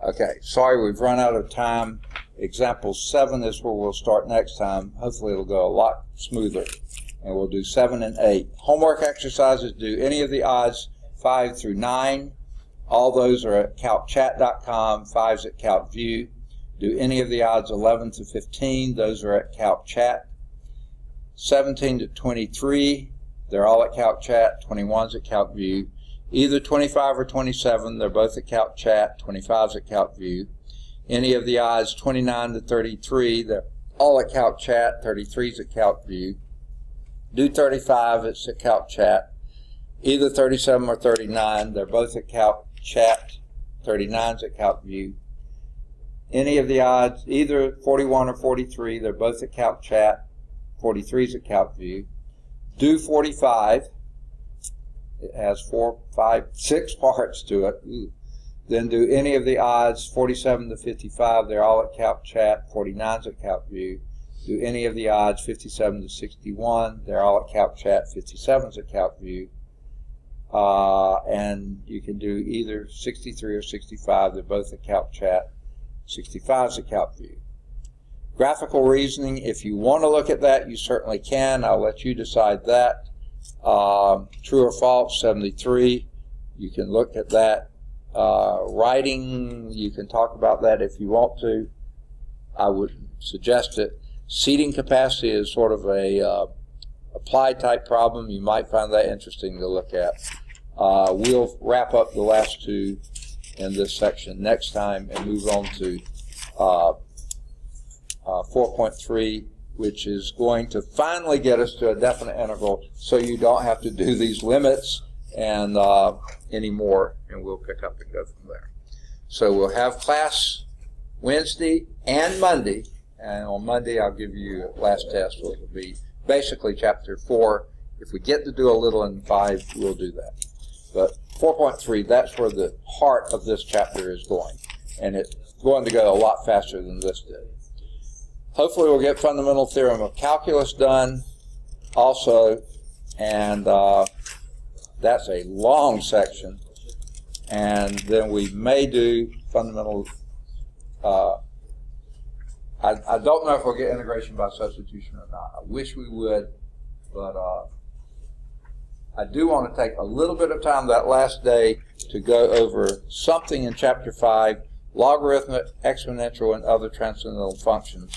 Okay, sorry we've run out of time. Example 7 is where we'll start next time. Hopefully it'll go a lot smoother. And we'll do 7 and 8. Homework exercises, do any of the odds 5 through 9. All those are at calcchat.com. 5's at calcview. Do any of the odds 11 to 15. Those are at calcchat. 17 to 23. They're all at calcchat. 21's at calcview. Either 25 or 27, they're both at calcchat. 25's at calcview. Any of the odds 29 to 33, they're all at calcchat. 33's at calcview. Do 35, it's at calcchat. Either 37 or 39, they're both at calcchat. 39's at calcview. Any of the odds, either 41 or 43, they're both at calcchat. 43's at calcview. Do 45. It has 6 parts to it. Ooh. Then do any of the odds 47 to 55. They're all at calcchat. 49's at calcview. Do any of the odds 57 to 61. They're all at calcchat. 57's at calcview. And you can do either 63 or 65. They're both at calcchat. 65's at calcview. Graphical reasoning, if you want to look at that, you certainly can. I'll let you decide that. True or false, 73. You can look at that. Writing, you can talk about that if you want to. I would suggest it. Seating capacity is sort of a applied type problem. You might find that interesting to look at. We'll wrap up the last 2 in this section next time and move on to 4.3, which is going to finally get us to a definite integral, so you don't have to do these limits and anymore, and we'll pick up and go from there. So we'll have class Wednesday and Monday, and on Monday I'll give you a last test, which will be basically chapter 4. If we get to do a little in 5, we'll do that. But 4.3, that's where the heart of this chapter is going, and it's going to go a lot faster than this did. Hopefully we'll get fundamental theorem of calculus done also, and that's a long section. And then we may do fundamental, I don't know if we'll get integration by substitution or not. I wish we would, but I do want to take a little bit of time that last day to go over something in chapter 5, logarithmic, exponential, and other transcendental functions.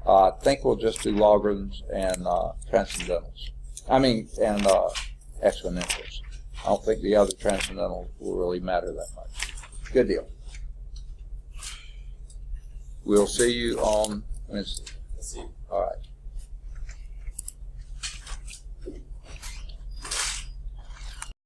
I think we'll just do logarithms and transcendentals. And exponentials. I don't think the other transcendentals will really matter that much. Good deal. We'll see you on Wednesday. All right.